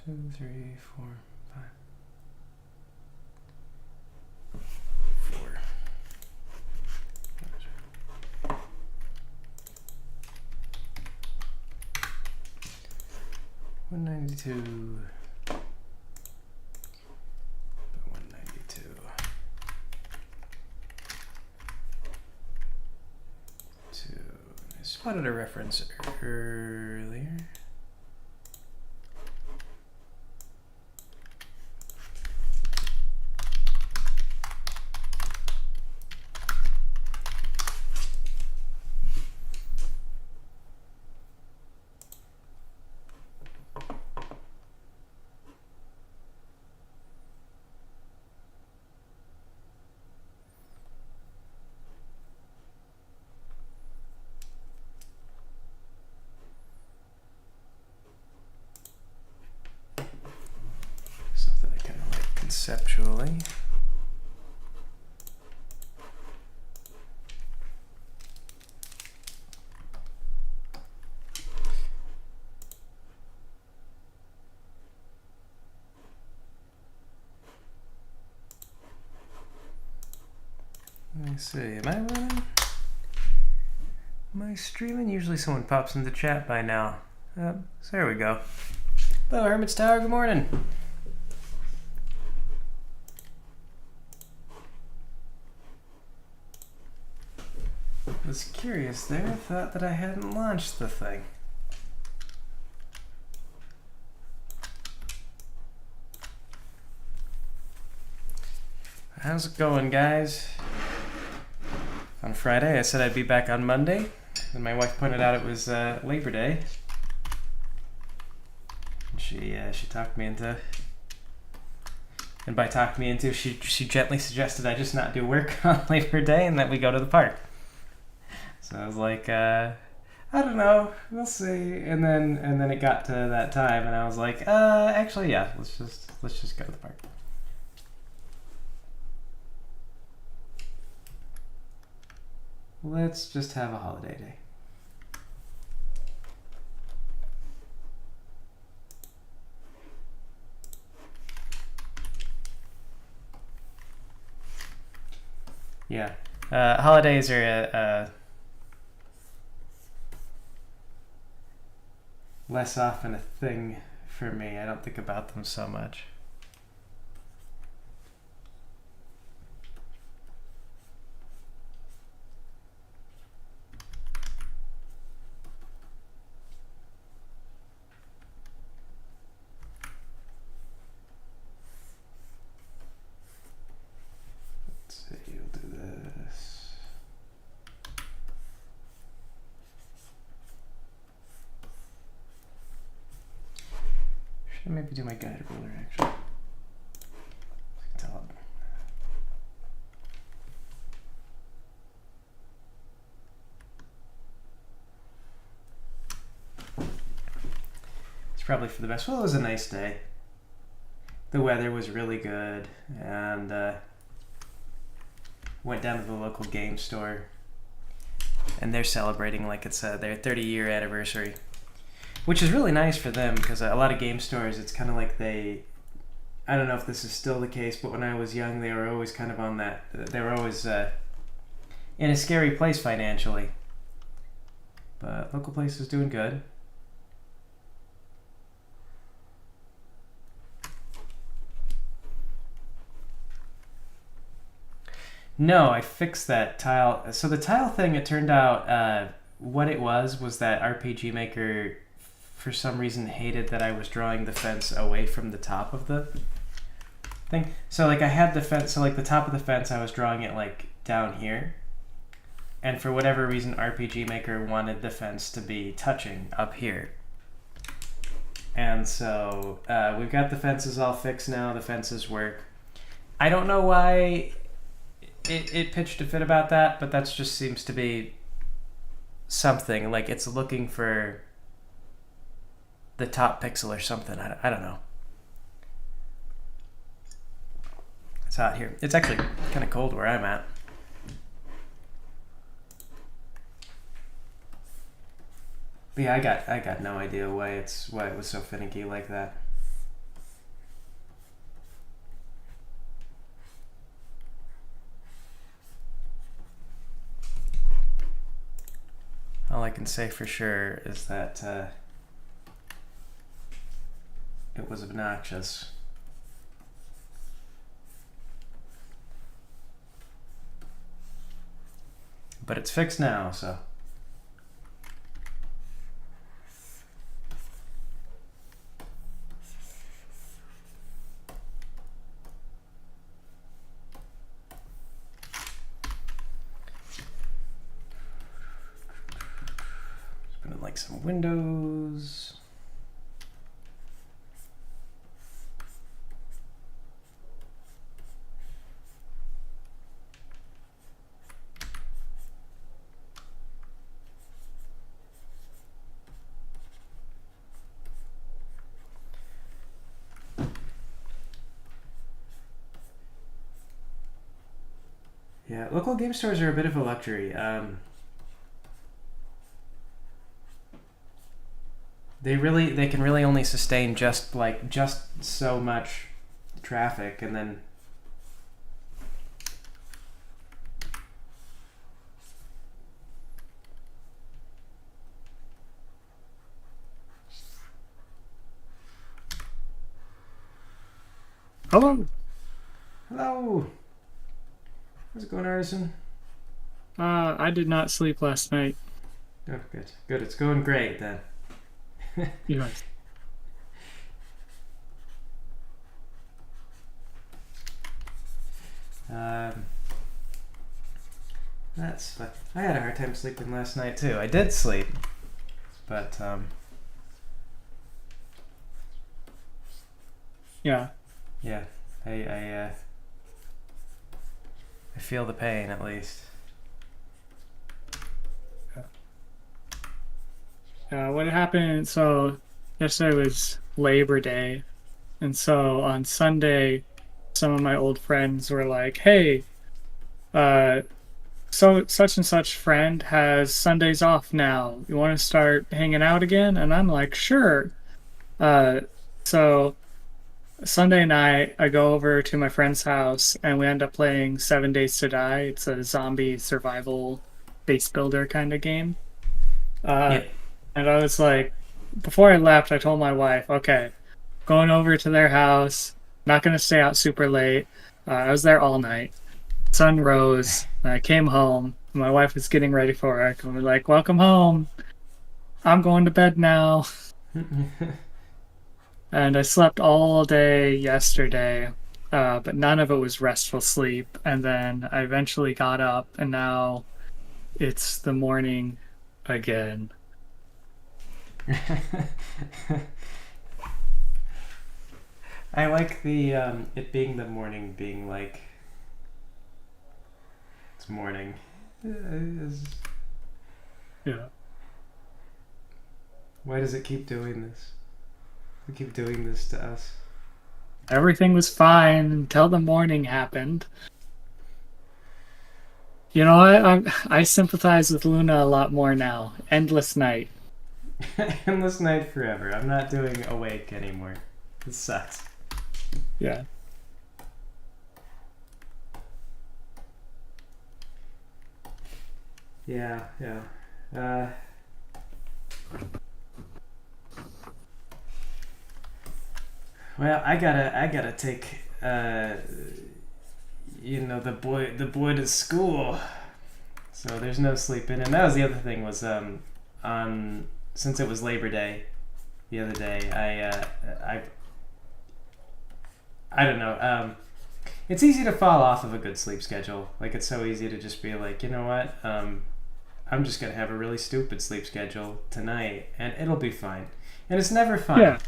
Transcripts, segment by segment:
2, 3, 4, 5. 4. 192. 192. I spotted a reference earlier. Something I kind of like conceptually. Let me see, am I running? Am I streaming? Usually someone pops into chat by now. So there we go. Hello, Hermit's Tower, good morning. I was curious there, I thought that I hadn't launched the thing. How's it going, guys? On Friday, I said I'd be back on Monday, and my wife pointed out it was Labor Day. And she talked me into, and by talked me into, she gently suggested I just not do work on Labor Day and that we go to the park. So I was like, I don't know, we'll see. And then it got to that time, and I was like, actually, yeah, let's just go to the park. Let's just have a holiday day. Yeah, holidays are less often a thing for me. I don't think about them so much. Maybe do my guided ruler actually. Tell it. It's probably for the best. Well, it was a nice day. The weather was really good, and went down to the local game store, and they're celebrating like it's their 30-year anniversary. Which is really nice for them, because a lot of game stores, it's kind of like I don't know if this is still the case, but when I was young, they were always kind of on that, they were always in a scary place financially. But local place is doing good. No, I fixed that tile. So the tile thing, it turned out what it was that RPG Maker for some reason hated that I was drawing the fence away from the top of the thing. So like I had the fence, so like the top of the fence, I was drawing it like down here. And for whatever reason, RPG Maker wanted the fence to be touching up here. And so we've got the fences all fixed now. The fences work. I don't know why it pitched a fit about that, but that just seems to be something. Like it's looking for the top pixel or something. I don't know. It's hot here. It's actually kind of cold where I'm at. But yeah, I got no idea why it was so finicky like that. can say for sure is that it was obnoxious. But it's fixed now, so. Just put in like some windows. Yeah, local game stores are a bit of a luxury. They can really only sustain just so much traffic, and then Hello. hello. How's it going, Artisan? I did not sleep last night. Oh, good. Good. It's going great then. You know, Um, that's fun. I had a hard time sleeping last night too. I did sleep, but yeah. yeah, I feel the pain at least. What happened? So yesterday was Labor Day, and so on Sunday, some of my old friends were like, "Hey, so such and such friend has Sundays off now. You want to start hanging out again?" And I'm like, "Sure." So Sunday night, I go over to my friend's house, and we end up playing 7 Days to Die. It's a zombie survival base builder kind of game. Uh, Yeah. and I was like, before I left, I told my wife, okay, going over to their house, not going to stay out super late. I was there all night. Sun rose, and I came home. My wife was getting ready for work, and we're like, welcome home. I'm going to bed now. And I slept all day yesterday, but none of it was restful sleep. And then I eventually got up, and now it's the morning again. I like the it being the morning, being like it's morning. Yeah. Why does it keep doing this? We keep doing this to us. Everything was fine until the morning happened. You know, I sympathize with Luna a lot more now. Endless night. Endless night forever. I'm not doing awake anymore. This sucks. Yeah. Yeah, yeah. Uh, well, I gotta take the boy to school. So there's no sleeping, and that was the other thing was on since it was Labor Day, the other day I don't know. It's easy to fall off of a good sleep schedule. Like it's so easy to just be like, you know what? I'm just gonna have a really stupid sleep schedule tonight, and it'll be fine. And it's never fun. Yeah.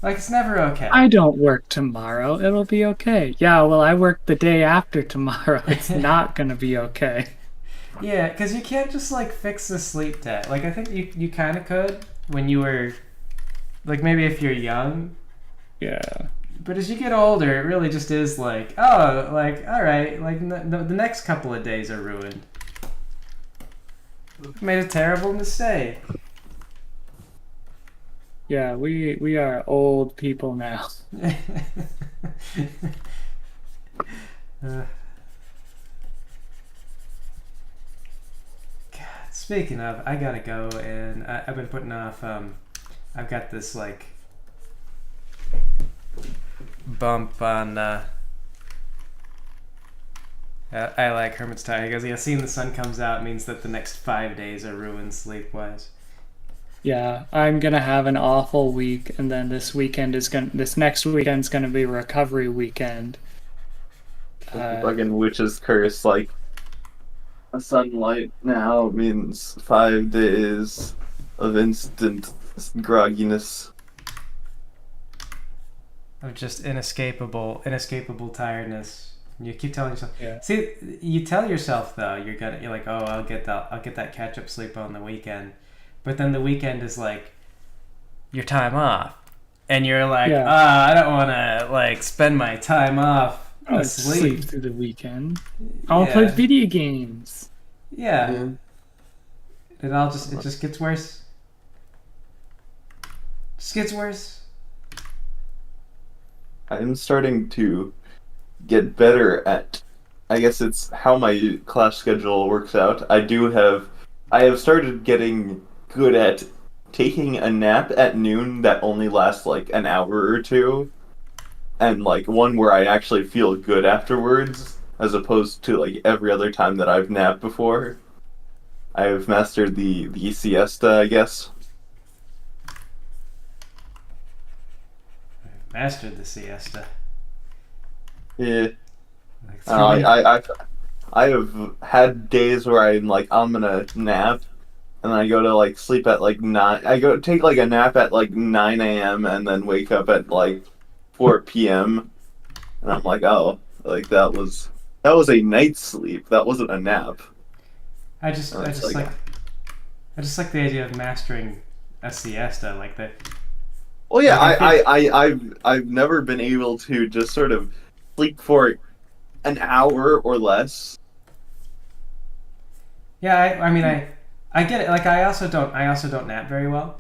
Like it's never okay. I don't work tomorrow. It'll be okay. Yeah, well, I work the day after tomorrow. It's not gonna be okay. Yeah, because you can't just like fix the sleep debt. Like I think you kind of could when you were like maybe if you're young, Yeah. but as you get older, it really just is like oh like all right like the next couple of days are ruined. Made a terrible mistake. Yeah, we are old people now. God, Speaking of, I gotta go, and I've been putting off. I've got this like bump on. I like Hermit's Tower. He goes, yeah, seeing the sun comes out means that the next 5 days are ruined sleep wise. Yeah, I'm gonna have an awful week, and then this next weekend's gonna be recovery weekend. Fucking witch's curse, like sunlight now means 5 days of instant grogginess. Of just inescapable tiredness. You keep telling yourself. Yeah. See, you tell yourself though you're like, oh, I'll get that catch up sleep on the weekend, but then the weekend is like your time off, and you're like, Yeah. I don't want to like spend my time off I'll asleep. sleep through the weekend. I'll play video games. Yeah. It just gets worse. Just gets worse. I'm starting to get better at, I guess it's how my class schedule works out. I have started getting good at taking a nap at noon that only lasts like an hour or two, and like one where I actually feel good afterwards, as opposed to like every other time that I've napped before. I have mastered the siesta, I guess. Mastered the siesta. Yeah. Like I have had days where I'm gonna nap, and I go to like sleep at like 9. I go take like a nap at like 9 a.m. and then wake up at like 4 p.m. and I'm like, oh, like that was a night's sleep. That wasn't a nap. I just like the idea of mastering a siesta like that. Well, yeah, Like, I've never been able to just sort of sleep for an hour or less. Yeah, I mean I get it. Like I also don't nap very well,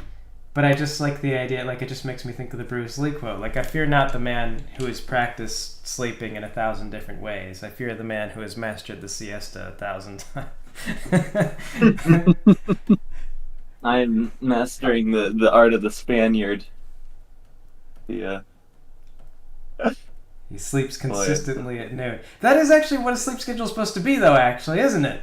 but I just like the idea. Like it just makes me think of the Bruce Lee quote. Like I fear not the man who has practiced sleeping in 1,000 different ways. I fear the man who has mastered the siesta 1,000 times. I'm mastering the art of the Spaniard. Yeah. He sleeps consistently at noon. That is actually what a sleep schedule is supposed to be, though. Actually, isn't it?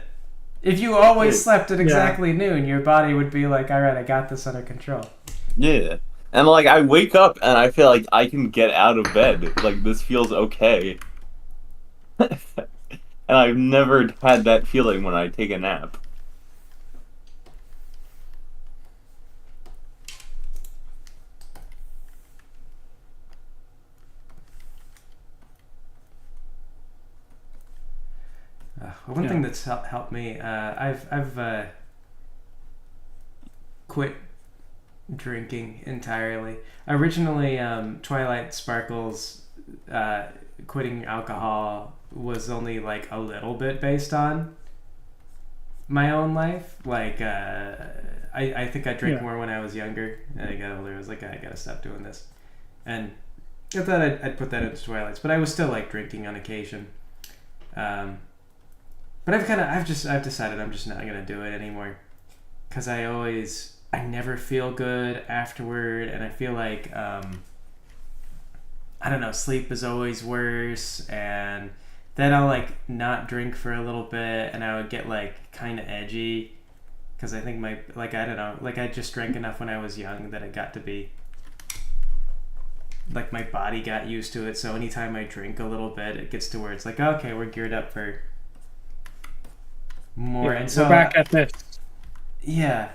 If you always slept at exactly noon, your body would be like, "All right, I got this under control." Yeah. And like I wake up and I feel like I can get out of bed. Like this feels okay. And I've never had that feeling when I take a nap. One thing that's helped me, I've quit drinking entirely. Originally, Twilight Sparkles, quitting alcohol was only like a little bit based on my own life. Like, I think I drank more when I was younger, and I got older. I was like, I gotta stop doing this, and I thought I'd put that into Twilight's, but I was still like drinking on occasion. But I've decided I'm just not gonna do it anymore, because I never feel good afterward, and I feel like I don't know, sleep is always worse, and then I'll like not drink for a little bit, and I would get like kind of edgy, because I think I don't know, like I just drank enough when I was young that it got to be like my body got used to it. So anytime I drink a little bit, it gets to where it's like, okay, we're geared up for more. Yeah, and so we're back at this. Yeah.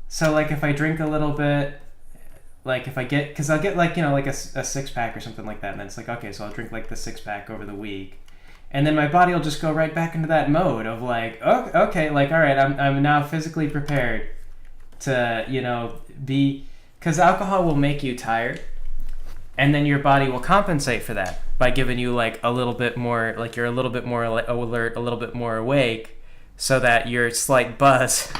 So like if I drink a little bit, like if I get, because I'll get like, you know, like a 6-pack or something like that, and then it's like, okay, so I'll drink like the 6-pack over the week, and then my body will just go right back into that mode of like, oh, okay, like all right, I'm now physically prepared to, you know, be, because alcohol will make you tired, and then your body will compensate for that by giving you like a little bit more, like you're a little bit more alert, a little bit more awake, so that your slight buzz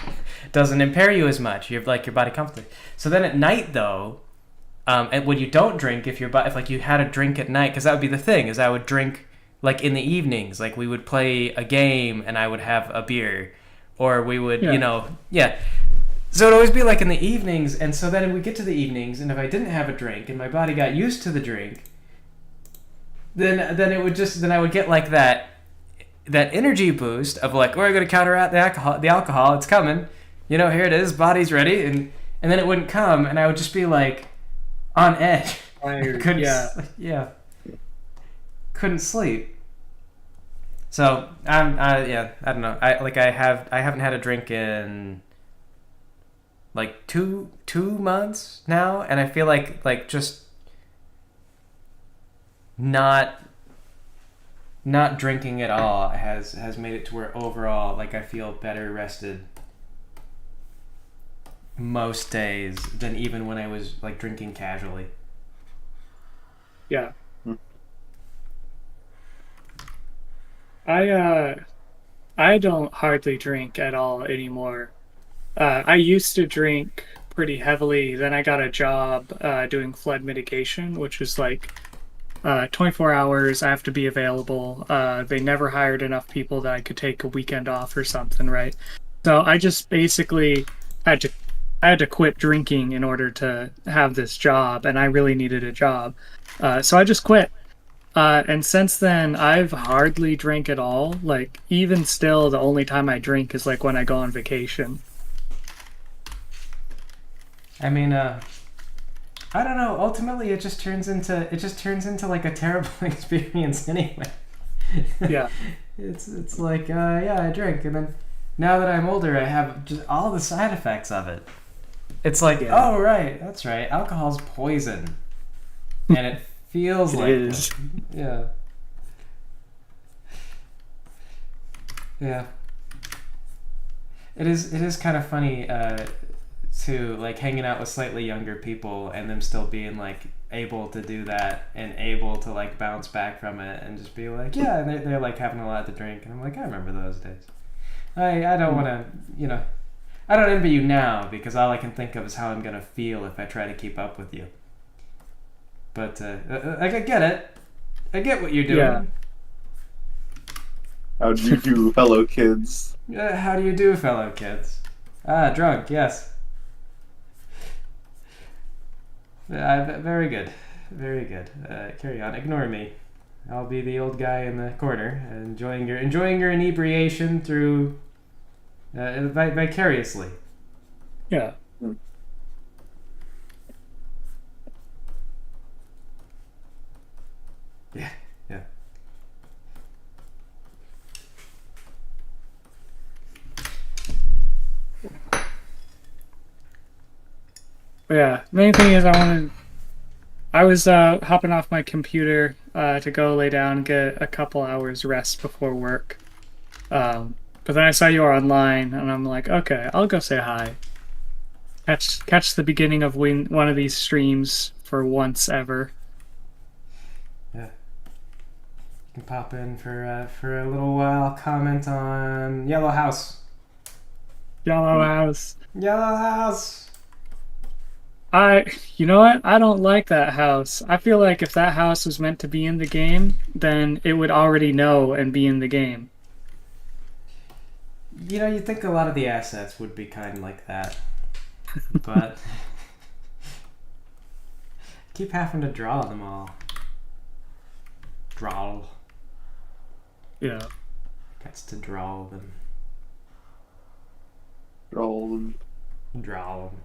doesn't impair you as much. You're like your body compensates. So then at night though, and when you don't drink, if like you had a drink at night, because that would be the thing, is I would drink like in the evenings, like we would play a game and I would have a beer, or we would, Yeah. you know, yeah. So it'd always be like in the evenings, and so then we get to the evenings, and if I didn't have a drink and my body got used to the drink, then I would get like that energy boost of like, we're gonna counteract the alcohol, it's coming, you know, here it is, body's ready, and then it wouldn't come, and I would just be like on edge. Couldn't Yeah. couldn't sleep. So I don't know. I haven't had a drink in like two months now, and I feel like just not drinking at all has made it to where overall like I feel better rested most days than even when I was like drinking casually. Yeah. Hmm. I don't hardly drink at all anymore. I used to drink pretty heavily. Then I got a job doing flood mitigation, which was like 24 hours. I have to be available. They never hired enough people that I could take a weekend off or something, right? So I just basically had to quit drinking in order to have this job, and I really needed a job. So I just quit. And since then, I've hardly drank at all. Like, even still, the only time I drink is like when I go on vacation. I mean, I don't know. Ultimately, it just turns into like a terrible experience anyway. Yeah. It's like yeah, I drink, and then now that I'm older, I have just all the side effects of it. It's like, Yeah. oh right, that's right, alcohol's poison, and it feels It like is. it. Yeah. Yeah. It is kind of funny to like hanging out with slightly younger people and them still being like able to do that and able to like bounce back from it and just be like, yeah, and they're like having a lot to drink, and I'm like, I remember those days. I don't want to, you know, I don't envy you now because all I can think of is how I'm gonna feel if I try to keep up with you. But like, I get it. I get what you're doing. Yeah. How do you do, fellow kids? How do you do, fellow kids? Drunk, yes. Very good. Very good. Carry on. Ignore me. I'll be the old guy in the corner, enjoying your inebriation through vicariously. Yeah. Yeah, yeah. But yeah. Main thing is I was hopping off my computer to go lay down and get a couple hours rest before work. But then I saw you were online, and I'm like, okay, I'll go say hi. Catch the beginning of one of these streams for once ever. Yeah. You can pop in for a little while. Comment on Yellow House. Yellow House. Yellow House. You know what? I don't like that house. I feel like if that house was meant to be in the game, then it would already know and be in the game. You know, you'd think a lot of the assets would be kind of like that, but keep having to draw them all. Draw. Yeah. Gets to draw them. Roll. Draw them.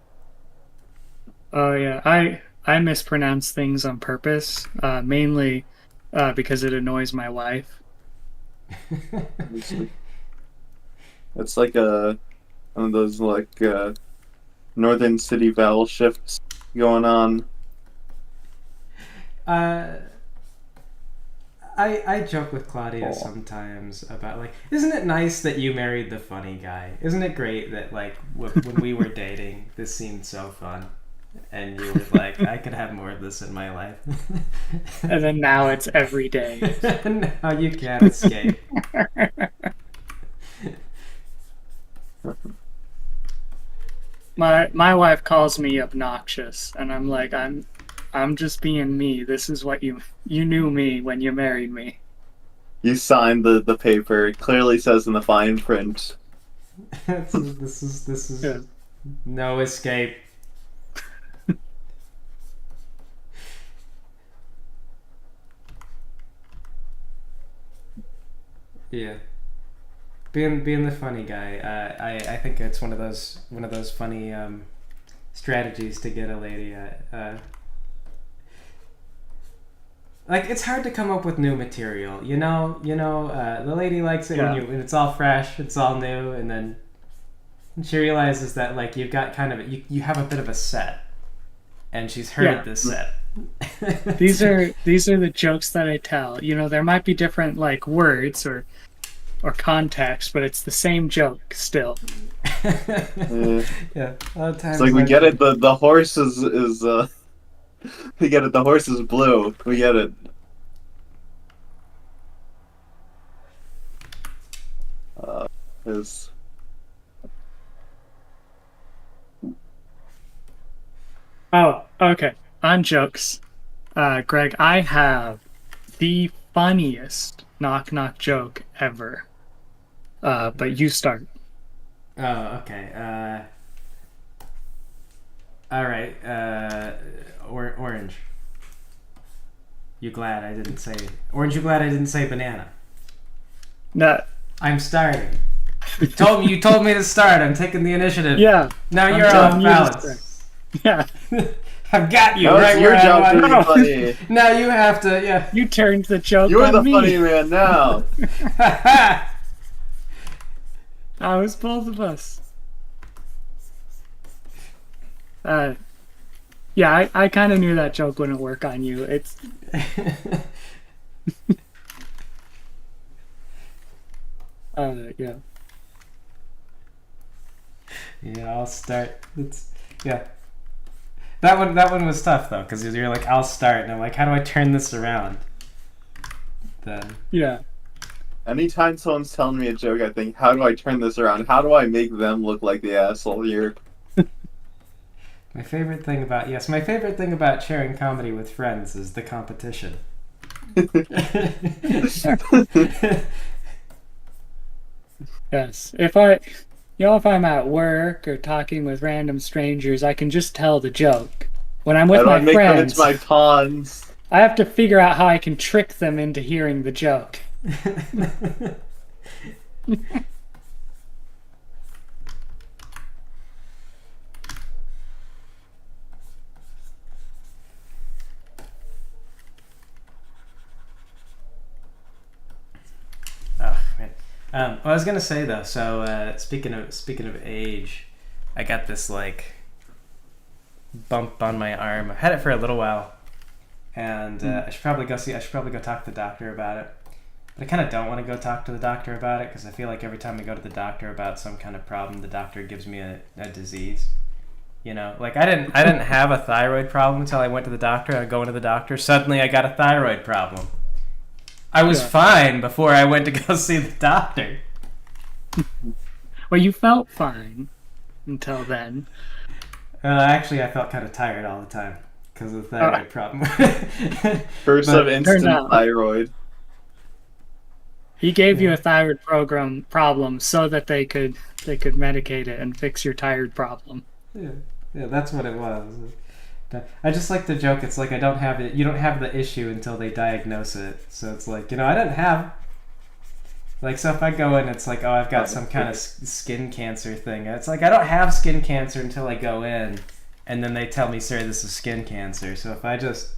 Oh yeah. I mispronounce things on purpose, mainly because it annoys my wife. It's like one of those like Northern City vowel shifts going on. I joke with Claudia sometimes about like, isn't it nice that you married the funny guy? Isn't it great that like when we were dating, this seemed so fun, and you were like, I could have more of this in my life. And then now it's every day. Now you can't escape. My wife calls me obnoxious, and I'm like, I'm just being me. This is what you knew me when you married me. You signed the paper. It clearly says in the fine print This is Yeah. no escape. Yeah. Being the funny guy, I think it's one of those funny strategies to get a lady. Like it's hard to come up with new material, the lady likes it Yeah. when it's all fresh, it's all new, and then she realizes that like you've got kind of you have a bit of a set, and she's heard Yeah. this set. These are the jokes that I tell. There might be different like words or context, but it's the same joke still. Yeah, a lot of times It's like we get it. The horse is we get it. The horse is blue. We get it. Is Oh, okay. On jokes, Greg, I have the funniest knock knock joke ever. But you start. Oh, okay. All right. Orange. You glad I didn't say orange? You glad I didn't say banana? No, I'm starting. You told me to start. I'm taking the initiative. yeah, Now I'm you're telling off you to balance. yeah. I've got you no, right it's your where job I to want. be funny. Now you have to. Yeah. You turned the joke You're on the me. funny man now. It was both of us. Yeah, I kind of knew that joke wouldn't work on you. It's yeah. Yeah, I'll start. Yeah. That one was tough though, because you're like, I'll start, and I'm like, how do I turn this around? Then Yeah. Anytime someone's telling me a joke, I think, how do I turn this around? How do I make them look like the asshole here? my favorite thing about sharing comedy with friends is the competition. Yes. If I'm at work or talking with random strangers, I can just tell the joke. When I'm How with do I my make them friends, into my pawns? I have to figure out how I can trick them into hearing the joke. Oh man. Well, I was gonna say though. So speaking of age, I got this like bump on my arm. I've had it for a little while, and I should probably go talk to the doctor about it. But I kind of don't want to go talk to the doctor about it because I feel like every time I go to the doctor about some kind of problem, the doctor gives me a disease. Like I didn't have a thyroid problem until I went to the doctor. I go into the doctor. Suddenly, I got a thyroid problem. I was Yeah. fine before I went to go see the doctor. Well, you felt fine until then. Actually, I felt kind of tired all the time because of the thyroid problem. First But of it instant turned out- thyroid. He gave you a thyroid problem so that they could medicate it and fix your tired problem. Yeah, that's what it was. I just like to joke. It's like I don't have it. You don't have the issue until they diagnose it. So it's like I didn't have. Like so, if I go in, it's like I've got some kind of skin cancer thing. It's like I don't have skin cancer until I go in, and then they tell me, "Sir, this is skin cancer." So if I just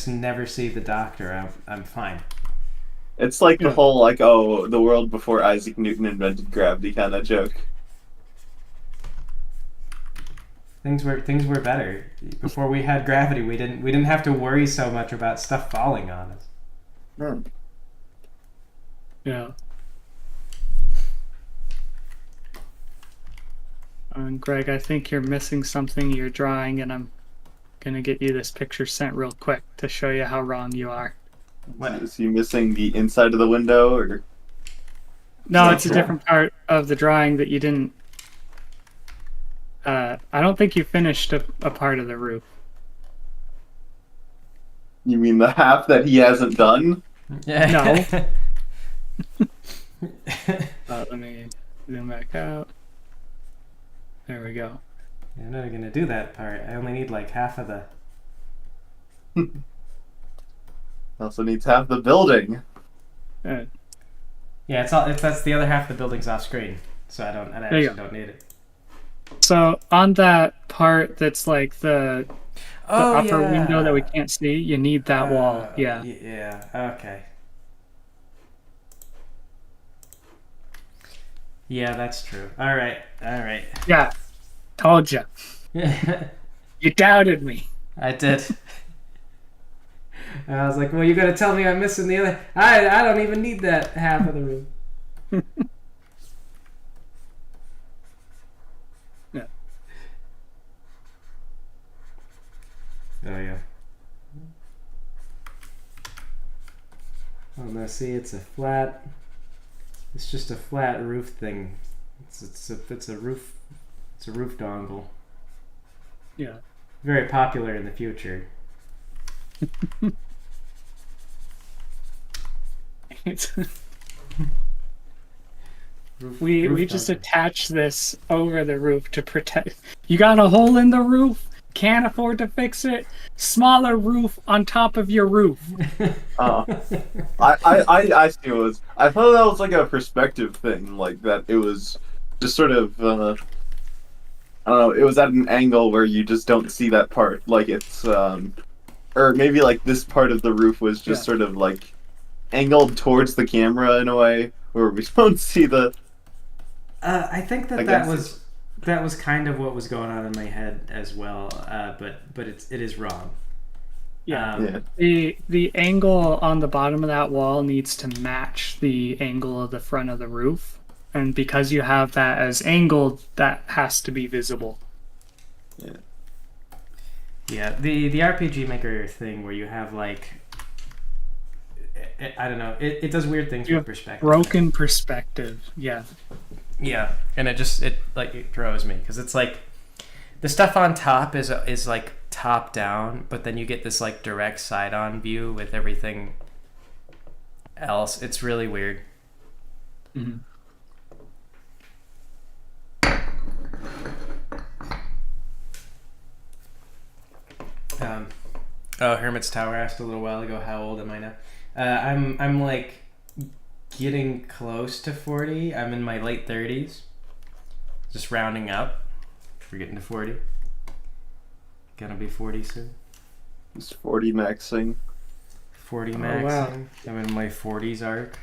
never see the doctor, I'm fine. It's like the Yeah. whole the world before Isaac Newton invented gravity kind of joke. Things were better before we had gravity. We didn't have to worry so much about stuff falling on us. Hmm. Yeah. And Greg, I think you're missing something you're drawing, and I'm gonna get you this picture sent real quick to show you how wrong you are. What? Is he missing the inside of the window, or No, Yeah, it's a sure. different part of the drawing that you didn't. I don't think you finished a part of the roof. you mean the half that he hasn't done? No. Let me Zoom back out. There we go. I'm not gonna do that part. I only need like half of the. Also needs half the building. Uh, Yeah, it's all. That's the other half of the building's off screen, so I you actually go. don't need it. So on that part that's like the Oh, upper yeah. window that we can't see, you need that wall. Yeah. Yeah. Okay. Yeah, that's true. All right. Yeah. Told you. You doubted me. I did. I was like, well, you gotta tell me I'm missing the other. I don't even need that half of the room. Yeah. Oh yeah. Oh no, see, it's a flat. It's just a flat roof thing. It's a roof. It's a roof dongle. Yeah. Very popular in the future. We just attach this over the roof to protect. You got a hole in the roof? Can't afford to fix it? Smaller roof on top of your roof. I see it was. I thought that was like a perspective thing, like that it was just sort of. I don't know. It was at an angle where you just don't see that part, like it's or maybe like this part of the roof was just sort of like angled towards the camera in a way where we don't see the. I think that was kind of what was going on in my head as well. But it is wrong. Yeah. The angle on the bottom of that wall needs to match the angle of the front of the roof, and because you have that as angled, that has to be visible. Yeah. Yeah. The RPG Maker thing where you have like. I don't know. It does weird things You with have perspective. broken perspective. Yeah. Yeah, and it throws me because it's like the stuff on top is like top down, but then you get this like direct side on view with everything else. It's really weird. Mm-hmm. Hermit's Tower asked a little while ago, how old am I now? I'm like getting close to 40. I'm in my late 30s. Just rounding up. We're getting to 40. Gonna be 40 soon. It's 40 maxing. 40 Oh, maxing. wow. I'm in my 40s arc.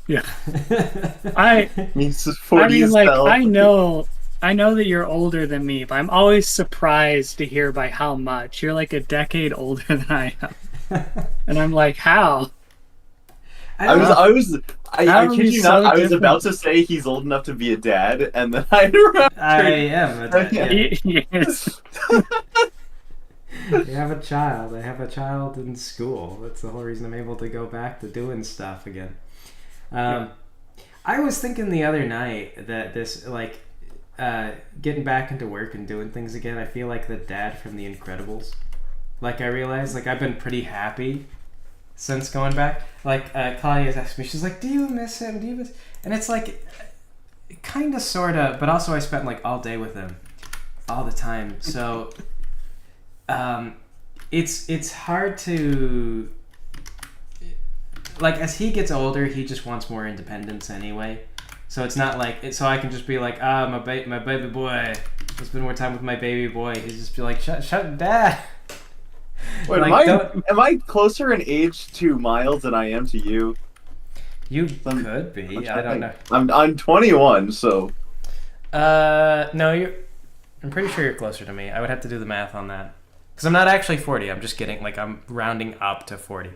Yeah. I Means 40 mean, is like, hell. I know that you're older than me, but I'm always surprised to hear by how much. You're like a decade older than I am. And I'm like, how? I How kid are we you so not. I was different? about to say he's old enough to be a dad, and then I remembered. I am. A dad, yeah. Yes. I have a child. I have a child in school. That's the whole reason I'm able to go back to doing stuff again. I was thinking the other night that this, like, getting back into work and doing things again, I feel like the dad from The Incredibles. Like, I realized, like, I've been pretty happy since going back. Like, Claudia's asked me, she's like, do you miss him? Do you miss... And it's like, kind of, sort of, but also I spent, like, all day with him. All the time. So, it's hard to... Like, as he gets older, he just wants more independence anyway. So it's not like... So I can just be like, my baby boy. I'll spend more time with my baby boy. He's just be like, shut dad. Wait, Like, am I closer in age to Miles than I am to you? You could be. I don't know. I'm 21, so. No, I'm pretty sure you're closer to me. I would have to do the math on that. Because I'm not actually 40. I'm just getting, like, I'm rounding up to 40.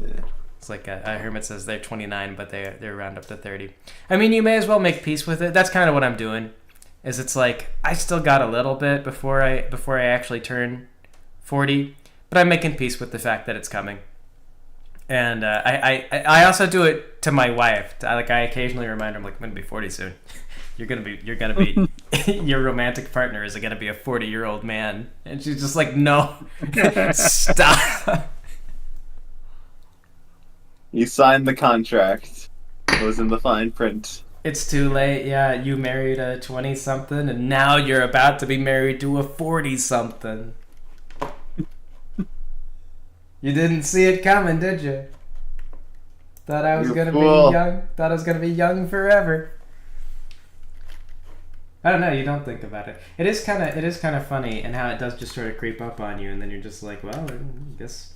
Yeah. It's like Hermit says they're 29, but they're round up to 30. I mean, you may as well make peace with it. That's kind of what I'm doing. Is it's like I still got a little bit before I actually turn 40, but I'm making peace with the fact that it's coming. And I also do it to my wife. I occasionally remind her, I'm like, I'm gonna be 40 soon. You're gonna be your romantic partner is gonna be a 40-year-old man, and she's just like, no, stop. You signed the contract. It was in the fine print. It's too late. Yeah, you married a 20-something, and now you're about to be married to a 40-something. You didn't see it coming, did you? Thought I was You gonna fool. be young. Thought I was gonna be young forever. I don't know. You don't think about it. It is kind of funny, and how it does just sort of creep up on you, and then you're just like, well, I guess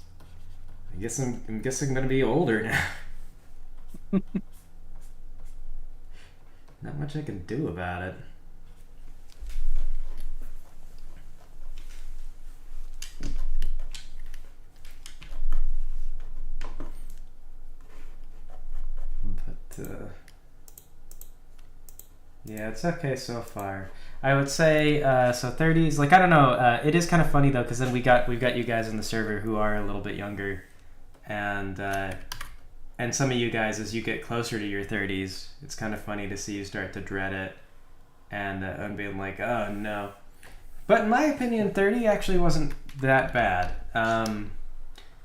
I'm gonna be older now. Not much I can do about it. But yeah, it's okay so far. I would say so 30s. Like I don't know. It is kind of funny though, because then we've got you guys in the server who are a little bit younger, and some of you guys, as you get closer to your 30s, it's kind of funny to see you start to dread it, and being like, oh no. But in my opinion, 30 actually wasn't that bad.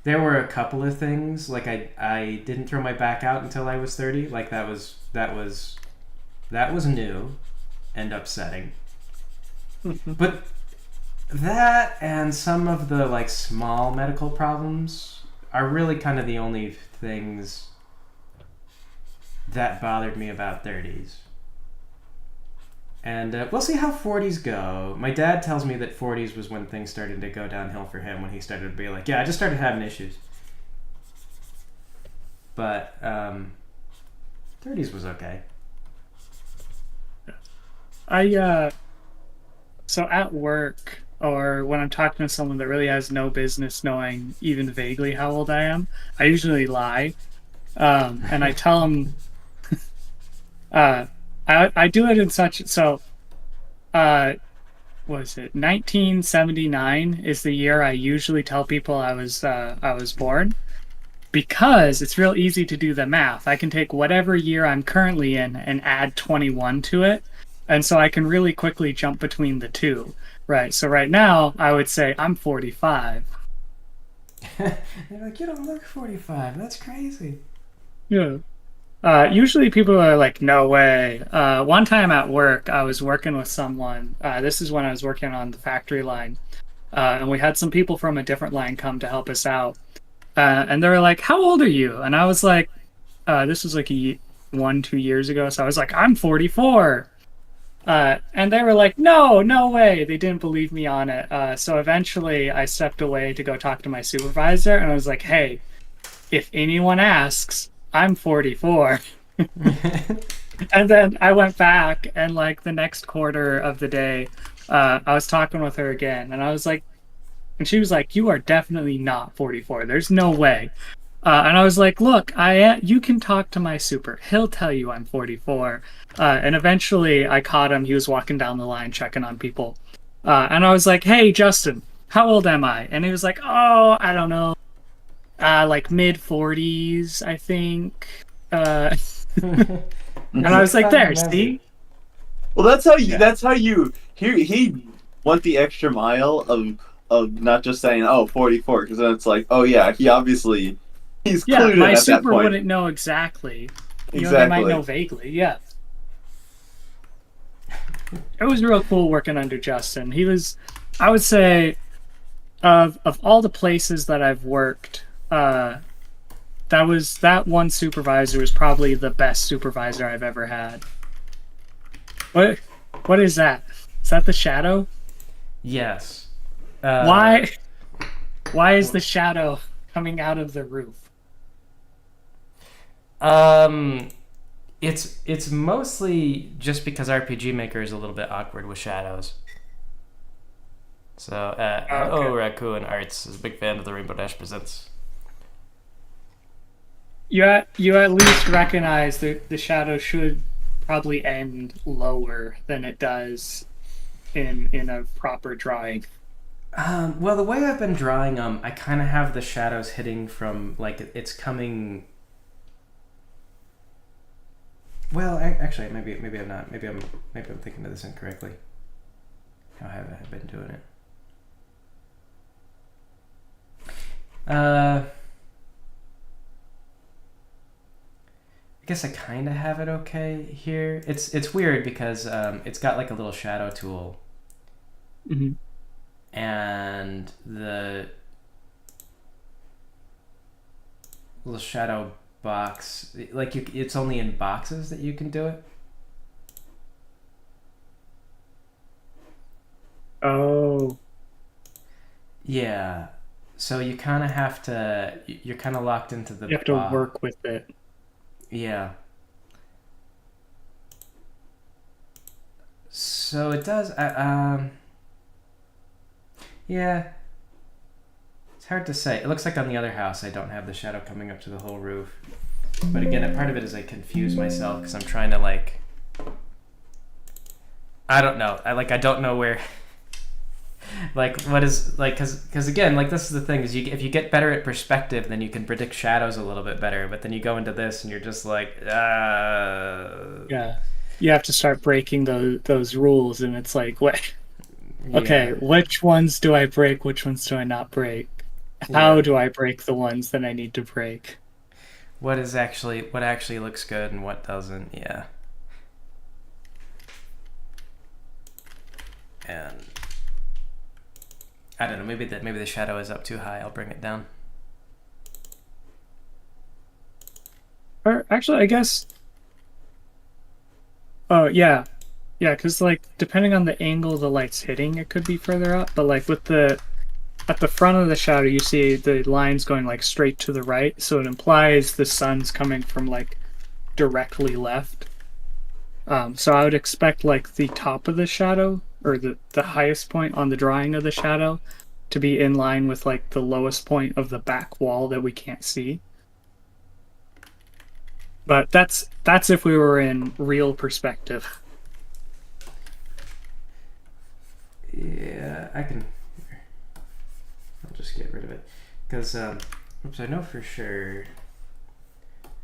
There were a couple of things, like I didn't throw my back out until I was 30. Like that was new and upsetting. But that and some of the like small medical problems are really kind of the only things that bothered me about 30s. And we'll see how 40s go. My dad tells me that 40s was when things started to go downhill for him, when he started to be like, yeah, I just started having issues. But 30s was okay. So at work, or when I'm talking to someone that really has no business knowing even vaguely how old I am, I usually lie. And I tell them, I do it in such, so, what is it? 1979 is the year I usually tell people I was born, because it's real easy to do the math. I can take whatever year I'm currently in and add 21 to it. And so I can really quickly jump between the two. Right. So right now I would say I'm 45. They're like, you don't look 45. That's crazy. Yeah. Usually people are like, no way. One time at work, I was working with someone. This is when I was working on the factory line. And we had some people from a different line come to help us out. And they were like, how old are you? And I was like, this was like 2 years ago. So I was like, I'm 44. And they were like, no way. They didn't believe me on it. So eventually I stepped away to go talk to my supervisor. And I was like, hey, if anyone asks, I'm 44. And then I went back, and like the next quarter of the day, I was talking with her again. And I was like, and she was like, you are definitely not 44. There's no way. And I was like, look, you can talk to my super. He'll tell you I'm 44. And eventually I caught him. He was walking down the line checking on people. And I was like, hey, Justin, how old am I? And he was like, oh, I don't know. Like mid 40s, I think. And I was like, there, see? Well, that's how you he went the extra mile of not just saying, oh, 44, because then it's like, oh yeah, he's Yeah, clued in my at that super point. wouldn't know exactly. You know, Exactly. they might know vaguely, yeah. It was real cool working under Justin. He was, I would say, of all the places that I've worked, that one supervisor was probably the best supervisor I've ever had. What is that? Is that the shadow? Yes. Why is the shadow coming out of the roof? It's mostly just because RPG Maker is a little bit awkward with shadows. So, Okay. Raccoon Arts is a big fan of the Rainbow Dash Presents. You at least recognize that the shadow should probably end lower than it does in a proper drawing. Well, the way I've been drawing them, I kind of have the shadows hitting from, like, it's coming... Well, actually, maybe I'm not. Maybe I'm thinking of this incorrectly. How have I been doing it? guess I kind of have it okay here. It's weird because it's got like a little shadow tool, Hmm. and the little shadow box, like it's only in boxes that you can do it. Oh, Yeah. So you kind of have to. You're kind of locked into the you have to work with it. Yeah. So it does. Yeah. It's hard to say. It looks like on the other house I don't have the shadow coming up to the whole roof. But again, a part of it is I confuse myself because I'm trying to like. I don't know. I don't know where. Like what is like because again like this is the thing is if you get better at perspective then you can predict shadows a little bit better, but then you go into this and you're just like Yeah, you have to start breaking those rules, and it's like, what? Okay, yeah, which ones do I break? Which ones do I not break? yeah. How do I break the ones that I need to break? What actually looks good and what doesn't. Yeah. And I don't know, maybe the shadow is up too high. I'll bring it down. Or actually, I guess. Oh yeah, yeah, because like depending on the angle the light's hitting, it could be further up. But like with the at the front of the shadow, you see the lines going like straight to the right, so it implies the sun's coming from like directly left. So I would expect like the top of the shadow or the highest point on the drawing of the shadow to be in line with like the lowest point of the back wall that we can't see. But that's if we were in real perspective. Yeah, I can. I'll just get rid of it because oops, I know for sure.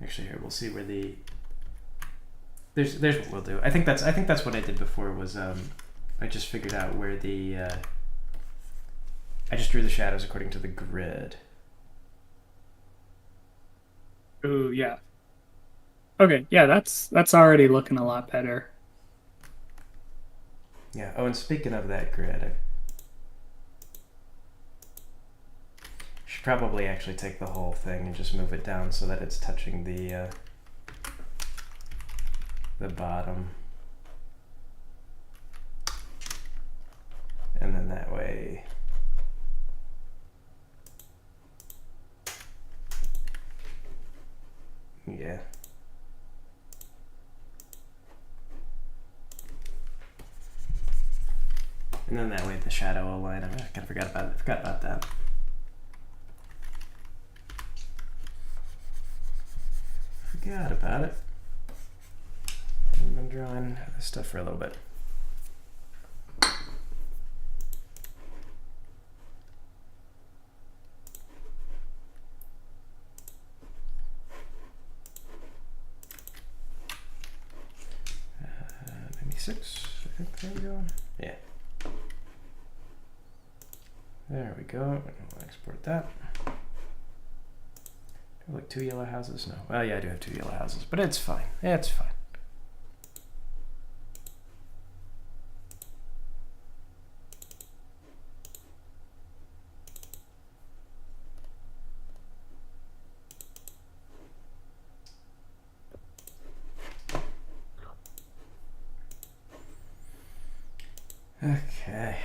Actually, here we'll see where the there's what we'll do. I think that's what I did before was I just figured out where the I just drew the shadows according to the grid. Ooh, yeah. Okay, yeah, that's already looking a lot better. Yeah. Oh, and speaking of that grid, I should probably actually take the whole thing and just move it down so that it's touching the bottom, and then that way. Yeah. And then that way the shadow will line. I kind of forgot about that. Forgot about it. I've been drawing this stuff for a little bit. Maybe 6. I think there we go. Yeah. There we go. We'll export that. Do I have like 2 yellow houses? No. Well, yeah, I do have 2 yellow houses, but it's fine. It's fine. Okay.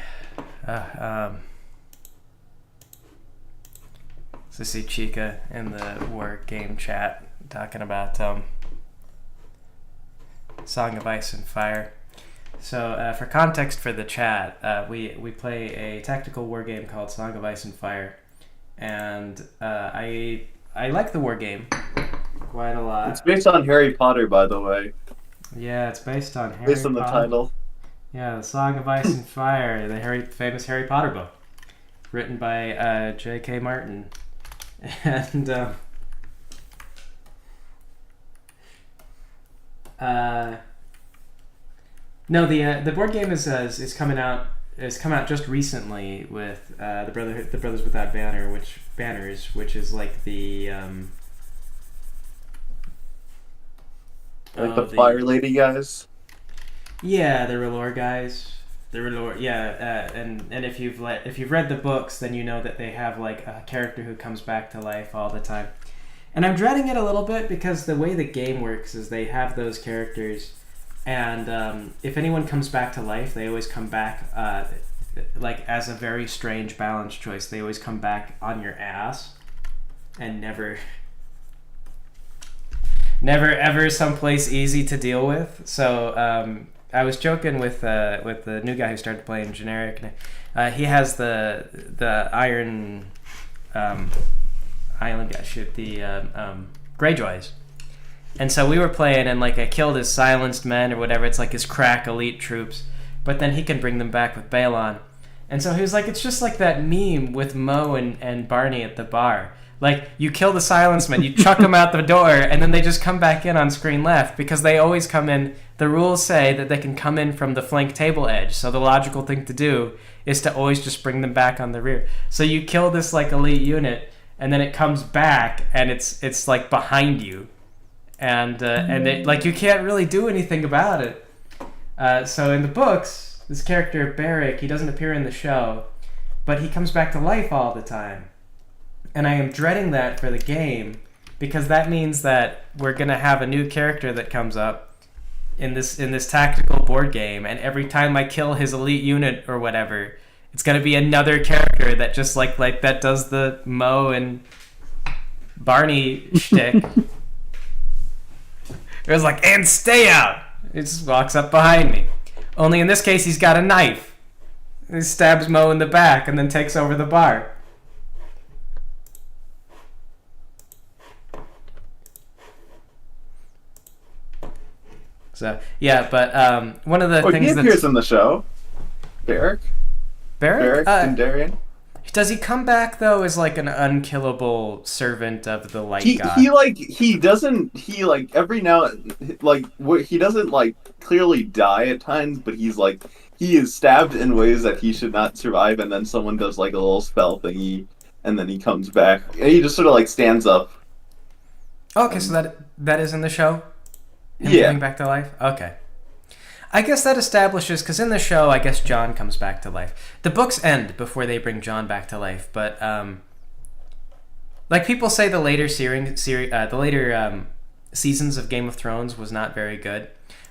So I see Chica in the war game chat talking about Song of Ice and Fire. So for context for the chat, we play a tactical war game called Song of Ice and Fire, and I like the war game quite a lot. It's based on Harry Potter, by the way. Yeah, it's based on Harry Based on the Potter. title. Yeah, The Song of Ice and Fire, the famous Harry Potter book, written by J.K. Martin, and no, the board game is coming out. It's come out just recently with the Brothers Without Banners, which is like the Like Oh, the Fire Lady guys. yeah, the R'hllor guys. The R'hllor, yeah, and if you've read the books, then you know that they have like a character who comes back to life all the time. And I'm dreading it a little bit because the way the game works is they have those characters, and if anyone comes back to life, they always come back like as a very strange balance choice. They always come back on your ass, and never ever someplace easy to deal with. So I was joking with the new guy who started playing generic. He has the Iron Island guy, the Greyjoys. And so we were playing, and like I killed his silenced men or whatever. It's like his crack elite troops, but then he can bring them back with Balon. And so he was like, it's just like that meme with Mo and Barney at the bar. Like, you kill the silenced men, you chuck them out the door, and then they just come back in on screen left because they always come in. The rules say that they can come in from the flank table edge, so the logical thing to do is to always just bring them back on the rear. So you kill this like elite unit, and then it comes back, and it's like behind you, and it, like you can't really do anything about it. So in the books, this character Beric, he doesn't appear in the show, but he comes back to life all the time. And I am dreading that for the game because that means that we're going to have a new character that comes up in this tactical board game, and every time I kill his elite unit or whatever, it's going to be another character that just like that does the Mo and Barney shtick. It was like, and stay out. It just walks up behind me. Only in this case, he's got a knife. He stabs Mo in the back and then takes over the bar. So yeah, but one of the things he appears in the show. Beric and Darian. Does he come back though as like an unkillable servant of the light god? He doesn't every now he doesn't like clearly die at times, but he is stabbed in ways that he should not survive, and then someone does like a little spell thingy, and then he comes back. And he just sort of like stands up. Okay, so that is in the show? Him coming back to life? Okay. I guess that establishes, because in the show, I guess Jon comes back to life. The books end before they bring Jon back to life, but like people say the later seasons of Game of Thrones was not very good,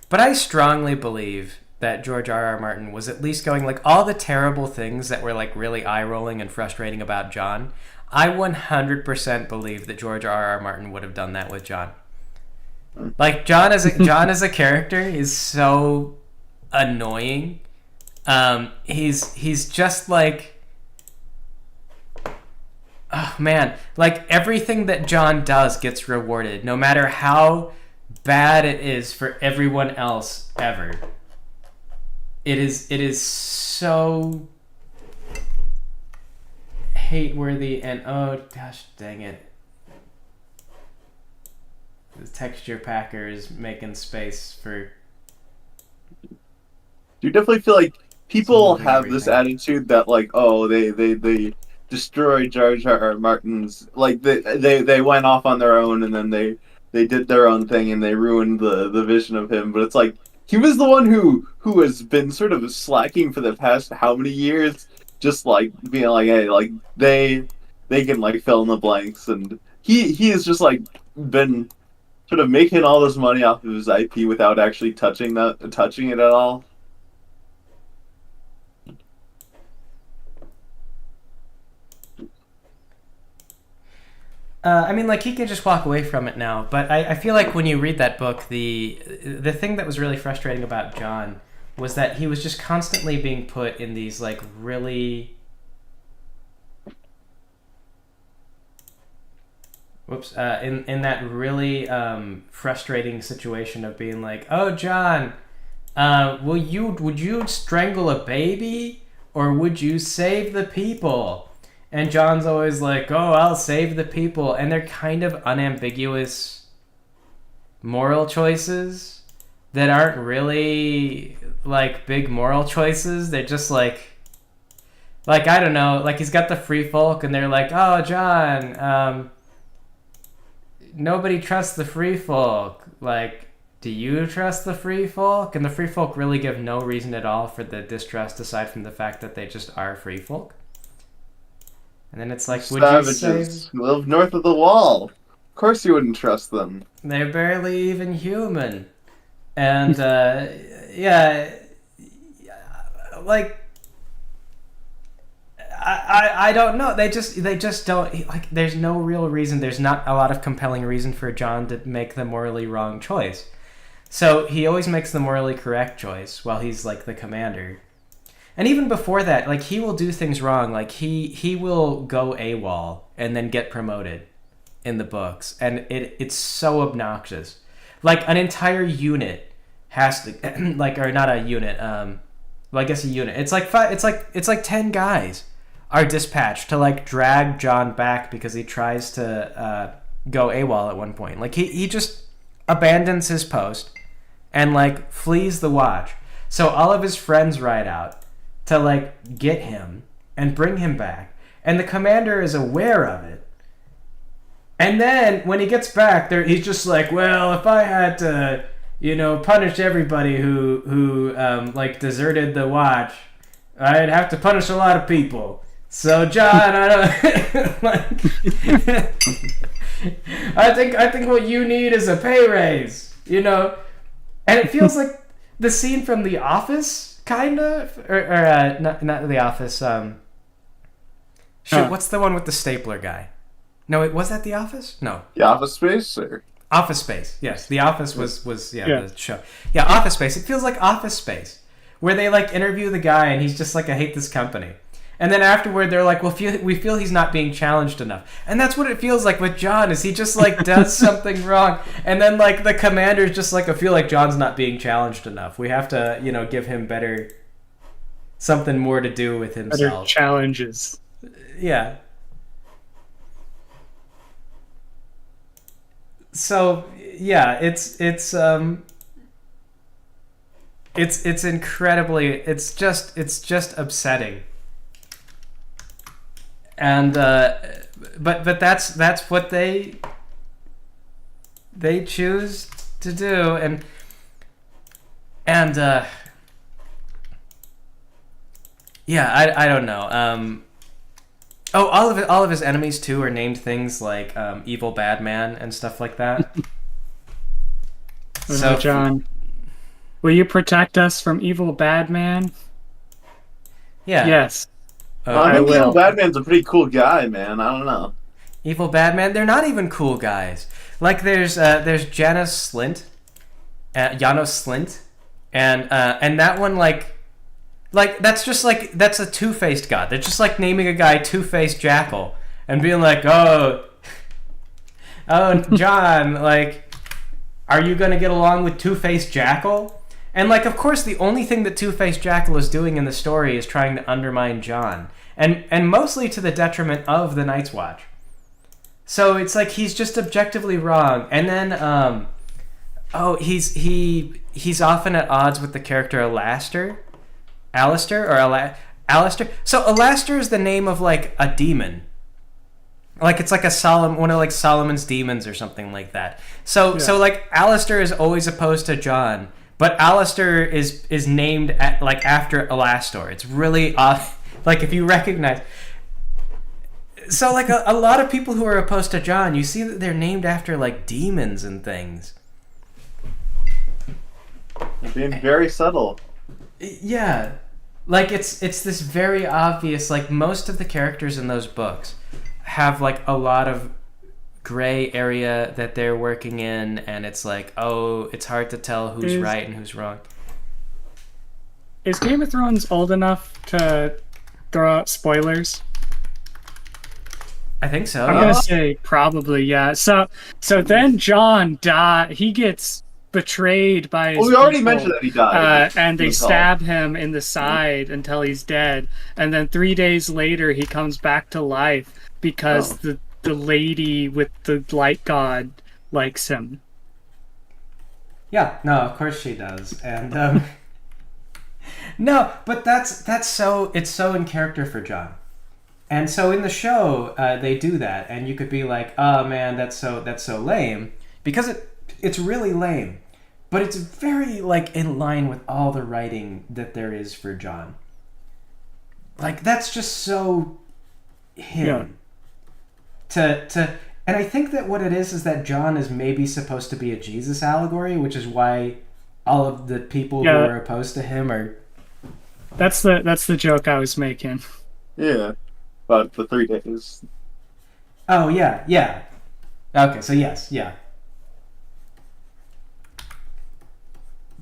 but I strongly believe that George R.R. Martin was at least going like all the terrible things that were like really eye-rolling and frustrating about Jon. I 100% believe that George R.R. Martin would have done that with Jon. Like Jon as a character is so annoying. He's just like, oh man, like everything that Jon does gets rewarded, no matter how bad it is for everyone else ever. It is so hate-worthy, and oh gosh dang it. The texture packer is making space for. Do you definitely feel like people have this attitude that like, oh, they destroyed Jar Jar Martin's, like they went off on their own and then they did their own thing and they ruined the vision of him, but it's like he was the one who has been sort of slacking for the past how many years, just like being like, hey, like they can like fill in the blanks, and he has just like been sort of making all this money off of his IP without actually touching it at all. I mean, like, he can just walk away from it now, but I feel like when you read that book, the thing that was really frustrating about Jon was that he was just constantly being put in these, like, really... in that really frustrating situation of being like, oh, Jon, would you strangle a baby, or would you save the people? And Jon's always like, oh, I'll save the people. And they're kind of unambiguous moral choices that aren't really like big moral choices. They're just like I don't know, like he's got the free folk and they're like, oh, Jon, nobody trusts the free folk. Like, do you trust the free folk? And the free folk really give no reason at all for the distrust aside from the fact that they just are free folk. And then it's like, would you say Savages who live north of the wall. Of course you wouldn't trust them. they're barely even human? And yeah, like I don't know. They just don't like. There's no real reason. There's not a lot of compelling reason for John to make the morally wrong choice. So he always makes the morally correct choice while he's like the commander. And even before that, like he will do things wrong. Like he will go AWOL and then get promoted in the books, and it's so obnoxious. Like an entire unit has to like, or not a unit. Well, I guess a unit. It's like five. It's like 10 guys are dispatched to like drag John back because he tries to go AWOL at one point. Like he just abandons his post and like flees the watch. So all of his friends ride out to like get him and bring him back. And the commander is aware of it. And then when he gets back there, he's just like, well, if I had to, punish everybody who like deserted the watch, I'd have to punish a lot of people. So John, I don't like. I think what you need is a pay raise, And it feels like the scene from The Office, kind of, or not The Office. What's the one with the stapler guy? No, was that The Office? No. The Office Space, or Office Space. Yes, The Office was the show. Yeah, Office Space. It feels like Office Space, where they like interview the guy and he's just like, I hate this company. And then afterward, they're like, well, we feel he's not being challenged enough. And that's what it feels like with John, is he just, like, does something wrong. And then, like, the commander's just like, I feel like John's not being challenged enough. We have to, give him something more to do with himself. Better challenges. Yeah. So, yeah, it's incredibly, it's just upsetting. And but that's what they choose to do, and yeah, I don't know. All of his enemies too are named things like Evil Bad Man and stuff like that. So John, will you protect us from Evil Bad Man? Yeah. Yes. I think Evil Bad Man's a pretty cool guy, man. I don't know. Evil Bad Man, they're not even cool guys. Like there's Janos Slint, and that one like that's just like, that's a two-faced god. They're just like naming a guy Two-Faced Jackal and being like, oh John, like, are you gonna get along with Two-Faced Jackal? And like, of course, the only thing that Two-Faced Jackal is doing in the story is trying to undermine John, and mostly to the detriment of the Night's Watch. So it's like he's just objectively wrong. And then he's often at odds with the character Alistair. So Alistair is the name of like a demon. Like it's like one of like Solomon's demons or something like that. So like Alistair is always opposed to John, but Alistair is named after Alastor. It's really odd. Like if you recognize. So like a lot of people who are opposed to John, you see that they're named after like demons and things. You're being very subtle. Yeah. Like it's this very obvious, like most of the characters in those books have like a lot of gray area that they're working in, and it's like, it's hard to tell who's right and who's wrong. Is Game of Thrones old enough to throw out spoilers? I think so. I'm gonna say probably, yeah. So then John he gets betrayed by his we already people, mentioned that he died. and they stab him in the side until he's dead. And then 3 days later, he comes back to life because the lady with the light god likes him. Yeah, no, of course she does. And no, but it's so in character for John. And so in the show, they do that, and you could be like, "Oh man, that's so lame," because it's really lame. but it's very like in line with all the writing that there is for John. Like that's just so him. To and I think that what it is that John is maybe supposed to be a Jesus allegory, which is why all of the people who are opposed to him are. That's the joke I was making. Yeah, about the 3 days. Oh yeah. Okay, so yes, yeah.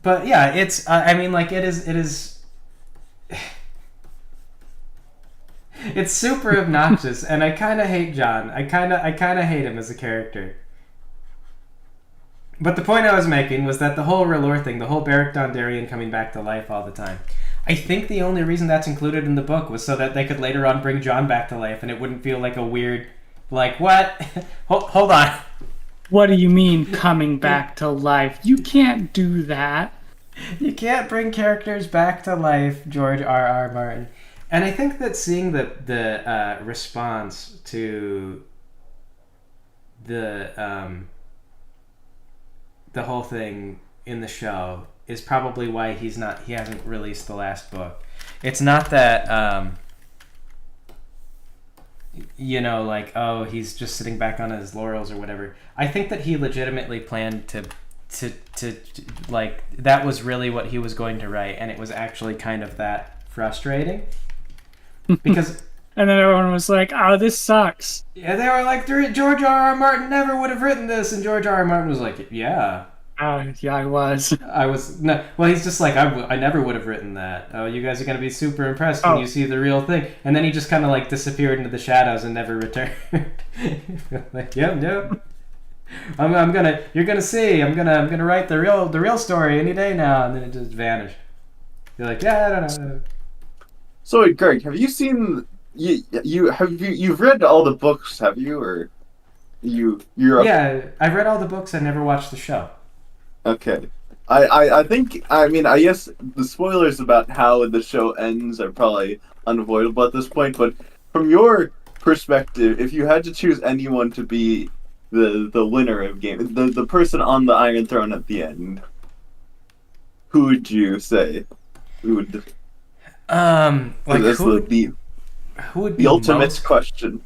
But yeah, it's. I mean, like it is. It's super obnoxious, and I kind of hate John. I kind of hate him as a character. But the point I was making was that the whole R'hllor thing, the whole Beric Dondarrion coming back to life all the time, I think the only reason that's included in the book was so that they could later on bring John back to life, and it wouldn't feel like a weird, like, what? Hold on. What do you mean coming back to life? You can't do that. You can't bring characters back to life, George R.R. Martin. And I think that seeing the response to the whole thing in the show is probably why he hasn't released the last book. It's not that like, oh, he's just sitting back on his laurels or whatever. I think that he legitimately planned to like, that was really what he was going to write, and it was actually kind of that frustrating. Because and then everyone was like, oh, this sucks. Yeah, they were like, George R.R. Martin never would have written this, and George R.R. Martin was like, yeah. Yeah, I was. No. Well, he's just like, I never would have written that. Oh, you guys are going to be super impressed when you see the real thing. And then he just kind of like disappeared into the shadows and never returned. Like, yep. You're gonna see. I'm gonna write the real story any day now, and then it just vanished. You're like, yeah, I don't know. So, wait, Greg, have you seen you've read all the books? Have you, or you're? Yeah, I've read all the books. I never watched the show. Okay. I think, I mean, I guess the spoilers about how the show ends are probably unavoidable at this point, but from your perspective, if you had to choose anyone to be the winner of game, the person on the Iron Throne at the end, who would you say? Who would? Like who would be the ultimate question?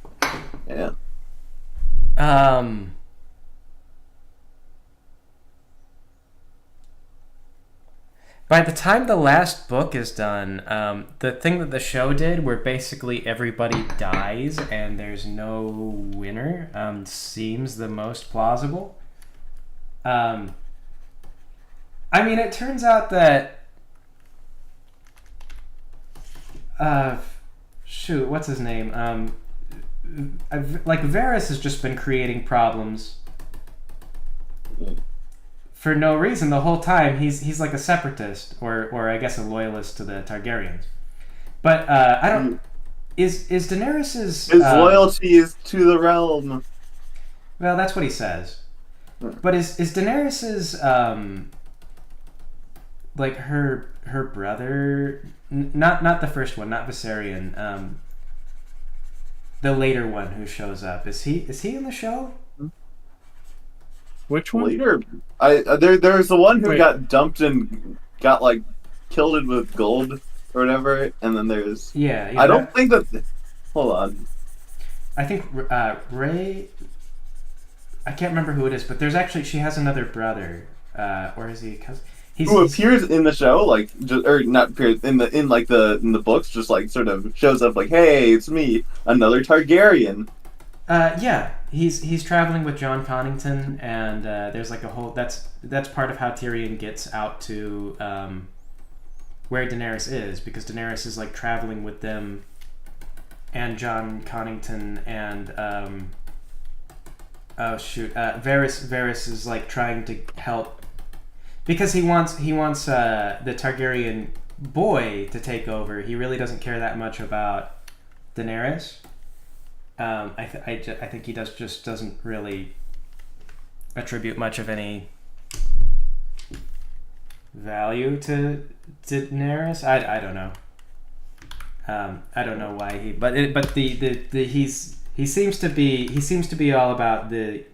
Yeah. By the time the last book is done, the thing that the show did, where basically everybody dies and there's no winner, seems the most plausible. I mean, it turns out that what's his name? Like Varys has just been creating problems for no reason the whole time. He's like a separatist, or I guess a loyalist to the Targaryens. But I don't. Is Daenerys's his loyalty is to the realm? Well, that's what he says. But is Daenerys's like her brother? Not the first one, not Viserion. The later one who shows up, is he in the show? Which one? Later, there's the one who got dumped and got like killed with gold or whatever, and then there's I don't think that. Hold on. I think Ray. I can't remember who it is, but there's actually, she has another brother, or is he a cousin? Who appears in the show, like, or not appears in the books, just like sort of shows up, like, hey, it's me, another Targaryen. Yeah, he's traveling with Jon Connington, and there's like a whole that's part of how Tyrion gets out to where Daenerys is, because Daenerys is like traveling with them and Jon Connington and Varys is like trying to help. Because he wants the Targaryen boy to take over. He really doesn't care that much about Daenerys. I think he doesn't really attribute much of any value to Daenerys. I don't know. I don't know why he seems to be all about the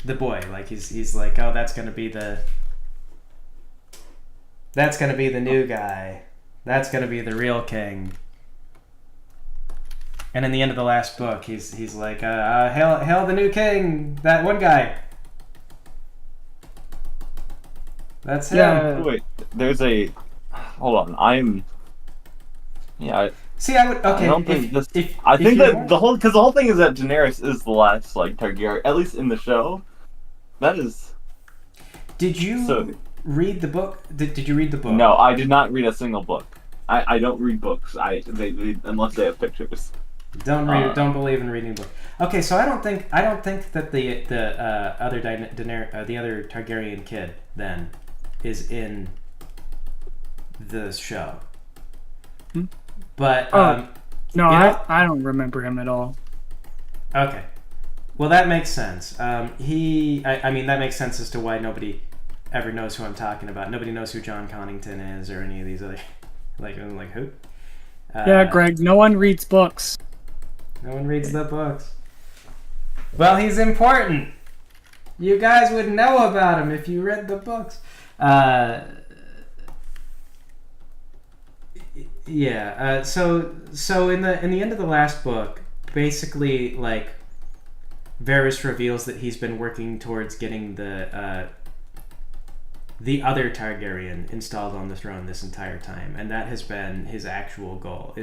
the boy. Like he's like, oh, that's gonna be the new guy. That's gonna be the real king. And in the end of the last book, he's like, hail the new king, that one guy. That's him. Yeah. Wait, there's a. Hold on, Yeah, See, I would okay. I don't think this. If I think you that want- the whole thing is that Daenerys is the last like Targaryen, at least in the show. That is. Did you So- read the book? Did you read the book? No, I did not read a single book. I don't read books. They unless they have pictures. Don't read. Don't believe in reading a book. Okay, so I don't think that the other the other Targaryen kid then is in the show. Hmm? But Oh. No, Yeah. I don't remember him at all. okay, well that makes sense. I mean that makes sense as to why nobody ever knows who I'm talking about. Nobody knows who John Connington is or any of these other like who. Yeah, Greg, no one reads books. No one reads the books. Well, he's important. You guys would know about him if you read the books. Yeah. So in the end of the last book, basically, like, Varys reveals that he's been working towards getting the other Targaryen installed on the throne this entire time, and that has been his actual goal.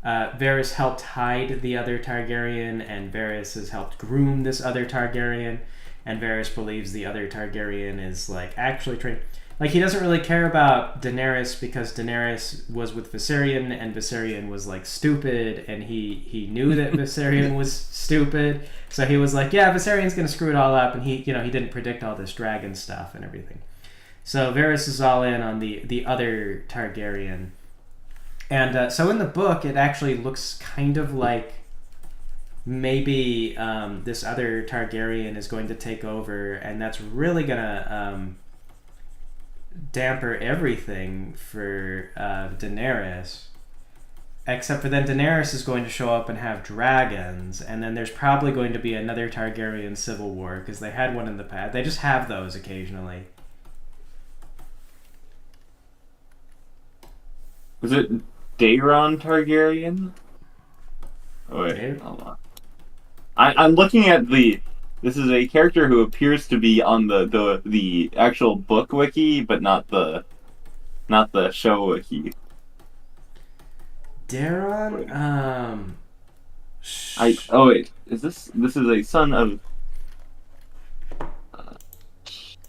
Varys helped hide the other Targaryen, and Varys has helped groom this other Targaryen, and Varys believes the other Targaryen is like actually trained. Like he doesn't really care about Daenerys because Daenerys was with Viserion, and Viserion was like stupid, and he knew that Viserion was stupid, so he was like, yeah, Viserion's gonna screw it all up, and he didn't predict all this dragon stuff and everything. So Varys is all in on the other Targaryen. And so in the book, it actually looks kind of like maybe this other Targaryen is going to take over, and that's really going to damper everything for Daenerys. Except for then Daenerys is going to show up and have dragons, and then there's probably going to be another Targaryen civil war, because they had one in the past. They just have those occasionally. Was it Daeron Targaryen? Oh, wait, Daeron? hold on. I'm looking at the. This is a character who appears to be on the actual book wiki, but not the show wiki. Daeron, Oh wait, this is a son of.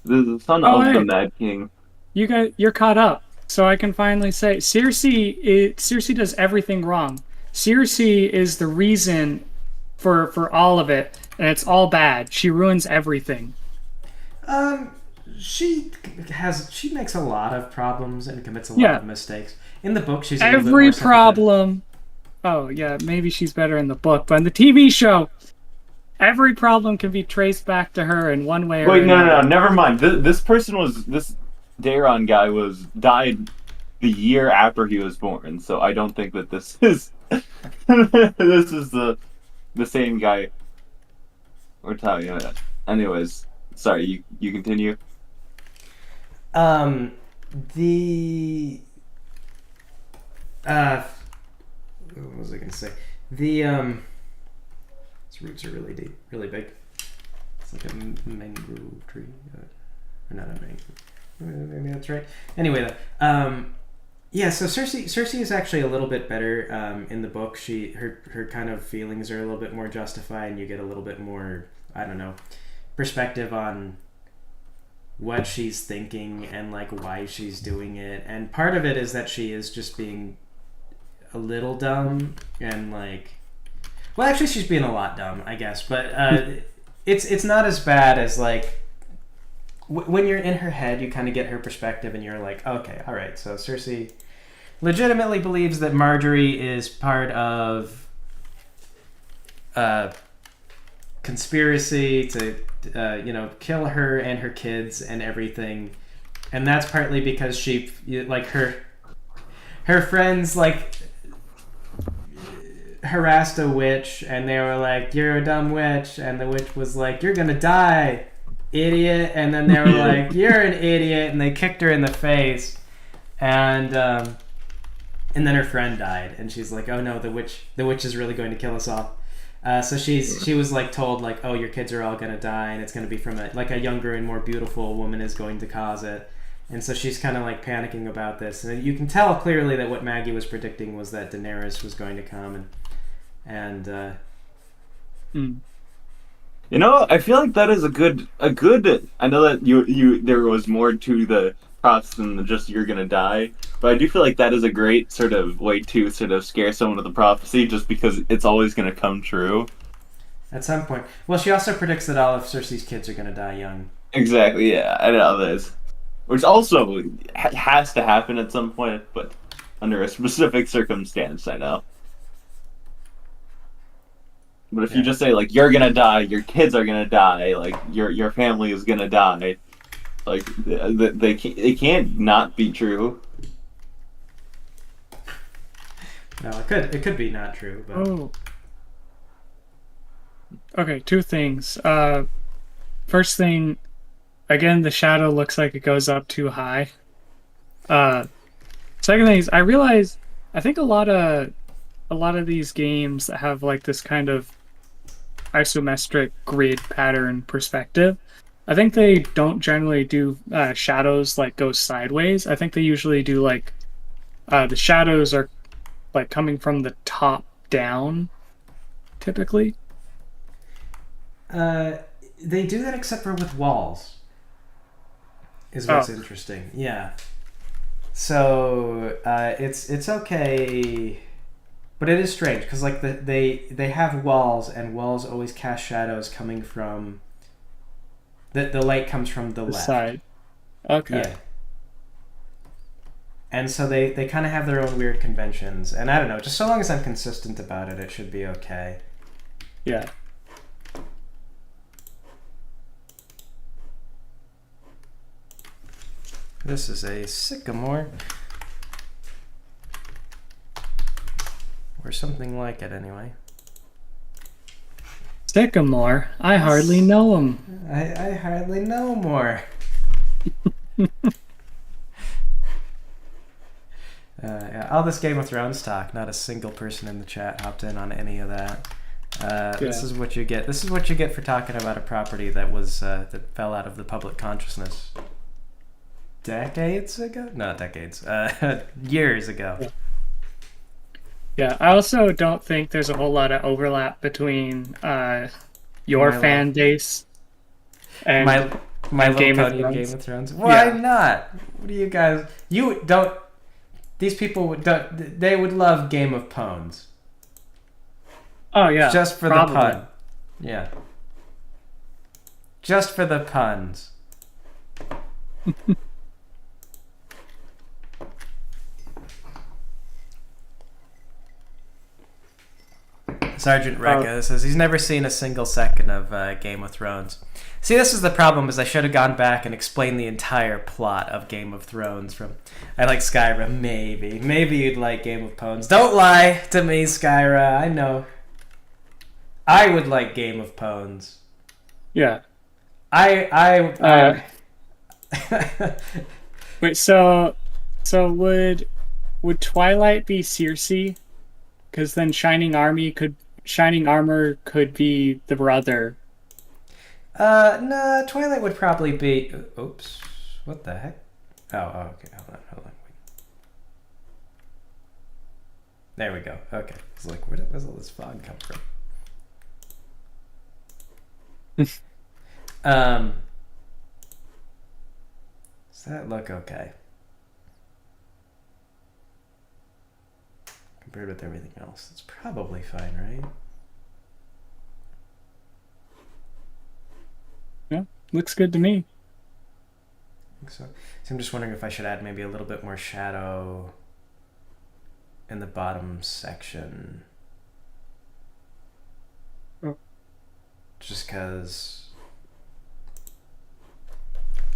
This is a son Oh, of the hey. Mad King. You're caught up, so I can finally say Cersei does everything wrong. Cersei is the reason for all of it, and it's all bad. She ruins everything. she makes a lot of problems and commits a lot Yeah. of mistakes. In the book, she's a little bit Every more sympathetic. problem. Oh yeah, maybe she's better in the book, but in the TV show, every problem can be traced back to her in one way or Wait, no, another. never mind. This Daeron guy died the year after he was born, so I don't think that this is this is the same guy we're talking about. Anyways, sorry, you continue. The what was I gonna say? Its roots are really deep, really big. It's like a mangrove tree, or not a mangrove. Maybe that's right. Anyway, yeah. So Cersei is actually a little bit better in the book. Her kind of feelings are a little bit more justified, and you get a little bit more, I don't know, perspective on what she's thinking and like why she's doing it. And part of it is that she is just being a little dumb, and like, well, actually she's being a lot dumb, I guess, but it's not as bad as like when you're in her head, you kind of get her perspective and you're like, okay, all right, so Cersei legitimately believes that Marjorie is part of conspiracy to kill her and her kids and everything, and that's partly because she like her friends like harassed a witch, and they were like, you're a dumb witch, and the witch was like, you're gonna die, idiot, and then they were like, you're an idiot, and they kicked her in the face, and then her friend died, and she's like, oh no, the witch is really going to kill us all. So she was like told like, oh, your kids are all gonna die, and it's gonna be from a younger and more beautiful woman is going to cause it. And so she's kind of like panicking about this, and you can tell clearly that what Maggie was predicting was that Daenerys was going to come, and You know, I feel like that is a good. I know that you there was more to the process than just you're gonna die, but I do feel like that is a great sort of way to sort of scare someone with the prophecy, just because it's always gonna come true. at some point, well, she also predicts that all of Cersei's kids are going to die young. Exactly. Yeah, I know this, which also has to happen at some point, but under a specific circumstance. I know. But if you just say like you're gonna die, your kids are gonna die, like your family is gonna die, like they can't not be true. No, it could be not true, but Oh. Okay, two things. First thing, again, the shadow looks like it goes up too high. Second thing is, I realize I think a lot of these games that have like this kind of isometric grid pattern perspective, I think they don't generally do shadows like go sideways. I think they usually do like the shadows are like coming from the top down, typically. they do that except for with walls. Is what's interesting. Yeah. So it's okay, but it is strange because like they have walls, and walls always cast shadows coming from the light comes from the left Side. Okay. Yeah. And so they kind of have their own weird conventions, and I don't know. Just so long as I'm consistent about it, it should be okay. Yeah. This is a sycamore. Or something like it, anyway. Sycamore. I hardly know him. I hardly know more. Yeah, all this Game of Thrones talk, not a single person in the chat hopped in on any of that. This is what you get. This is what you get for talking about a property that was that fell out of the public consciousness decades ago. Not decades. Years ago. Yeah, I also don't think there's a whole lot of overlap between your My fan base and my Game Little of Pony and Thrones. Game of Thrones. Why Yeah. not? What do you guys? You don't. These people would. Don't, they would love Game of Pones. Oh yeah, Just for probably. the pun. Yeah. Just for the puns. Sergeant Rekka says he's never seen a single second of Game of Thrones. See, this is the problem, is I should have gone back and explained the entire plot of Game of Thrones from... I like Skyra, maybe. Maybe you'd like Game of Pones. Don't lie to me, Skyra. I know. I would like Game of Pones. Yeah. I Wait, so would Twilight be Cersei? Because then Shining Armor could be the brother. no, Twilight would probably be... Oops. What the heck? Oh, okay. Hold on. Wait. There we go. Okay. It's like, where does all this fog come from? Does that look okay? Compared with everything else, it's probably fine, right? Yeah, looks good to me. I think so. So I'm just wondering if I should add maybe a little bit more shadow in the bottom section. Oh. Just because...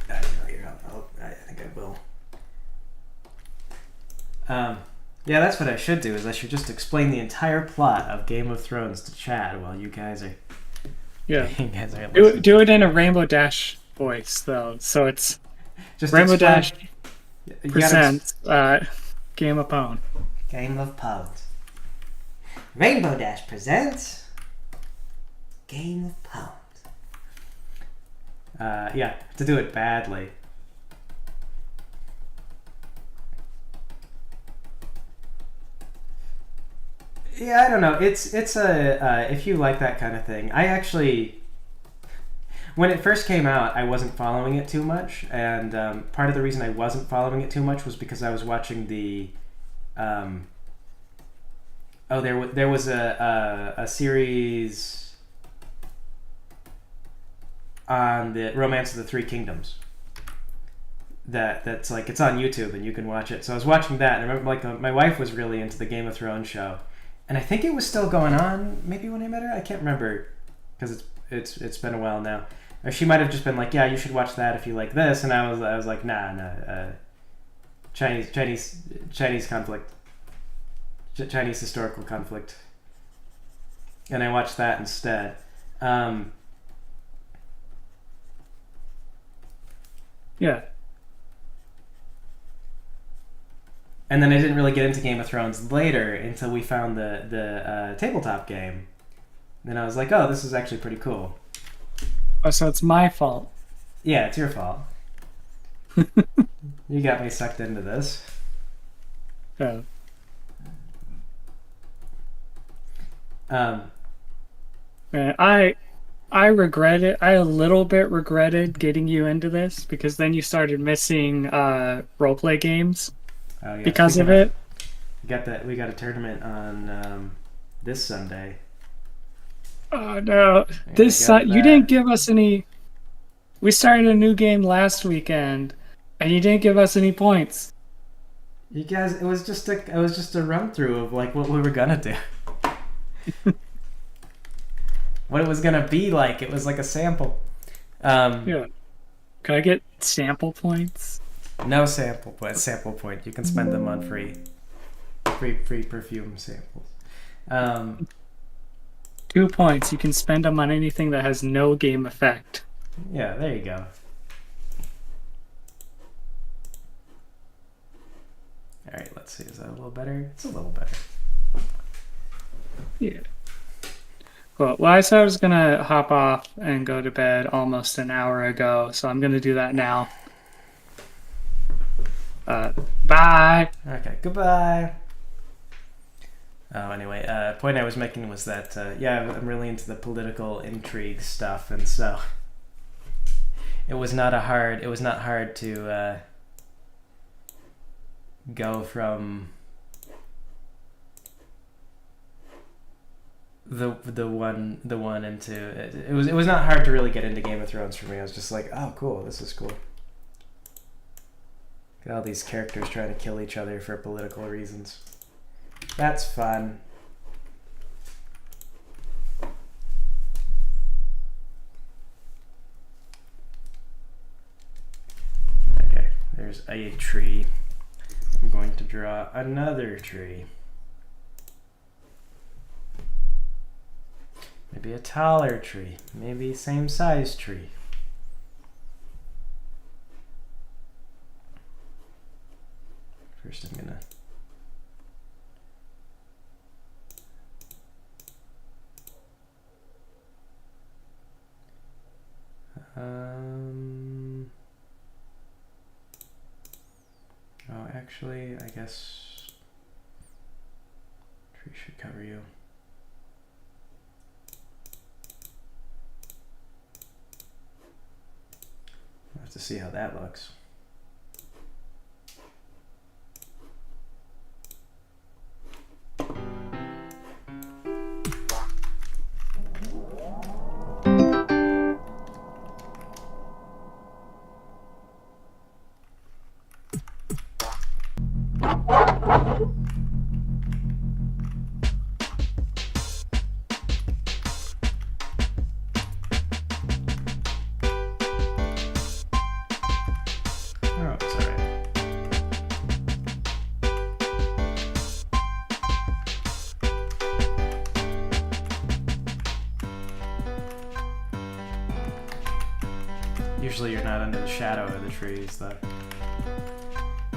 I think I will. Yeah, that's what I should do, is I should just explain the entire plot of Game of Thrones to Chad while you guys are Yeah. You guys are Do, listening. do it in a Rainbow Dash voice, though. So it's Just Rainbow explain- Dash you gotta presents Game of Pwn. Game of Pwns. Rainbow Dash presents Game of Pwns. yeah, to do it badly. Yeah, I don't know. It's a if you like that kind of thing. I actually, when it first came out, I wasn't following it too much, and part of the reason I wasn't following it too much was because I was watching the. There was a series on the Romance of the Three Kingdoms. That's like it's on YouTube and you can watch it. So I was watching that, and I remember like my wife was really into the Game of Thrones show, and I think it was still going on. Maybe when I met her, I can't remember because it's been a while now. Or she might have just been like, "Yeah, you should watch that if you like this," and I was like, "Nah, Chinese conflict, Chinese historical conflict," and I watched that instead. Yeah. And then I didn't really get into Game of Thrones later until we found the tabletop game. Then I was like, oh, this is actually pretty cool. Oh, so it's my fault. Yeah, it's your fault. You got me sucked into this. Yeah. Man, I regret it. I a little bit regretted getting you into this because then you started missing roleplay games Oh, yeah. because of Speaking it. We got a tournament on this Sunday. Oh no! got You that. didn't give us any. We started a new game last weekend, and you didn't give us any points. You guys, it was just a run through of like what we were gonna do. What it was gonna be like. It was like a sample. Yeah. Could I get sample points? No sample point. Sample point. You can spend them on free perfume samples. 2 points. You can spend them on anything that has no game effect. Yeah, there you go. All right, let's see. Is that a little better? It's a little better. Yeah. Cool. Well, I said I was gonna hop off and go to bed almost an hour ago, so I'm gonna do that now. Bye. Okay, goodbye. Oh, anyway, point I was making was that yeah, I'm really into the political intrigue stuff, and so it was not hard to go from the one into it was not hard to really get into Game of Thrones for me. I was just like, oh, cool, this is cool. Got all these characters trying to kill each other for political reasons. That's fun. Okay, there's a tree. I'm going to draw another tree. Maybe a taller tree. Maybe same size tree. First I'm gonna oh, actually, I guess tree should cover you. We'll have to see how that looks. Usually you're not under the shadow of the trees, though.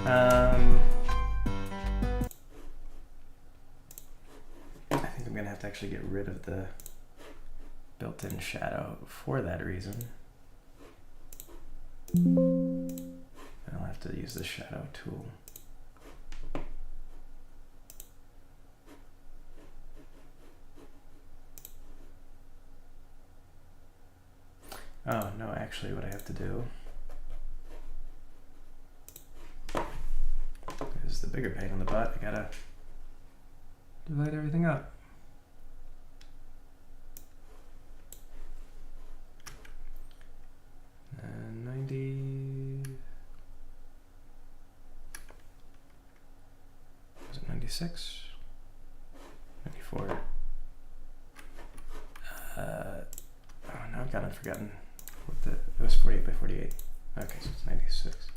I think I'm gonna have to actually get rid of the built-in shadow for that reason. I'll have to use the shadow tool. Oh, no, actually what I have to do is the bigger pain in the butt. I gotta divide everything up. And 90... was it 96? 94. Oh, now I've kind of forgotten what it was 48 by 48. Okay, so it's 96.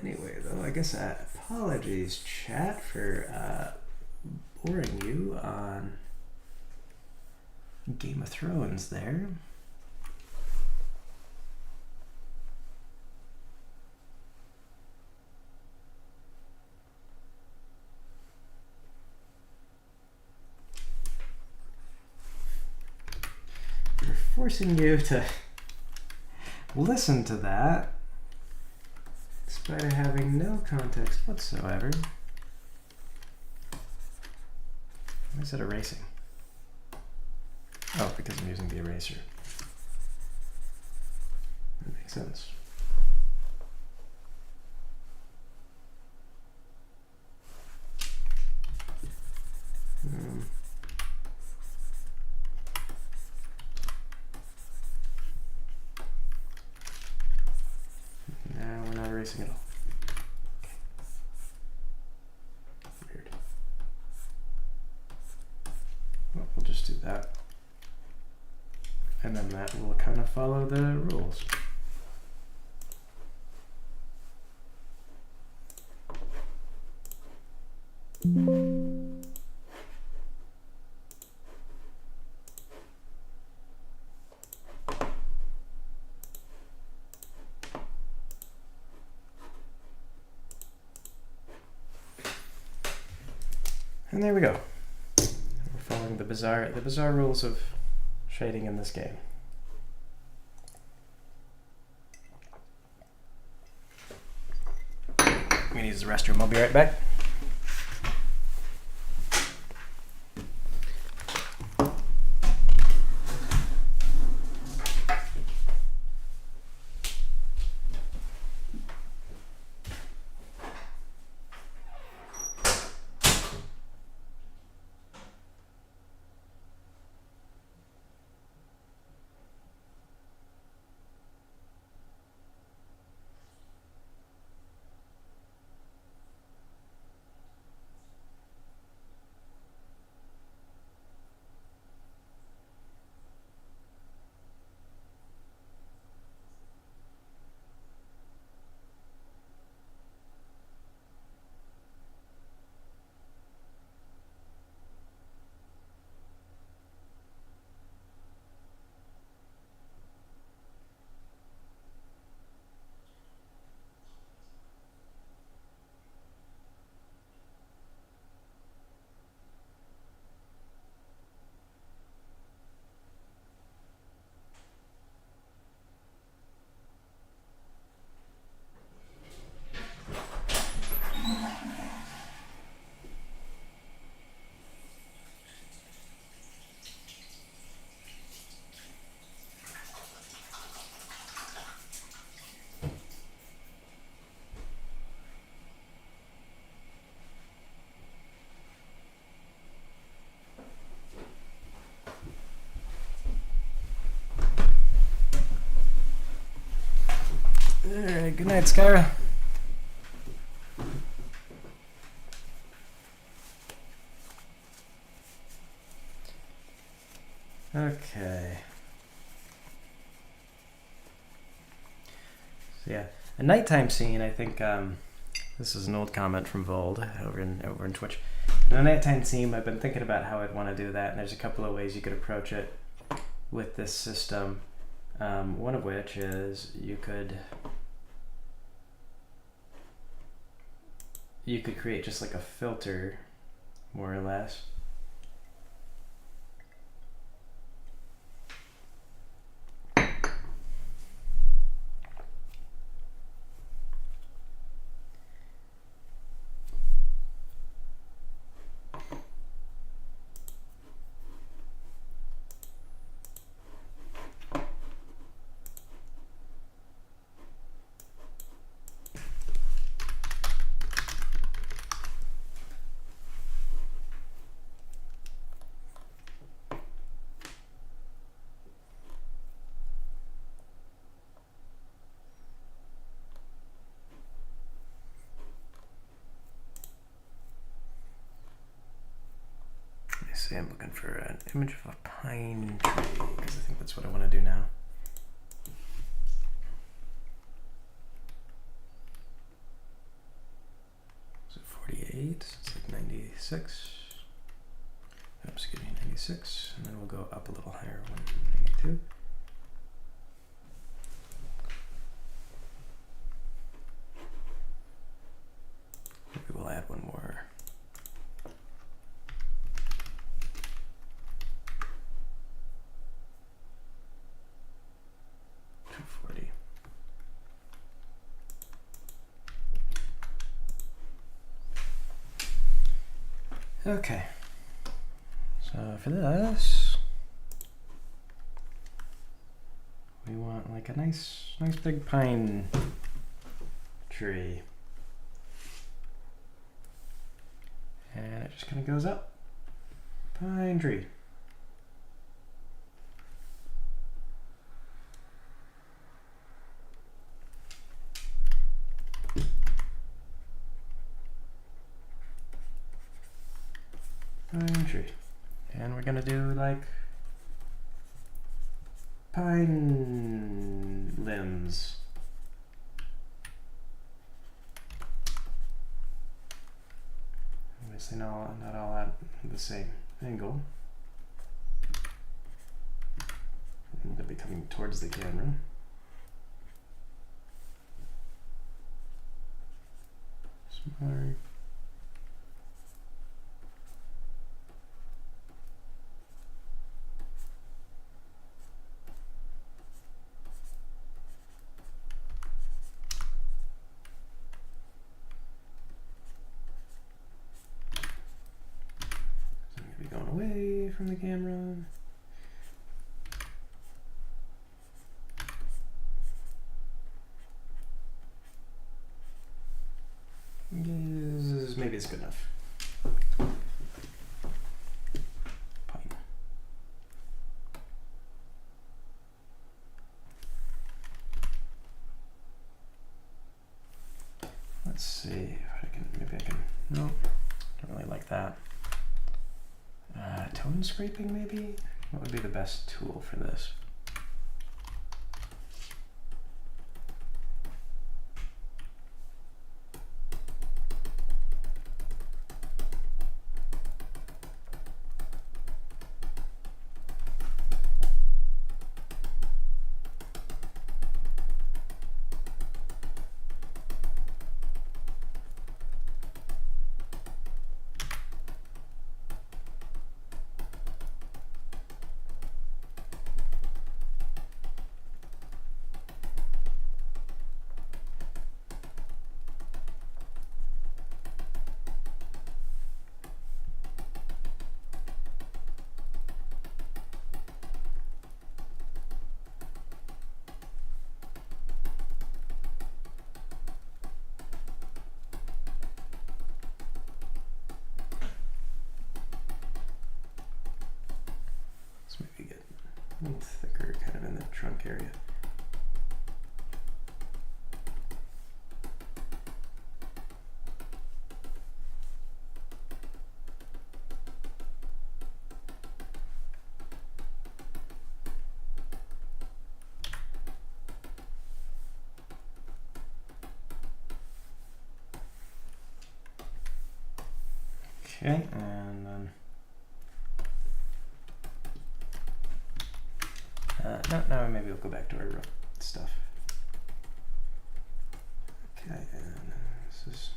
Anyway, though, I guess apologies, chat, for boring you on Game of Thrones there. For forcing you to listen to that despite having no context whatsoever. Why is it erasing? Oh, because I'm using the eraser. That makes sense. No, we're not erasing at all. Weird. Well, we'll just do that. And then that will kind of follow the rules. And there we go. We're following the bizarre rules of shading in this game. I'm gonna use the restroom. I'll be right back. Alright, good night, Skyra. Okay. So yeah, a nighttime scene. I think this is an old comment from Vold over in Twitch. In a nighttime scene, I've been thinking about how I'd want to do that, and there's a couple of ways you could approach it with this system. One of which is you could create just like a filter, more or less. Say I'm looking for an image of a pine tree because I think that's what I want to do now. So 48, it's like 96. Oops, excuse me, 96, and then we'll go up a little higher, 192. Maybe we'll add one more. 240. Okay. So for this, we want like a nice big pine tree. And it just kind of goes up. Pine tree. Pine tree. And we're gonna do like pine limbs. Obviously not all at the same angle. I'm gonna be coming towards the camera. Smaller. Away from the camera. Yes, maybe it's good enough. Pine. Let's see if I can, maybe I can, no, don't really like that. Tone scraping, maybe? What would be the best tool for this? A little thicker kind of in the trunk area. Okay, and then no, maybe we'll go back to our real stuff. Okay, and this is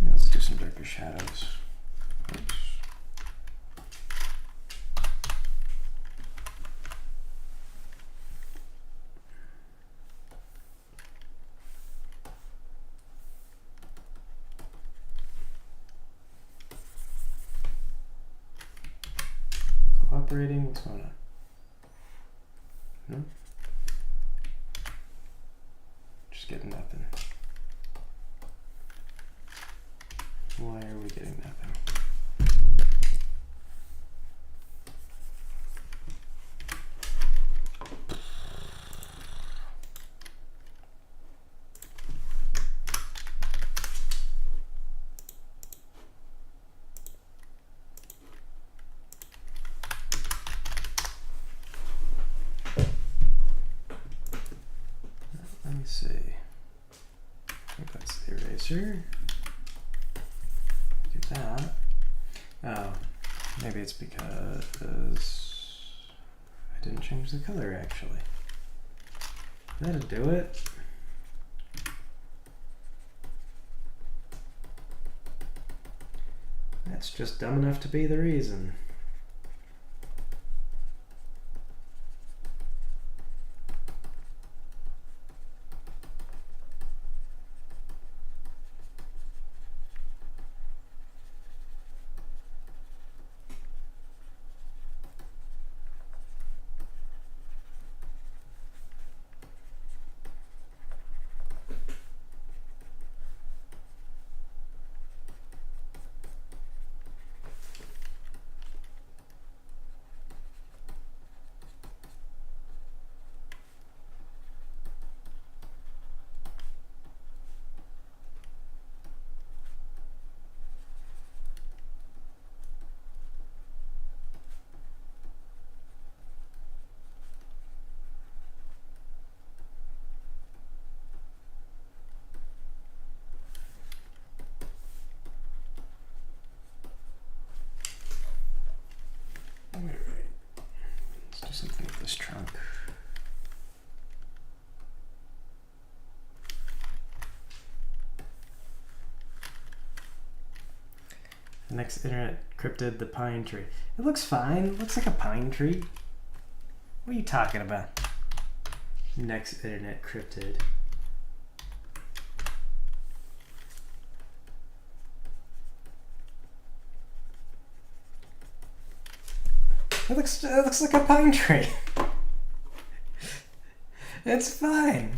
yeah, let's do some darker shadows. Oops. Cooperating, what's going on? No? Just getting nothing. Why are we getting nothing? Let me see. I think that's the eraser. Do that. Oh, maybe it's because I didn't change the color actually. That'll do it. That's just dumb enough to be the reason. Alright, let's do something with this trunk. The next internet cryptid, the pine tree. It looks fine. It looks like a pine tree. What are you talking about? Next internet cryptid. It looks like a pine tree. It's fine.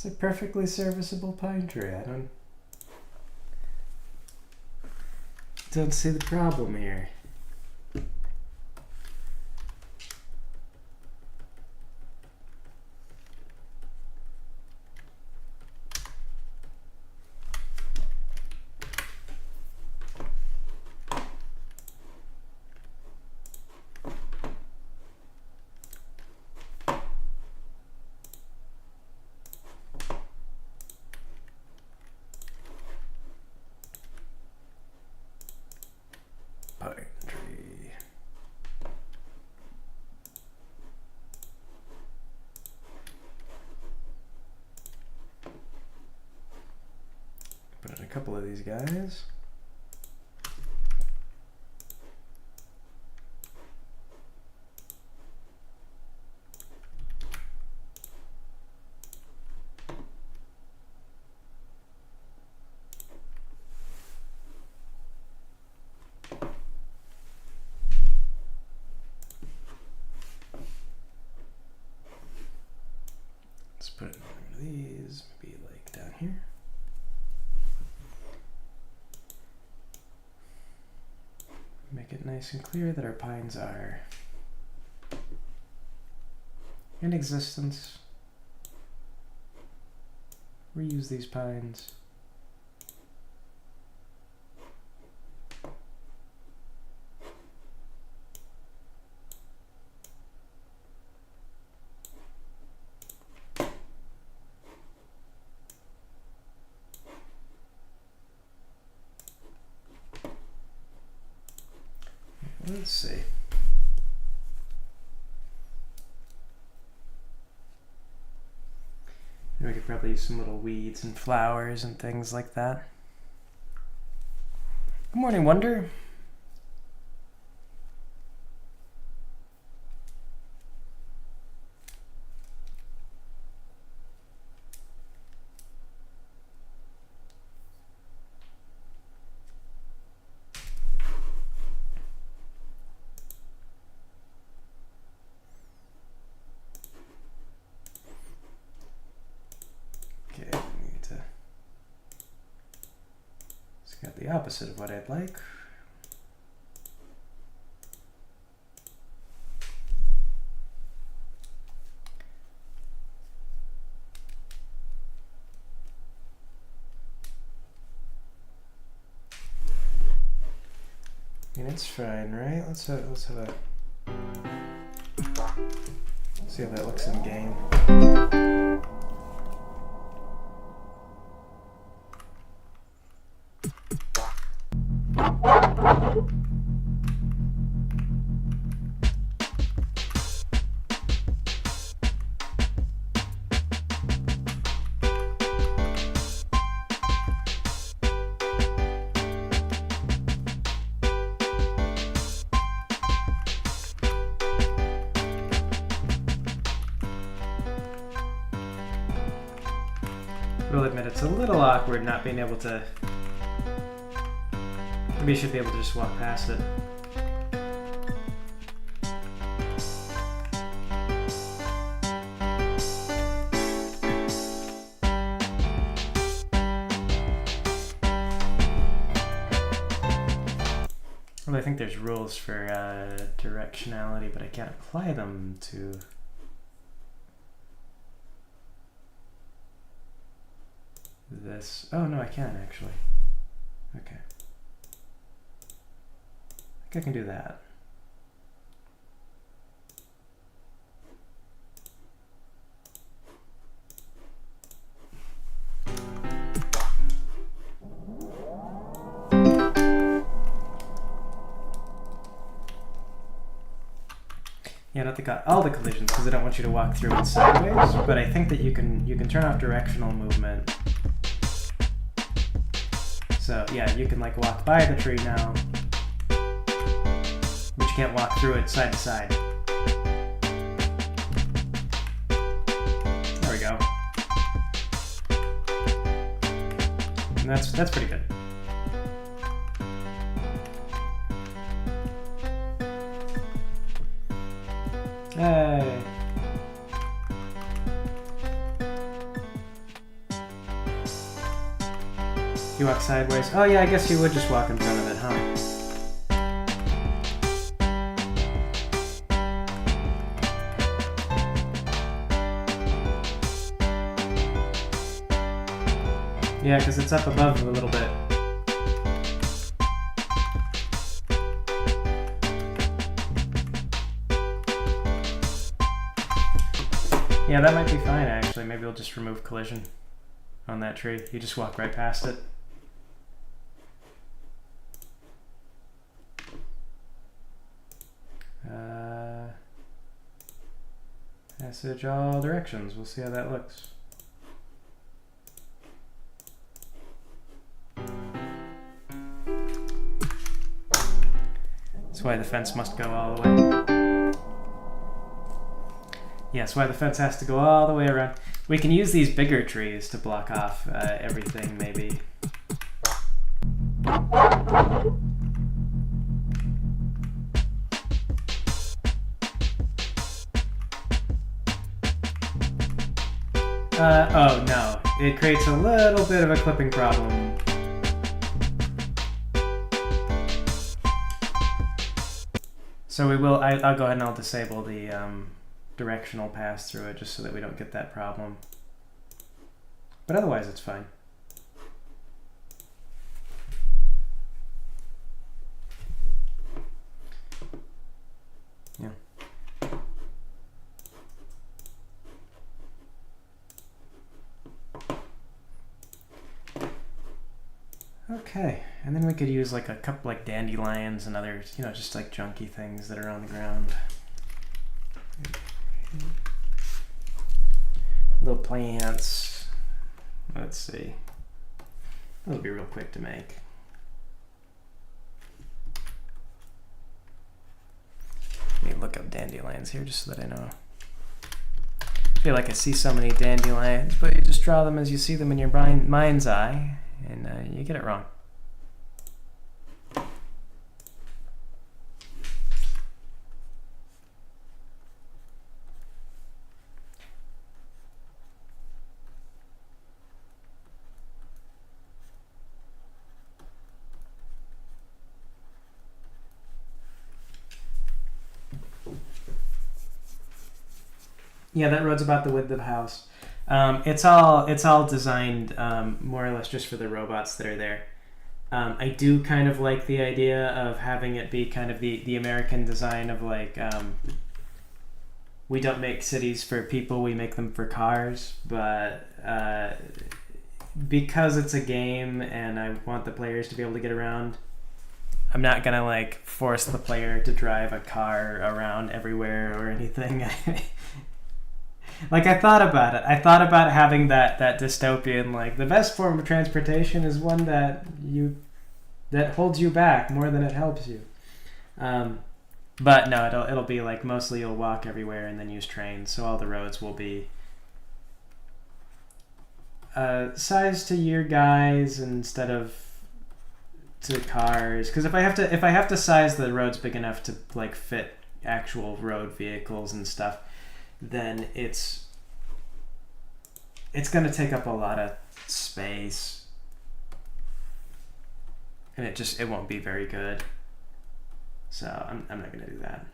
It's a perfectly serviceable pine tree. I don't see the problem here. Pine tree. Put in a couple of these guys. Let's put in one of these, maybe like down here. Make it nice and clear that our pines are in existence. Reuse these pines. Let's see. We could probably use some little weeds and flowers and things like that. Good morning, Wonder. Okay, we need to. It's got the opposite of what I'd like. I mean, it's fine, right? Let's have a see how that looks in game. We'll admit it's a little awkward not being able to. Maybe you should be able to just walk past it. Well, I think there's rules for directionality, but I can't apply them to. This. Oh no, I can actually. Okay. I think I can do that. Yeah, not all the collisions, because I don't want you to walk through it sideways. But I think that you can turn off directional movement. So yeah, you can like walk by the tree now, but you can't walk through it side to side. There we go. And that's pretty good. Hey. You walk sideways. Oh yeah, I guess you would just walk in front of it, huh? Yeah, because it's up above a little bit. Yeah, that might be fine actually. Maybe we'll just remove collision on that tree. You just walk right past it. Passage all directions. We'll see how that looks. That's why the fence must go all the way. Yeah, that's why the fence has to go all the way around. We can use these bigger trees to block off everything, maybe. Oh no, it creates a little bit of a clipping problem. So we will, I'll go ahead and I'll disable the directional pass through it just so that we don't get that problem. But otherwise it's fine. Yeah. Okay, and then we could use like a couple like dandelions and other, you know, just like junky things that are on the ground. Little plants. Let's see. That'll be real quick to make. Let me look up dandelions here just so that I know. I feel like I see so many dandelions, but you just draw them as you see them in your mind's eye, and you get it wrong. Yeah, that road's about the width of the house. It's all designed more or less just for the robots that are there. I do kind of like the idea of having it be kind of the American design of like we don't make cities for people, we make them for cars. But because it's a game and I want the players to be able to get around, I'm not gonna like force the player to drive a car around everywhere or anything. Like I thought about it. I thought about having that dystopian, like the best form of transportation is one that holds you back more than it helps you. But no, it'll be like mostly you'll walk everywhere and then use trains. So all the roads will be sized to your guys instead of to cars. Because if I have to size the roads big enough to like fit actual road vehicles and stuff, then it's going to take up a lot of space, and it won't be very good. So I'm not going to do that.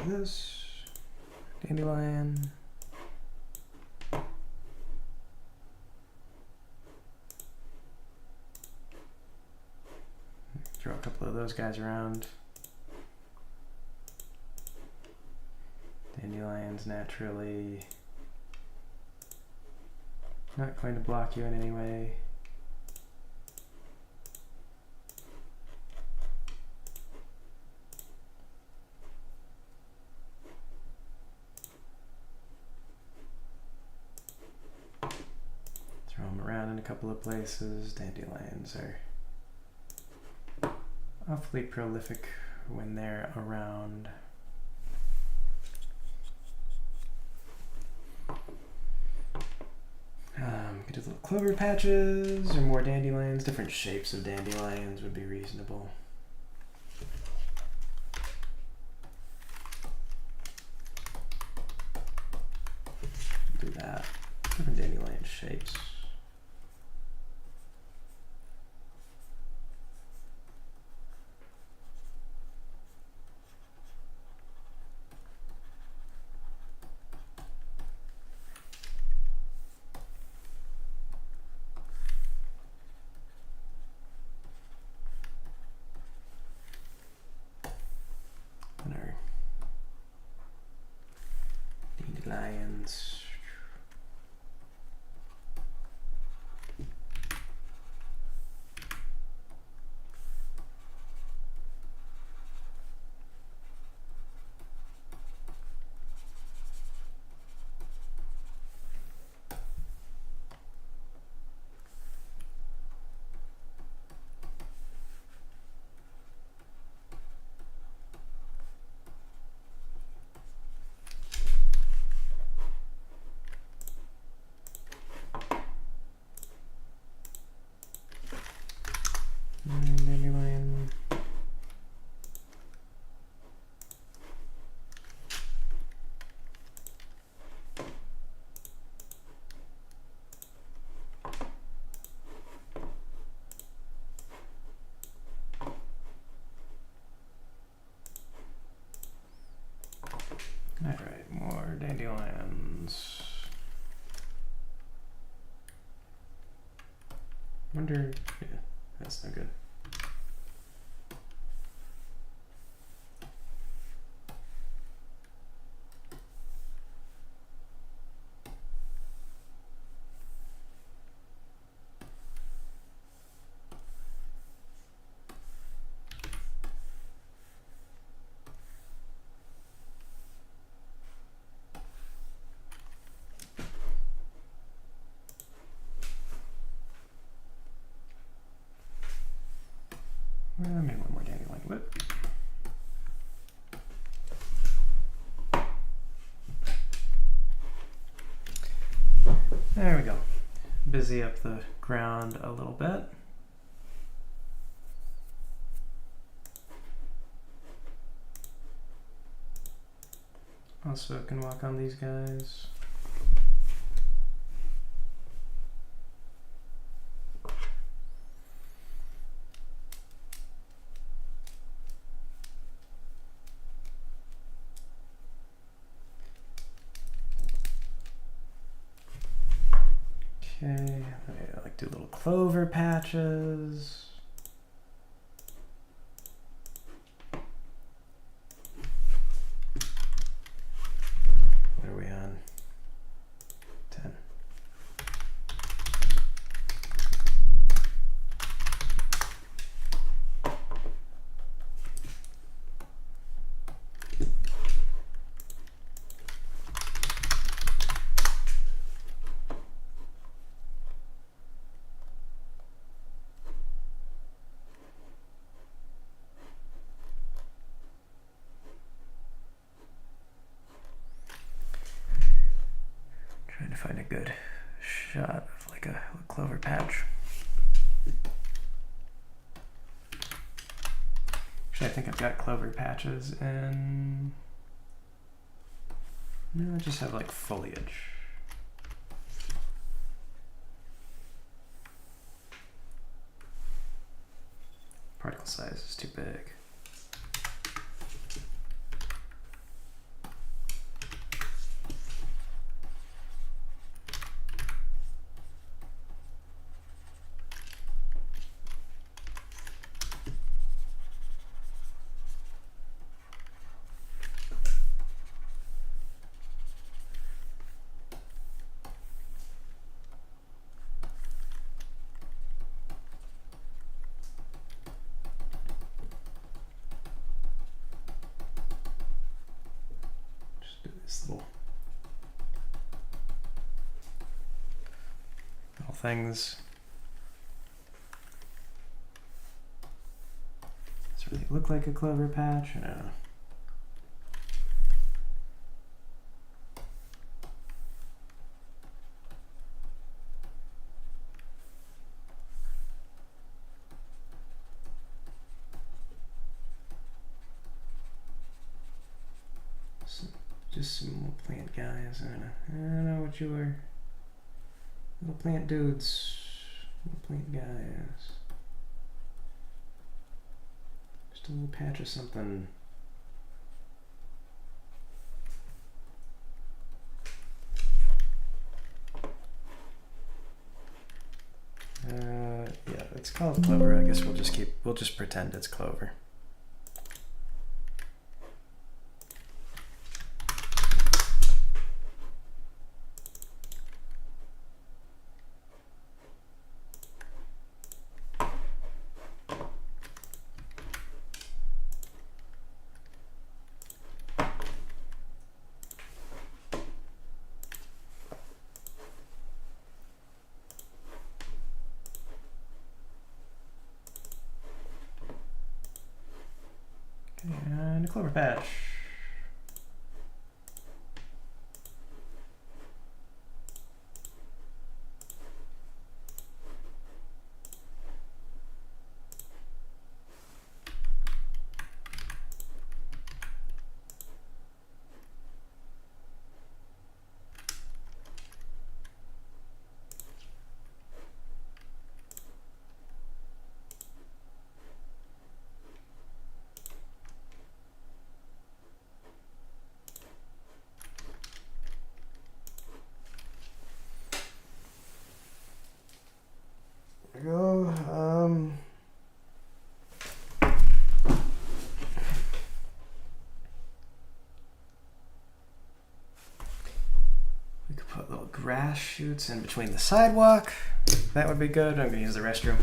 this. Dandelion. Throw a couple of those guys around. Dandelions naturally not going to block you in any way. Throw them around in a couple of places. Dandelions are awfully prolific when they're around. Could do little clover patches or more dandelions. Different shapes of dandelions would be reasonable. Do that. Different dandelion shapes. And our dandelions. Dandelion. All right, more dandelions. Wonder, yeah, that's no good. Maybe one more dandelion whip. There we go. Busy up the ground a little bit. Also can walk on these guys. Okay, I like do little clover patches. What are we on? 10. Trying to find a good shot of like a clover patch. Actually, I think I've got clover patches and no, I just have like foliage. Particle size is too big. these little things. Does it really look like a clover patch? No. Just some little plant guys. I don't know what you are. Little plant dudes. Little plant guys. Just a little patch of something. Yeah, it's called clover. I guess we'll just pretend it's clover. And a clover patch. There we go. We could put little grass shoots in between the sidewalk. That would be good. I'm gonna use the restroom.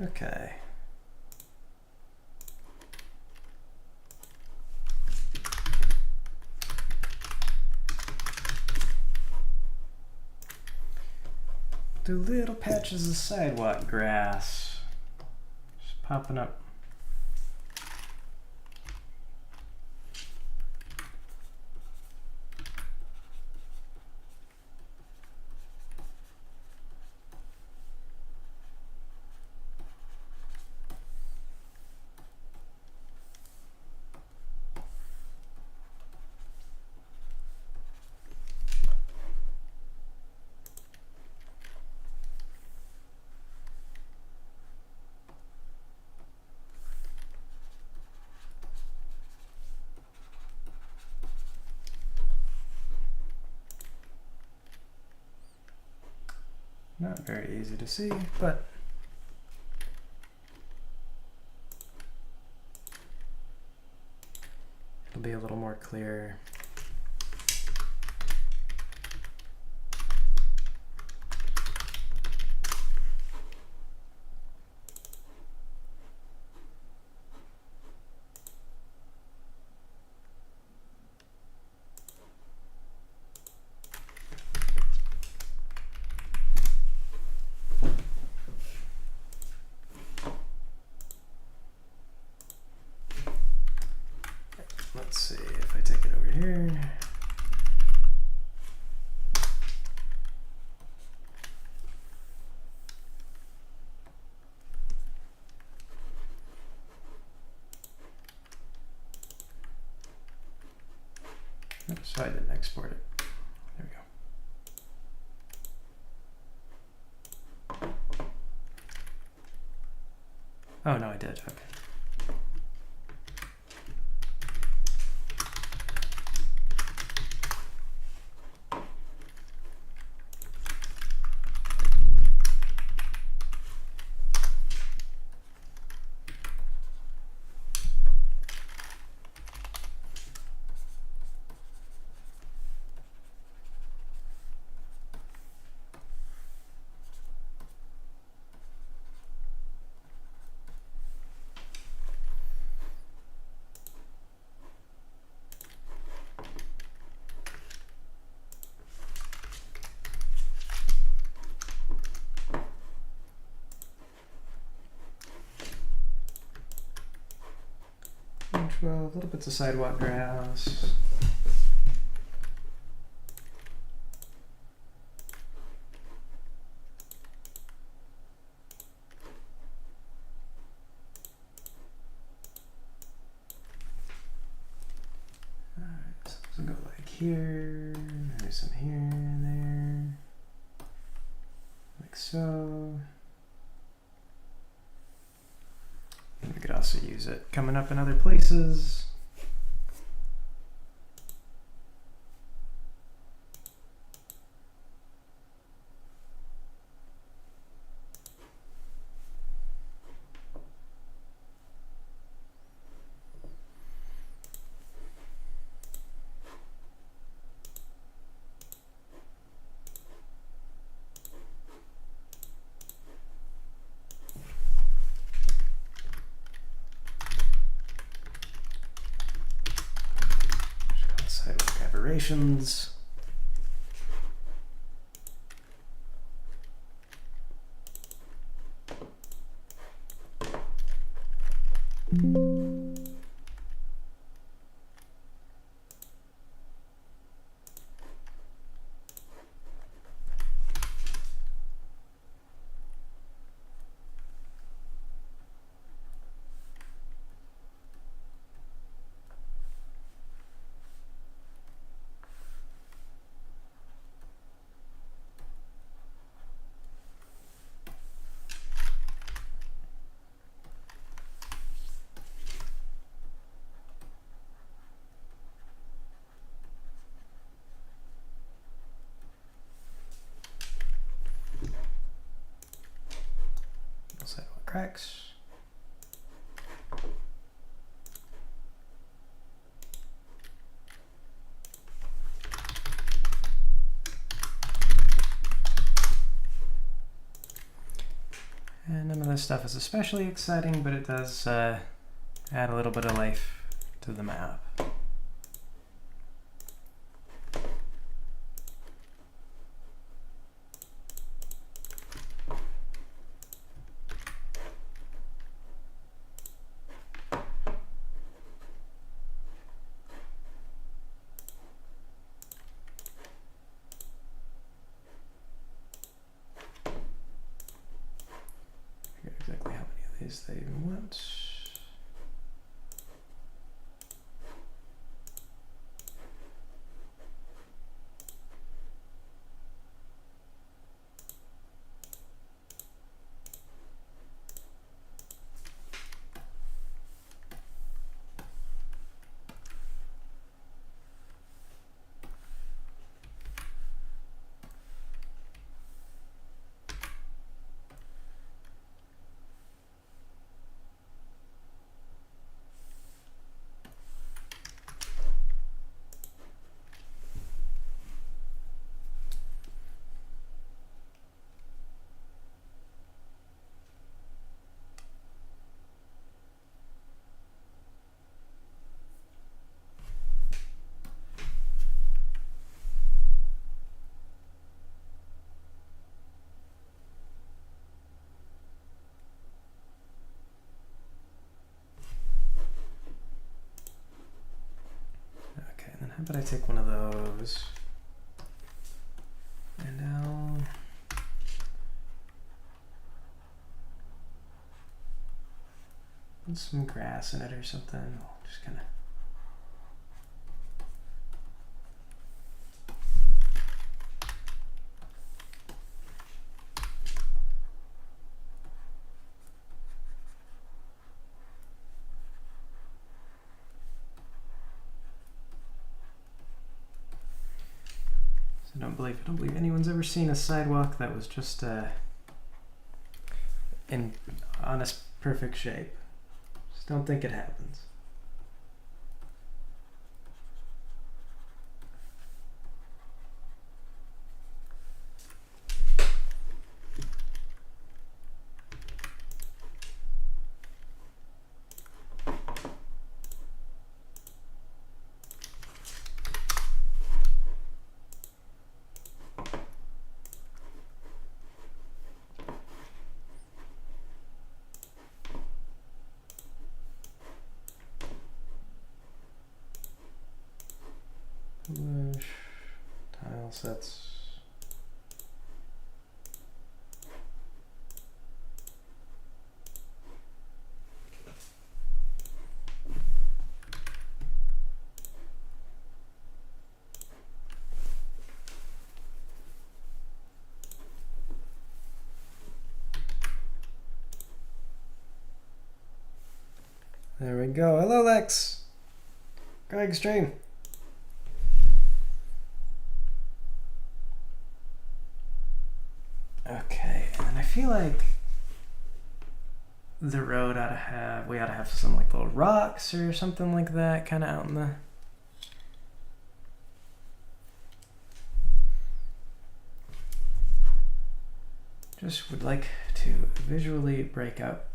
Okay. Do little patches of sidewalk grass. Just popping up. Not very easy to see, but it'll be a little more clear. Let's see if I take it over here. Oops, I didn't export it. There we go. Oh, no, I did. Okay. Well, little bits of sidewalk grass. Alright, so this will go like here, maybe some here and there, like so. And we could also use it coming up in other places. Sidewalk aberrations. Sidewalk cracks. And none of this stuff is especially exciting, but it does add a little bit of life to the map. Figure exactly how many of these they want. How about I take one of those? And I'll... put some grass in it or something. I'll just kind of... I don't believe anyone's ever seen a sidewalk that was just in honest perfect shape. Just don't think it happens. Tile sets. There we go. Hello, Lex. Greg stream. Okay, and I feel like the road we ought to have some like little rocks or something like that kind of out in the... Just would like to visually break up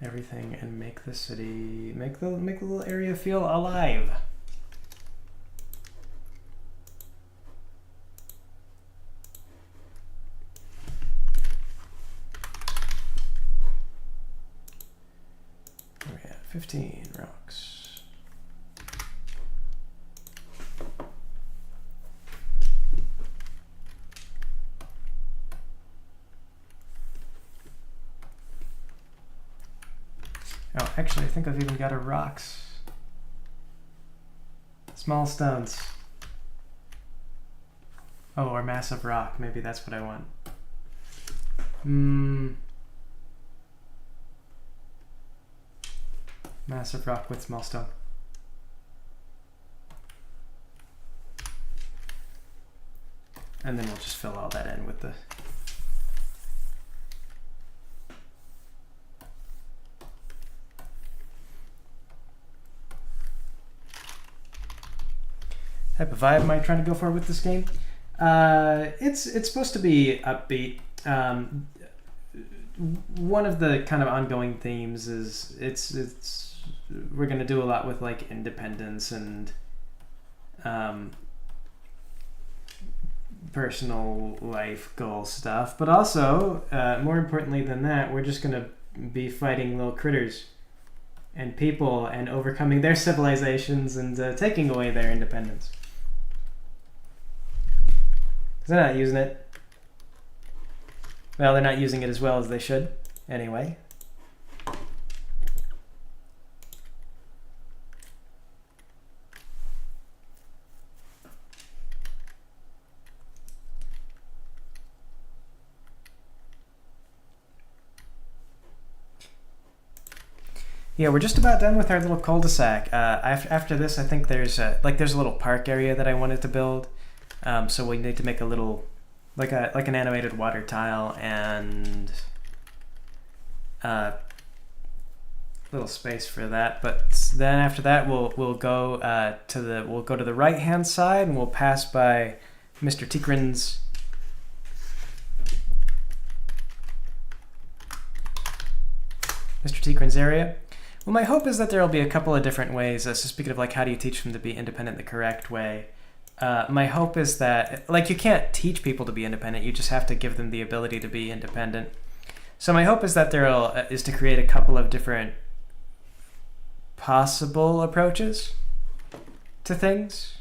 everything and make the city, make the little area feel alive. Where we at? 15 rocks. Oh, actually, I think I've even got a rocks. Small stones. Oh, or massive rock. Maybe that's what I want. Massive rock with small stone. And then we'll just fill all that in with the... type of vibe am I trying to go for with this game? It's supposed to be upbeat. One of the kind of ongoing themes is we're gonna do a lot with like independence and personal life goal stuff, but also more importantly than that, we're just gonna be fighting little critters and people and overcoming their civilizations and taking away their independence. They're not using it. Well, they're not using it as well as they should, anyway. Yeah, we're just about done with our little cul-de-sac. After this, I think there's a little park area that I wanted to build. So we need to make a little, like an animated water tile and little space for that. But then after that, we'll go to the right hand side and we'll pass by Mr. Tikrin's area. Well, my hope is that there will be a couple of different ways. So speaking of like how do you teach them to be independent the correct way. My hope is that, like, you can't teach people to be independent, you just have to give them the ability to be independent. So my hope is that is to create a couple of different possible approaches to things.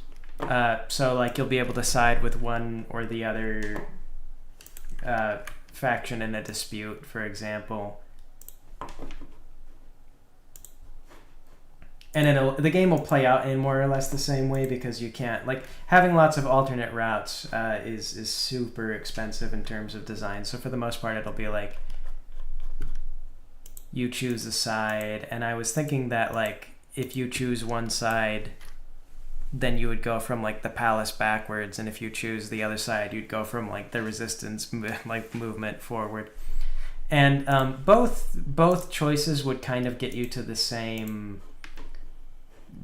So like you'll be able to side with one or the other faction in a dispute, for example. And the game will play out in more or less the same way, because you can't, like, having lots of alternate routes is super expensive in terms of design. So for the most part, it'll be like you choose a side, and I was thinking that like if you choose one side, then you would go from like the palace backwards, and if you choose the other side, you'd go from like the resistance like movement forward. And both choices would kind of get you to the same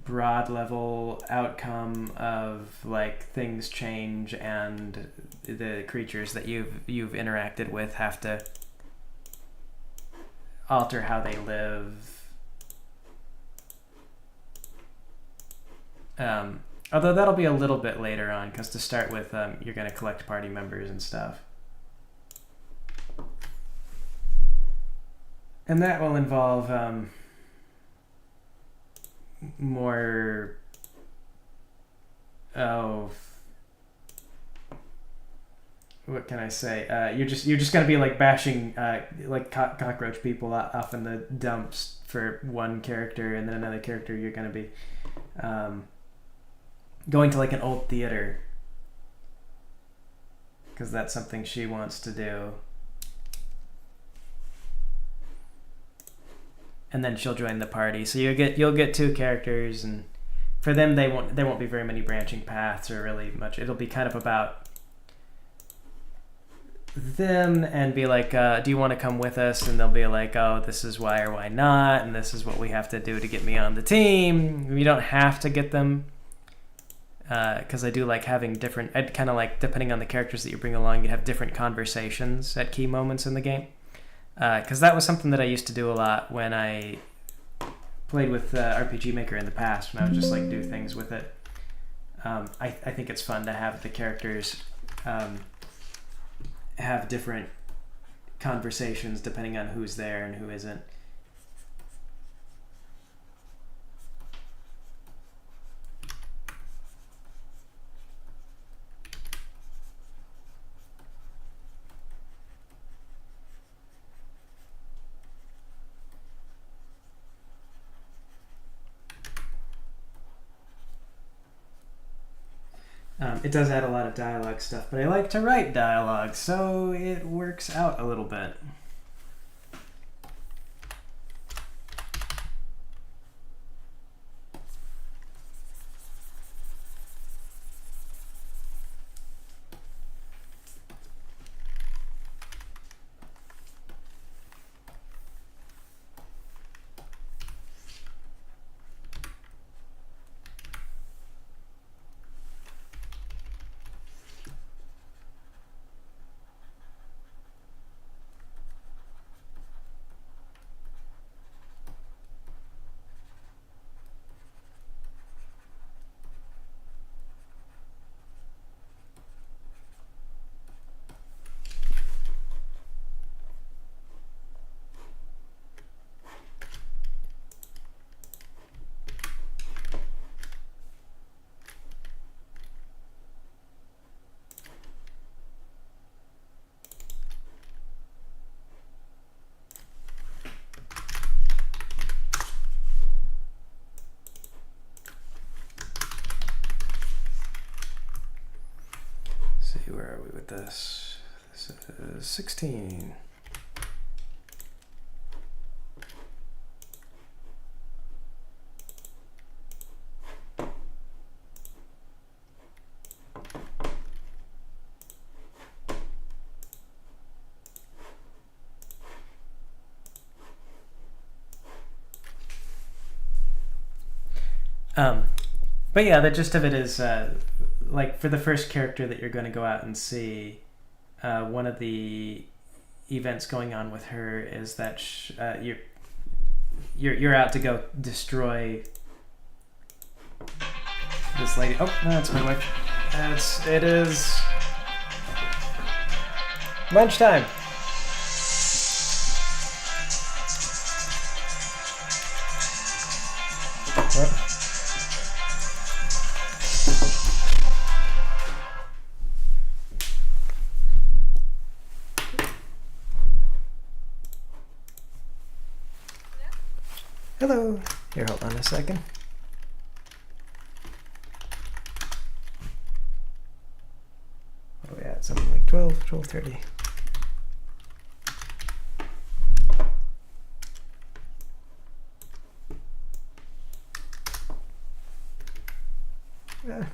broad level outcome of like things change, and the creatures that you've interacted with have to alter how they live. Although that'll be a little bit later on, because to start with, you're going to collect party members and stuff. And that will involve more... Oh... What can I say? You're just gonna be like bashing like cockroach people off in the dumps for one character, and then another character you're gonna be going to like an old theater, because that's something she wants to do. And then she'll join the party. So you'll get two characters, and for them there won't be very many branching paths or really much. It'll be kind of about them, and be like, do you want to come with us? And they'll be like, oh, this is why or why not, and this is what we have to do to get me on the team. You don't have to get them, because I do like having different, I'd kind of like, depending on the characters that you bring along, you have different conversations at key moments in the game, because that was something that I used to do a lot when I played with RPG Maker in the past, when I would just like do things with it. I think it's fun to have the characters have different conversations depending on who's there and who isn't. It does add a lot of dialogue stuff, but I like to write dialogue, so it works out a little bit. Where are we with this? This is 16. But yeah, the gist of it is like for the first character that you're going to go out and see, one of the events going on with her is that you're out to go destroy this lady. Oh, no, that's my wife. It is lunchtime. What? Hello. Here, hold on a second. Oh yeah, something like 12:30. Yeah.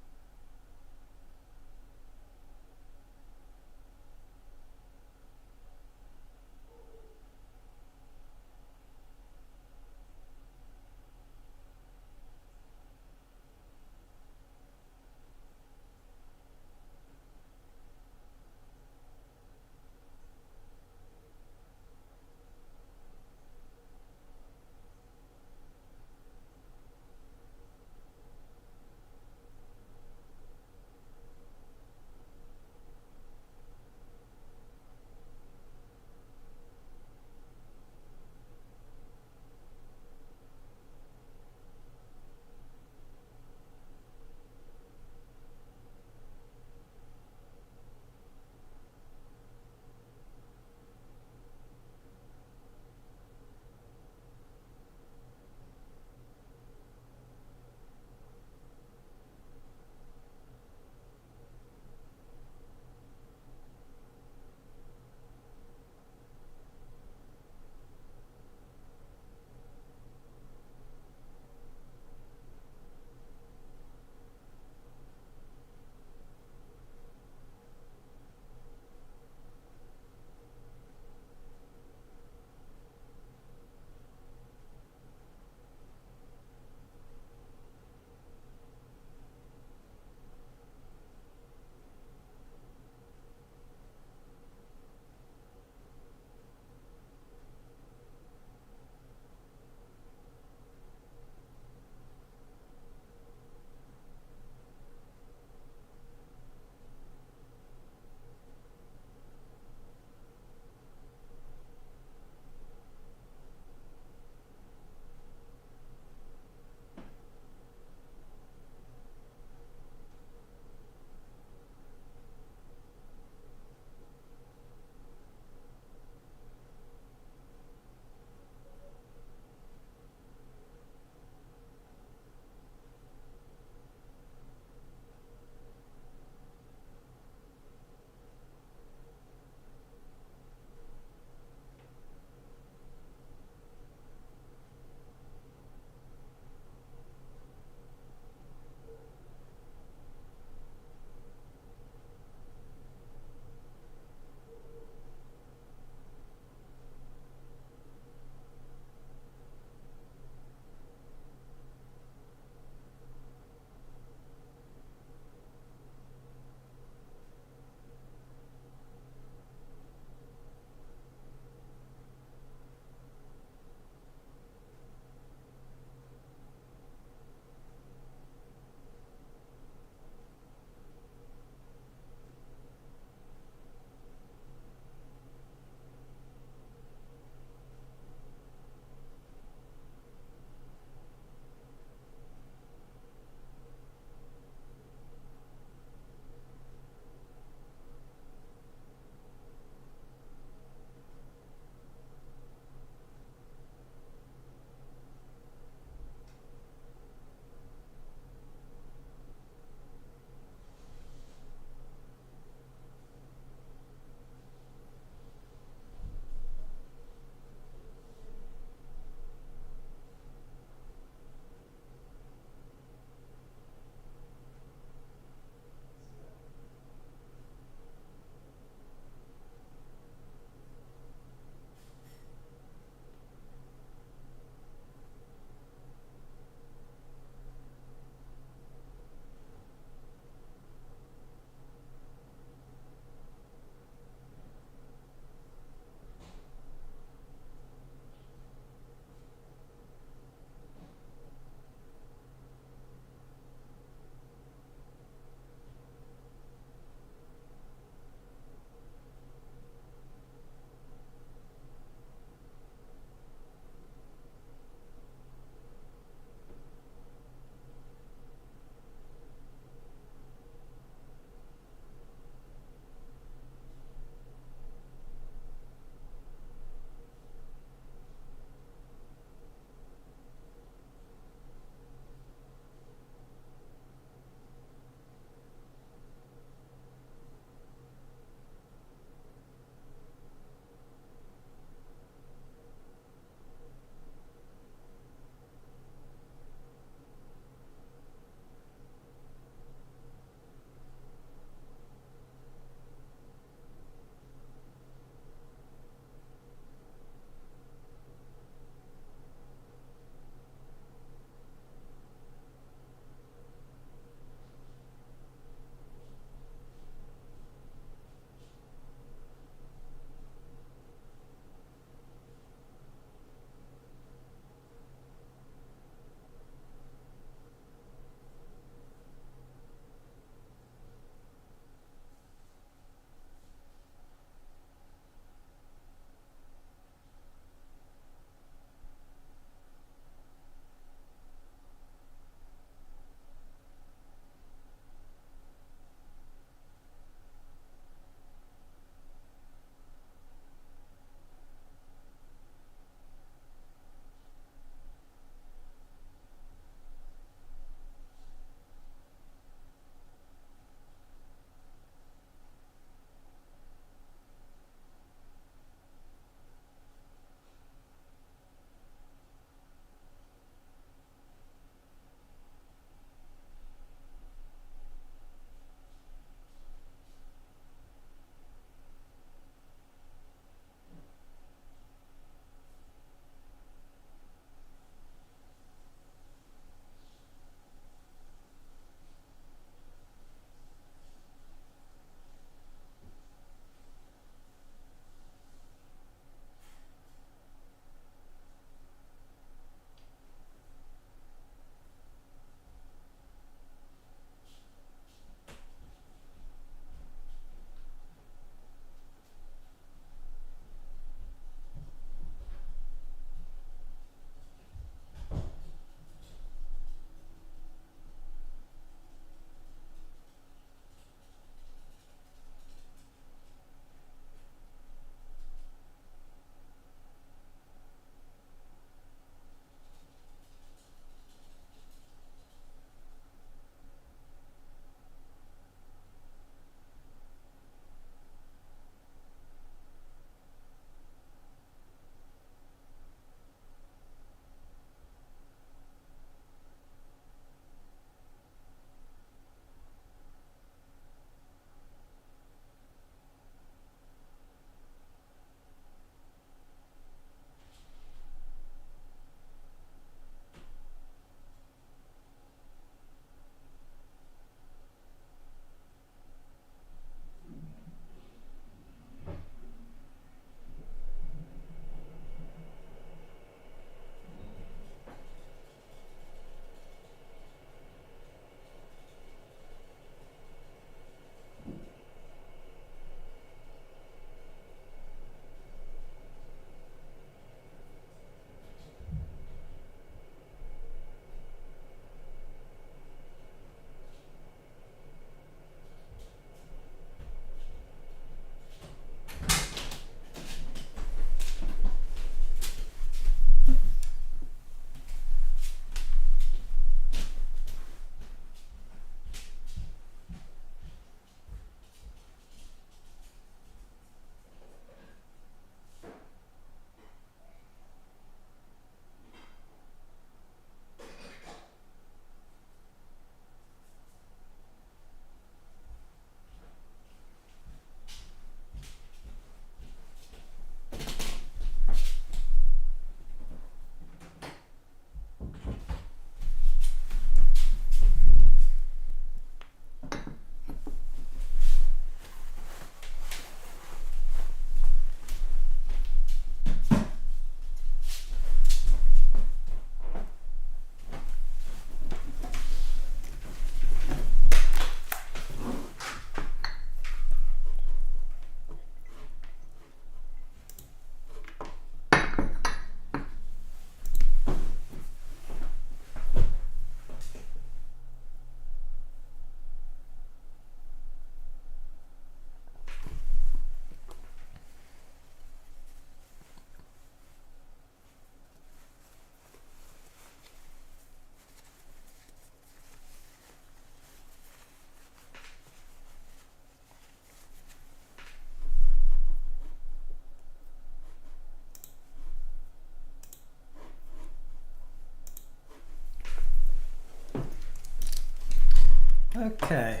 Okay.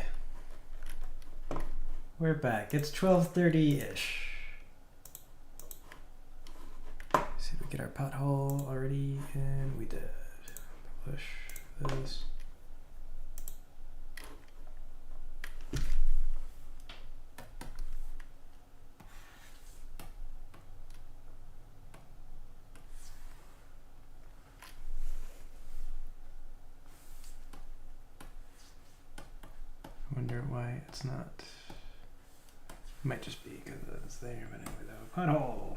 We're back. It's 12:30-ish. See if we get our pothole already, and we did. Push this. I wonder why it's not. Might just be because it's there, but anyway, though. Pothole.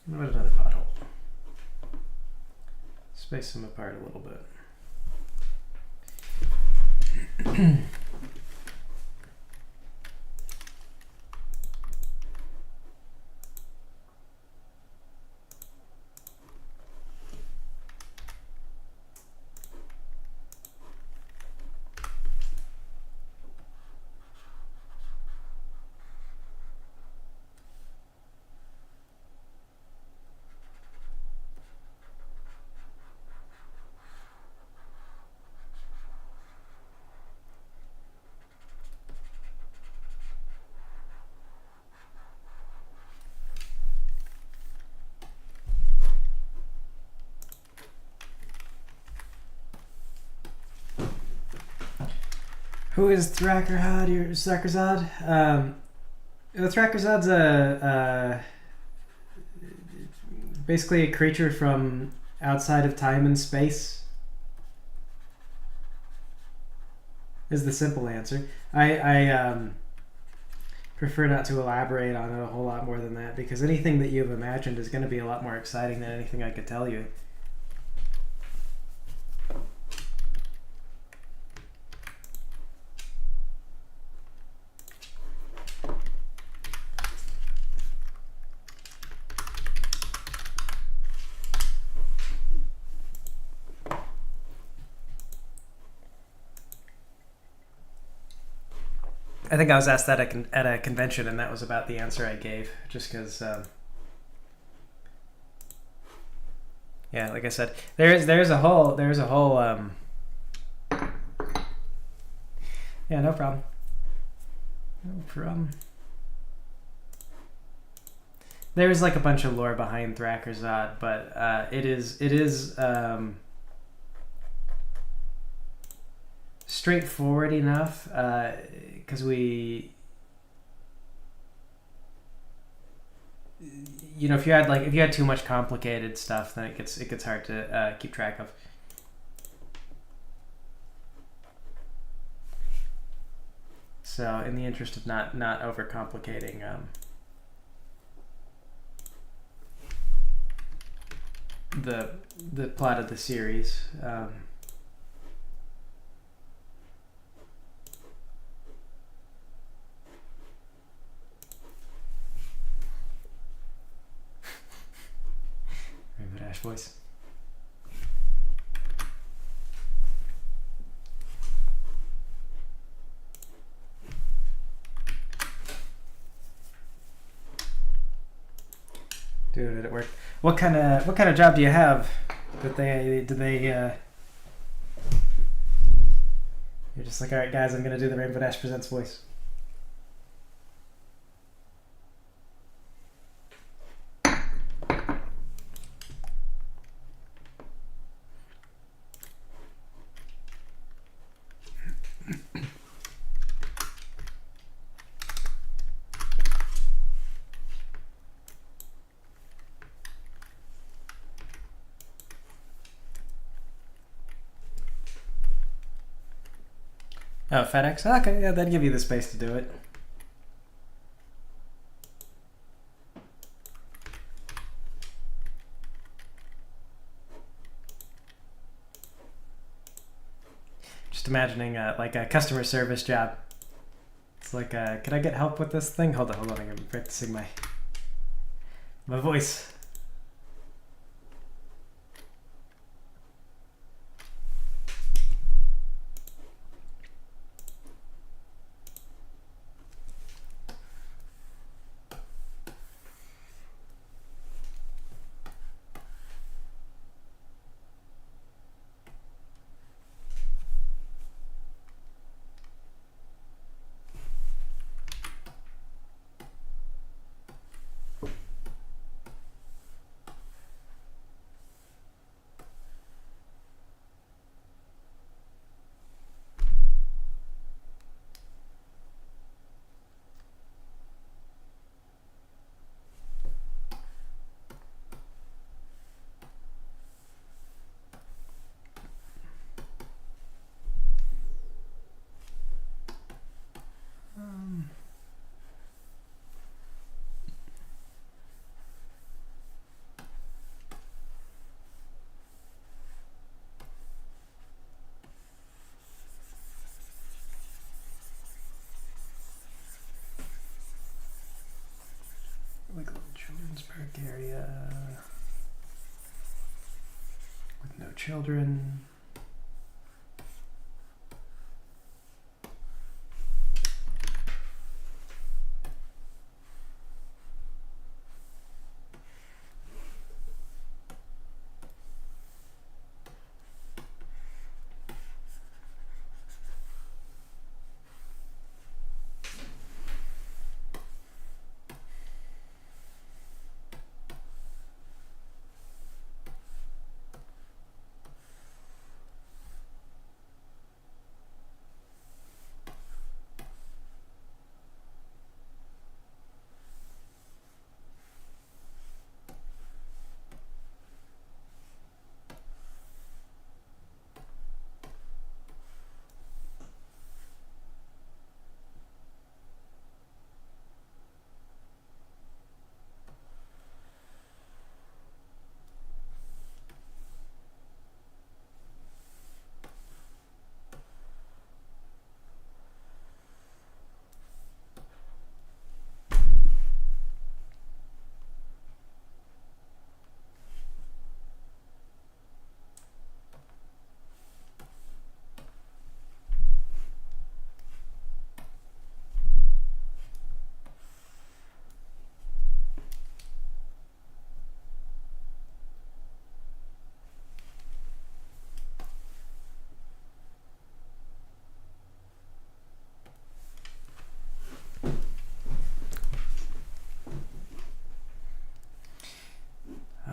What about another pothole? Space them apart a little bit. Who is Thrackerhod or Thrackerzod? Thrackerzod's basically a creature from outside of time and space. Is the simple answer. I prefer not to elaborate on it a whole lot more than that, because anything that you've imagined is going to be a lot more exciting than anything I could tell you. I think I was asked that at a convention, and that was about the answer I gave, just because, yeah, like I said, there's a whole, yeah, no problem. No problem. There's like a bunch of lore behind Thrackerzod, but it is straightforward enough, because if you had too much complicated stuff, then it gets hard to keep track of. So in the interest of not overcomplicating, the plot of the series, Rainbow Dash voice. Dude, did it work? What kind of job do you have? You're just like, all right, guys, I'm gonna do the Rainbow Dash Presents voice. Oh, FedEx? Okay, yeah, that'd give you the space to do it. Just imagining like a customer service job. It's like, can I get help with this thing? Hold on, I'm practicing my voice. No children.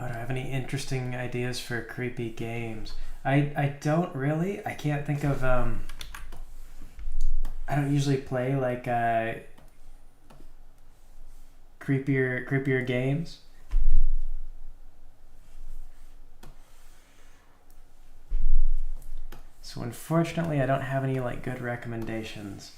Oh, do I have any interesting ideas for creepy games? I don't really. I can't think of. I don't usually play like creepier games. So unfortunately, I don't have any like good recommendations.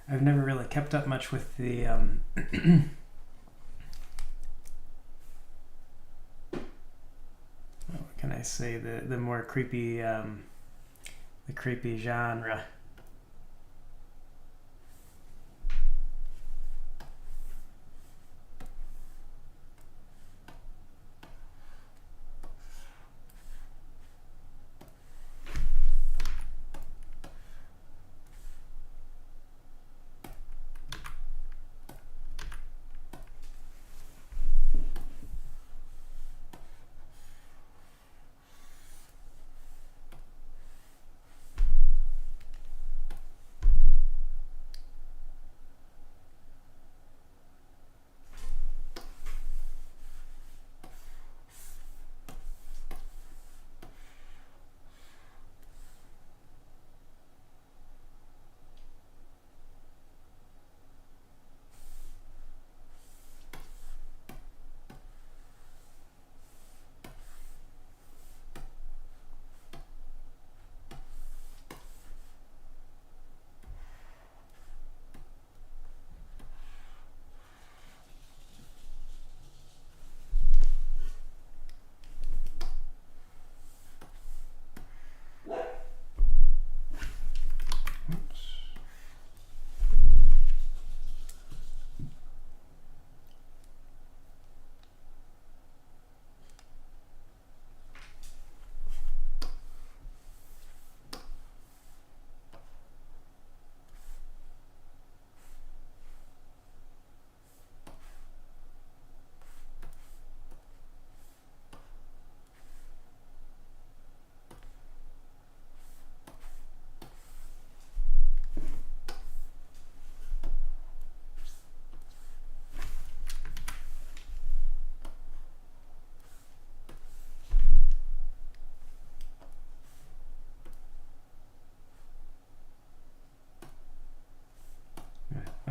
I've never really kept up much with the what can I say, the more creepy the creepy genre.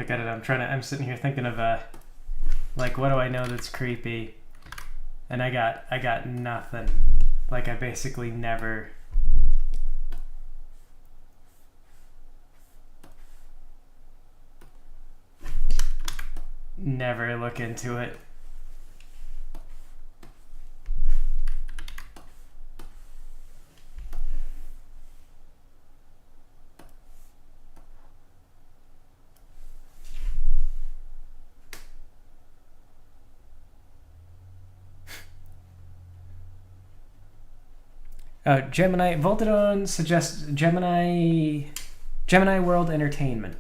Look at it. I'm sitting here thinking of like, what do I know that's creepy? And I got nothing. Like, I basically never. Never look into it. Gemini Voltadon suggests Gemini World Entertainment.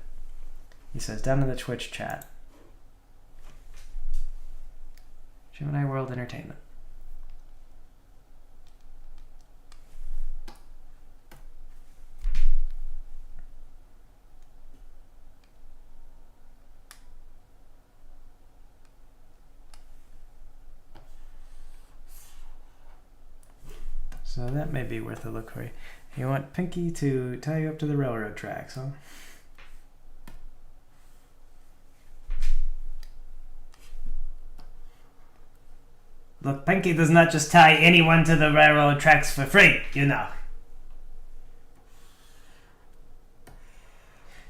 He says down in the Twitch chat. Gemini World Entertainment. So that may be worth a look for you. You want Pinky to tie you up to the railroad tracks, huh? Look, Pinky does not just tie anyone to the railroad tracks for free, you know.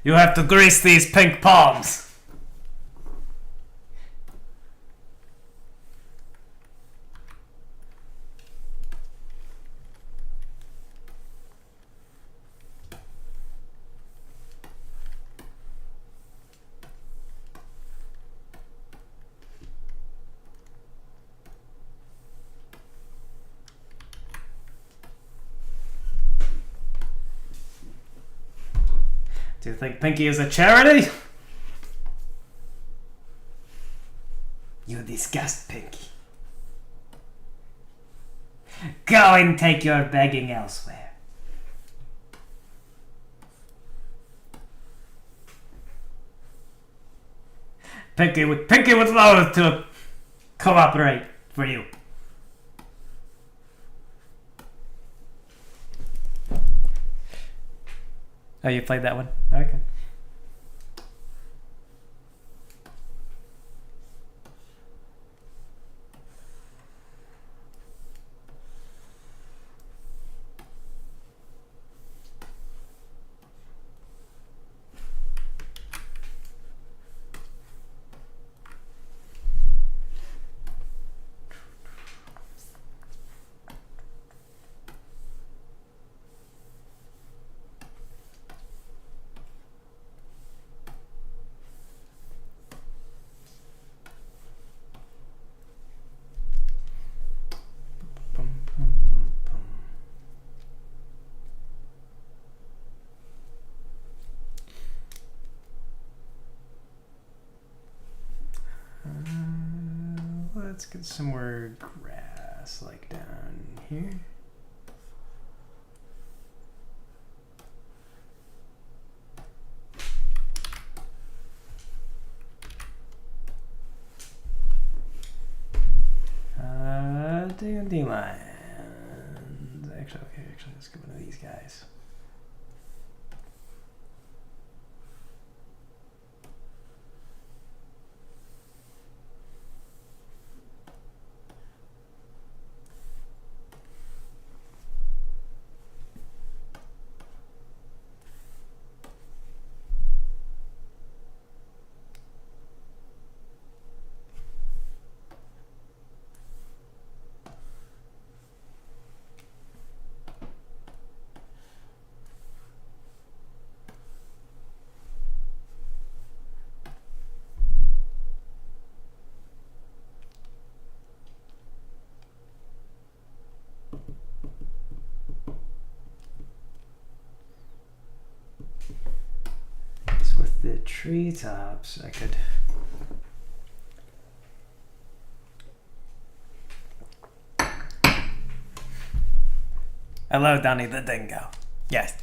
You have to grease these pink palms. Do you think Pinky is a charity? You disgust Pinky. Go and take your begging elsewhere. Pinky would loathe to cooperate for you. Oh, you played that one? Okay. Let's get some more grass, like down here. Dandelions. Actually, let's get one of these guys. With the treetops, I could. Hello, Donnie the Dingo. Yes.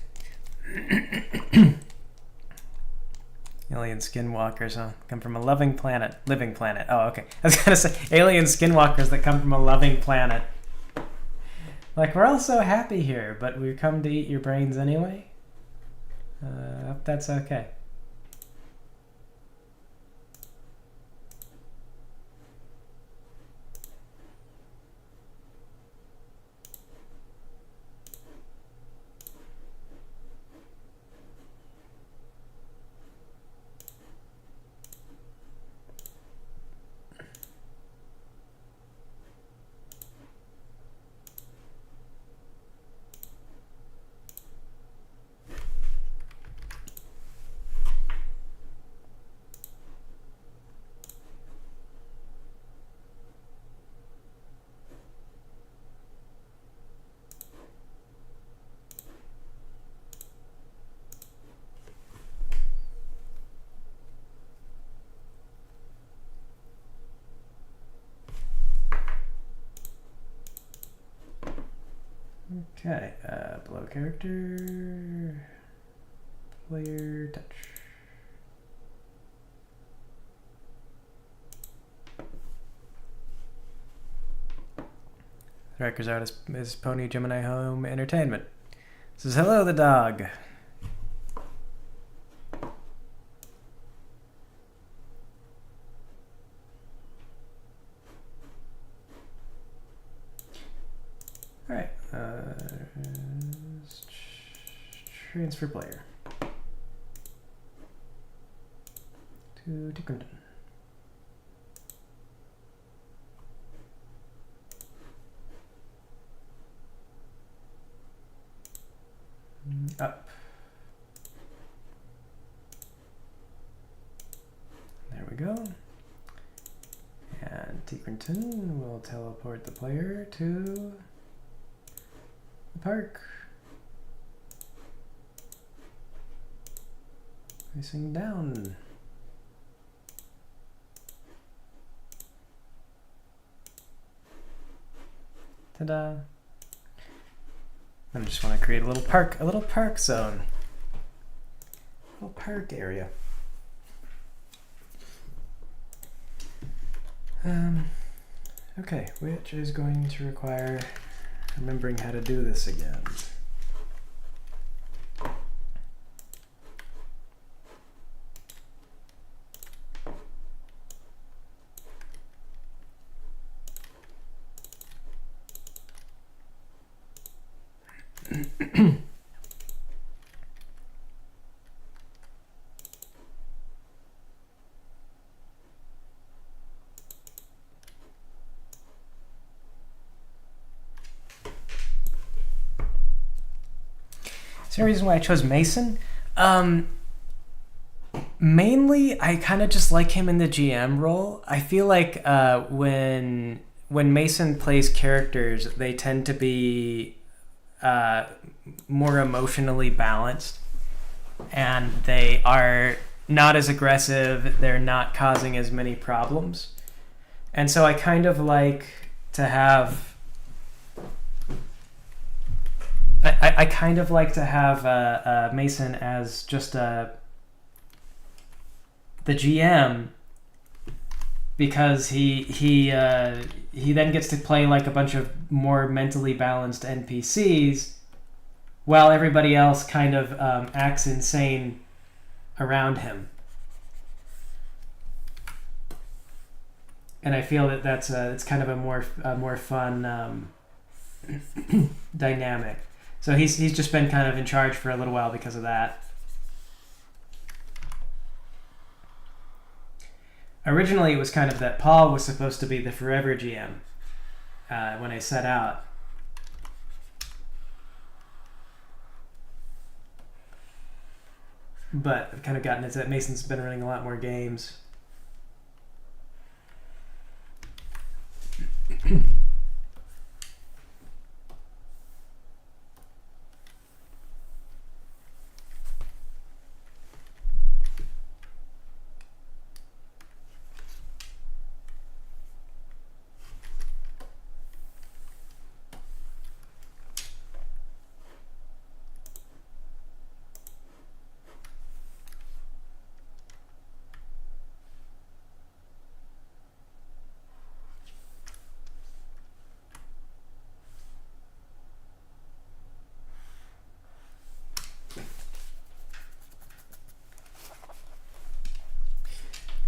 Alien skinwalkers, huh? Come from a living planet. Oh, okay. I was gonna say alien skinwalkers that come from a loving planet. Like, we're all so happy here, but we come to eat your brains anyway. Hope that's okay. Okay, below character, player touch. Director's art is Pony Gemini Home Entertainment. Says hello, the dog. All right. Transfer player to Dickerton. Up. There we go. And Tinkerton will teleport the player to the park. Facing down. Ta-da. I just want to create a little park zone. A little park area. Okay, which is going to require remembering how to do this again. Is there a reason why I chose Mason? Mainly, I kind of just like him in the GM role. I feel like when Mason plays characters, they tend to be more emotionally balanced, and they are not as aggressive. They're not causing as many problems, and so I kind of like to have. I kind of like to have Mason as just the GM, because he then gets to play like a bunch of more mentally balanced NPCs, while everybody else kind of acts insane around him. And I feel that it's kind of a more fun dynamic. So he's just been kind of in charge for a little while because of that. Originally, it was kind of that Paul was supposed to be the forever GM when I set out. But I've kind of gotten into that Mason's been running a lot more games.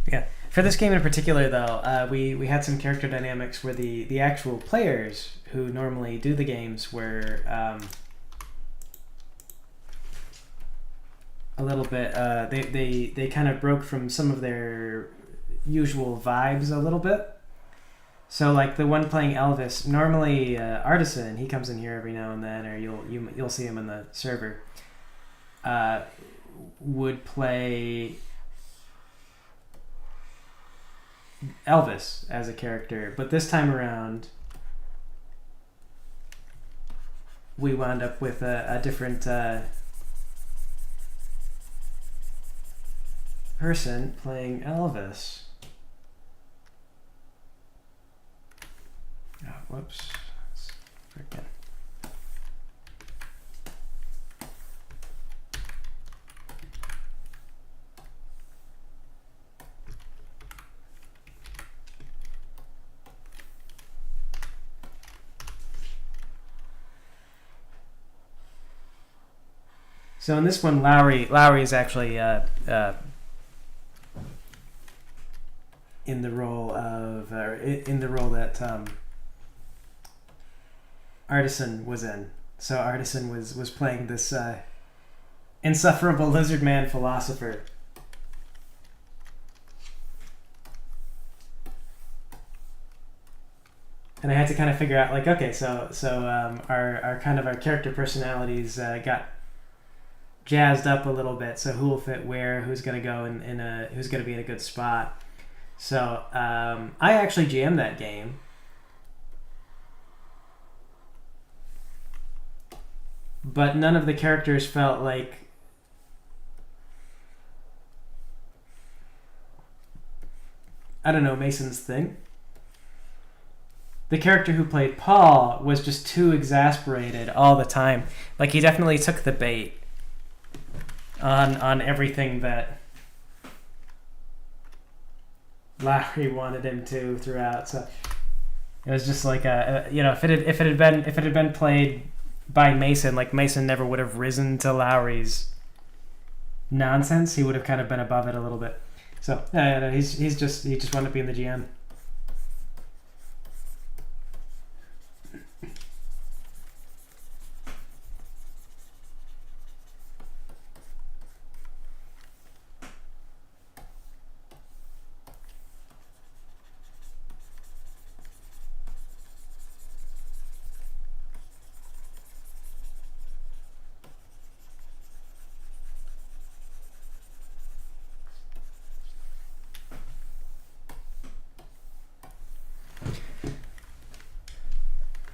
Yeah. For this game in particular, though, we had some character dynamics where the actual players who normally do the games were a little bit. They kind of broke from some of their usual vibes a little bit. So, like the one playing Elvis, normally Artisan, he comes in here every now and then, or you'll see him in the server. Would play Elvis as a character, but this time around we wound up with a different person playing Elvis. Oh, whoops. Freaking. So in this one, Lowry is actually in the role of in the role that Artisan was in. So Artisan was playing this insufferable lizard man philosopher. And I had to kind of figure out, like, okay, so our kind of our character personalities got jazzed up a little bit. So who will fit where? Who's gonna go who's gonna be in a good spot? So I actually GM'd that game. But none of the characters felt like I don't know, Mason's thing. The character who played Paul was just too exasperated all the time. Like, he definitely took the bait on everything that Lowry wanted him to throughout. So it was just like if it had been played by Mason, like, Mason never would have risen to Lowry's nonsense. He would have kind of been above it a little bit. So he just wanted to be in the GM.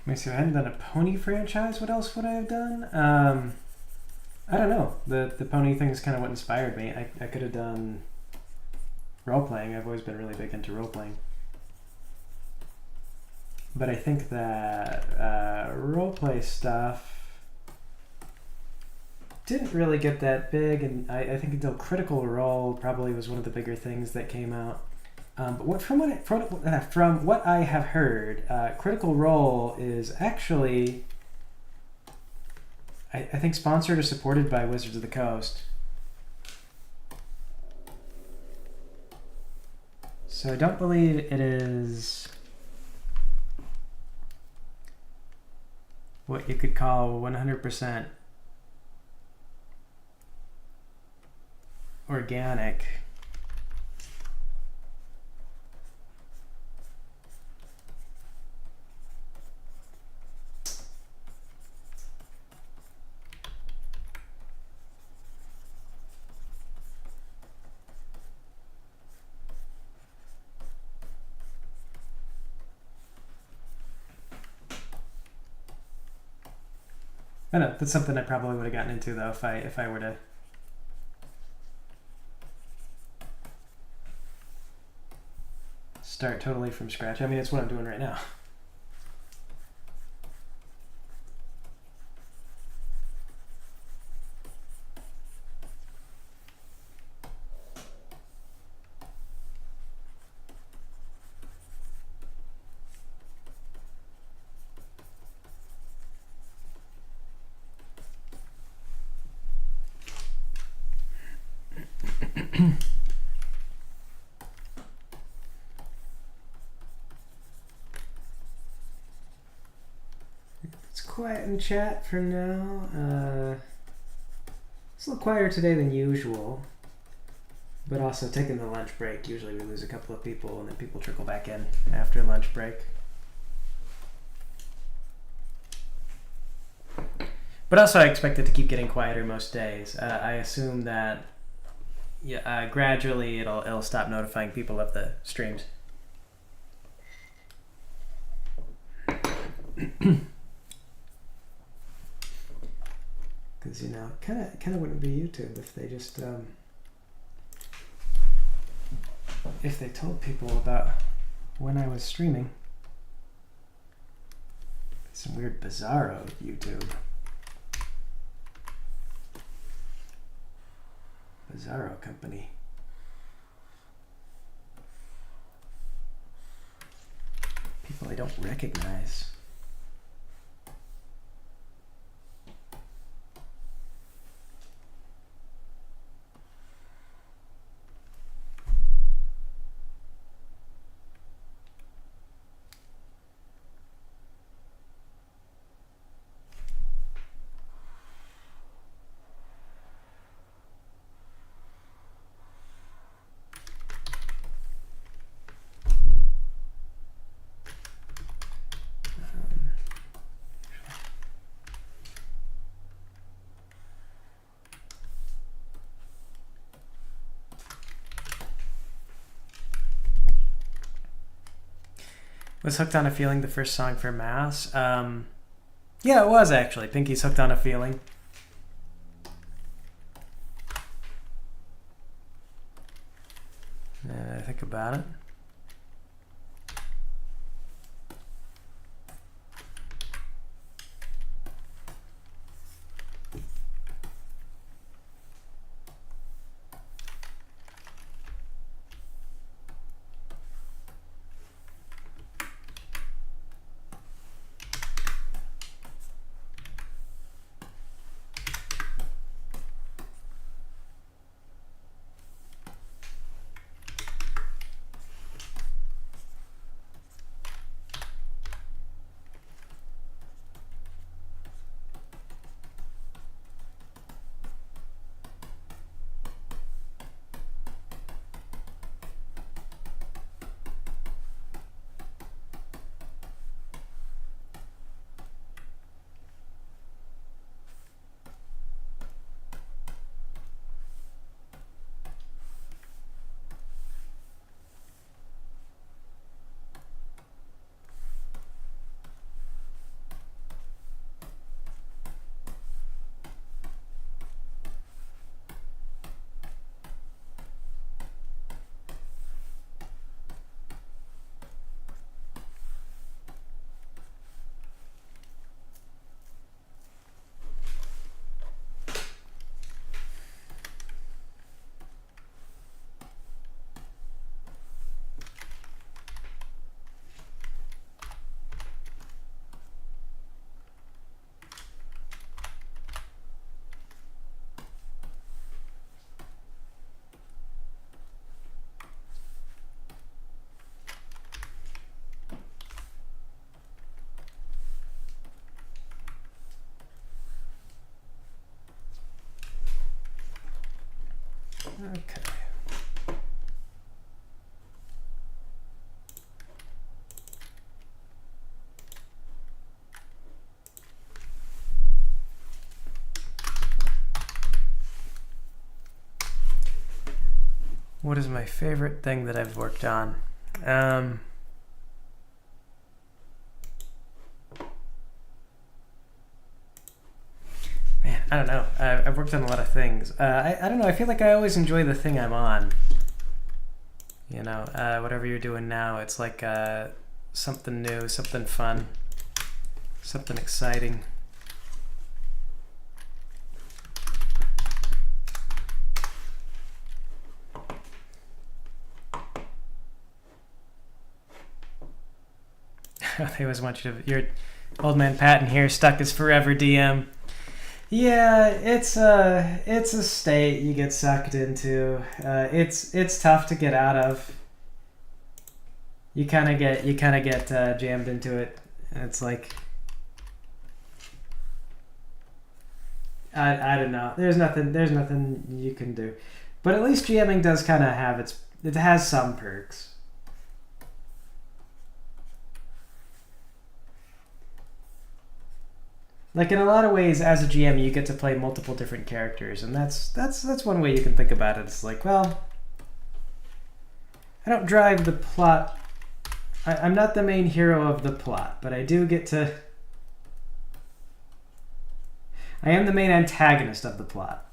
Let me see, I hadn't done a pony franchise. What else would I have done? I don't know. The pony thing is kind of what inspired me. I could have done role-playing. I've always been really big into role-playing. But I think that role-play stuff didn't really get that big, and I think until Critical Role probably was one of the bigger things that came out. But from what I have heard, Critical Role is actually, I think, sponsored or supported by Wizards of the Coast. So I don't believe it is what you could call 100% organic. I know that's something I probably would have gotten into though if I were to start totally from scratch. I mean, it's what I'm doing right now. It's quiet in chat for now. It's a little quieter today than usual, but also taking the lunch break. Usually we lose a couple of people and then people trickle back in after lunch break. But also I expect it to keep getting quieter most days. I assume that gradually it'll stop notifying people of the streams. Because kind of wouldn't be YouTube if they just if they told people about when I was streaming. Some weird Bizarro YouTube. Bizarro company. People I don't recognize. Was Hooked on a Feeling the first song for Mass? Yeah, it was actually. Pinky's Hooked on a Feeling. I think about it. Okay. What is my favorite thing that I've worked on? Man, I don't know. I've worked on a lot of things. I don't know. I feel like I always enjoy the thing I'm on. You know, whatever you're doing now, it's like something new, something fun, something exciting. They always want you to. Your old man Patton here, stuck as forever DM. Yeah, it's a state you get sucked into. It's tough to get out of. You kind of get jammed into it, and it's like I don't know. There's nothing you can do, but at least GMing does kind of have it has some perks. Like in a lot of ways, as a GM, you get to play multiple different characters, and that's one way you can think about it. It's like, well, I don't drive the plot. I'm not the main hero of the plot, but I do get to. I am the main antagonist of the plot.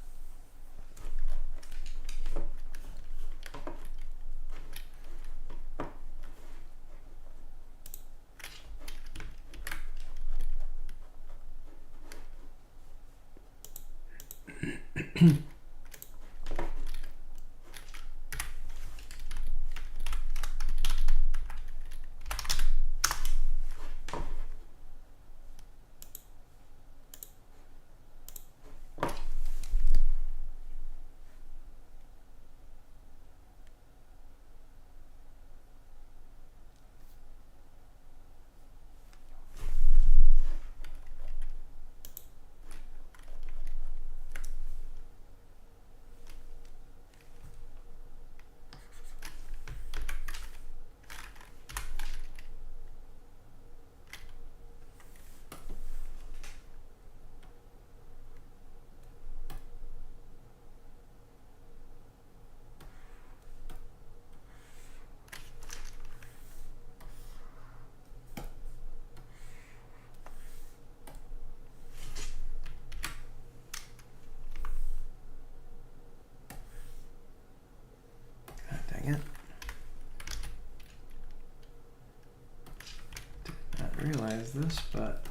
this, but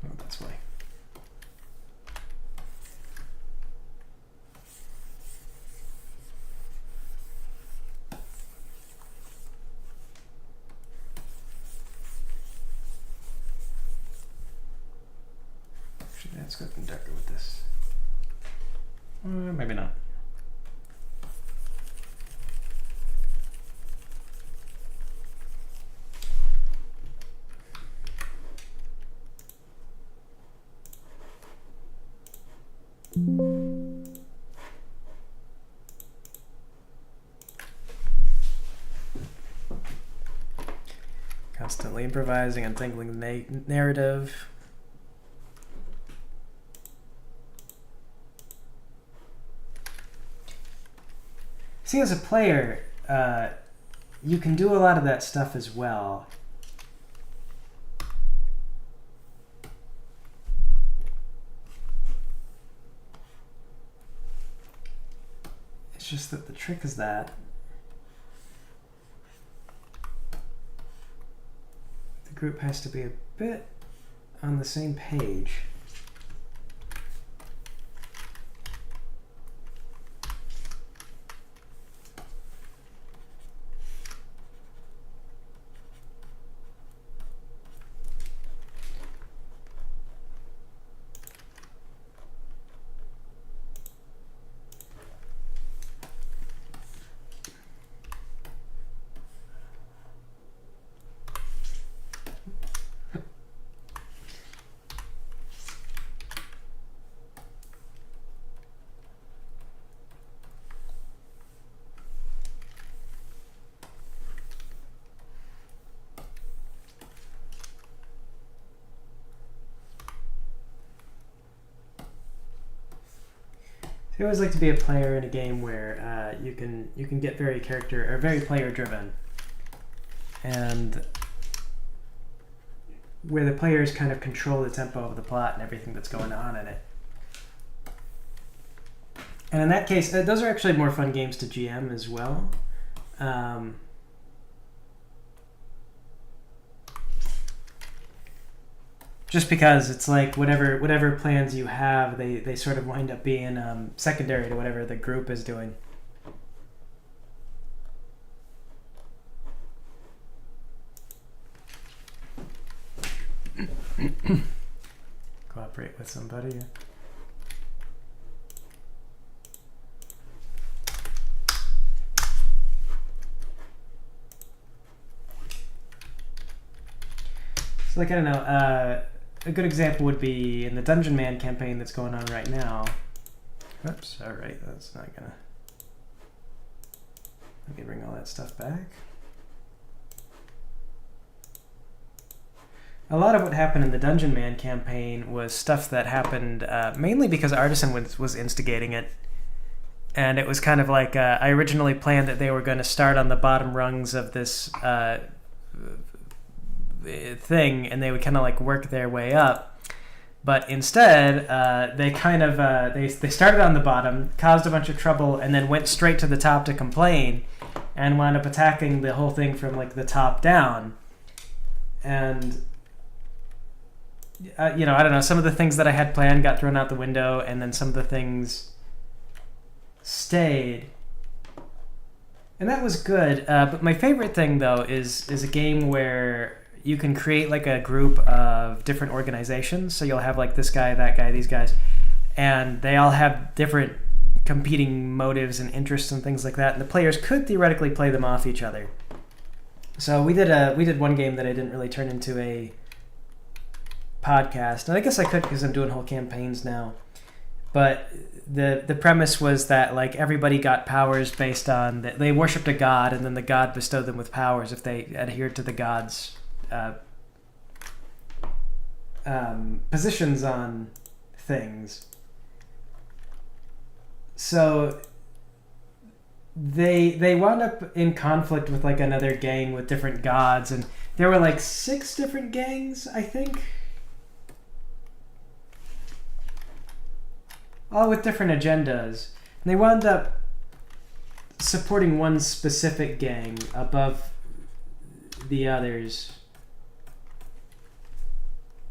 oh, that's why. Actually, let's go darker with this. Maybe not. Constantly improvising, untangling the narrative. See, as a player, you can do a lot of that stuff as well. It's just that the trick is that the group has to be a bit on the same page. I always like to be a player in a game where you can get very player driven, and where the players kind of control the tempo of the plot and everything that's going on in it. And in that case, those are actually more fun games to GM as well. Just because it's like whatever plans you have, they sort of wind up being secondary to whatever the group is doing. Cooperate with somebody. So like, I don't know, a good example would be in the Dungeon Man campaign that's going on right now. Oops, alright, that's not gonna... Let me bring all that stuff back. A lot of what happened in the Dungeon Man campaign was stuff that happened mainly because Artisan was instigating it. And it was kind of like, I originally planned that they were going to start on the bottom rungs of this thing, and they would kind of like work their way up. But instead, they kind of they started on the bottom, caused a bunch of trouble, and then went straight to the top to complain, and wound up attacking the whole thing from like the top down. And I don't know, some of the things that I had planned got thrown out the window, and then some of the things stayed. And that was good. But my favorite thing though is a game where you can create like a group of different organizations. So you'll have like this guy, that guy, these guys, and they all have different competing motives and interests and things like that. And the players could theoretically play them off each other. So we did one game that I didn't really turn into a podcast, and I guess I could because I'm doing whole campaigns now. But the premise was that like everybody got powers based on that they worshipped a god, and then the god bestowed them with powers if they adhered to the god's positions on things. So they wound up in conflict with like another gang with different gods, and there were like 6 different gangs, I think, all with different agendas. And they wound up supporting one specific gang above the others.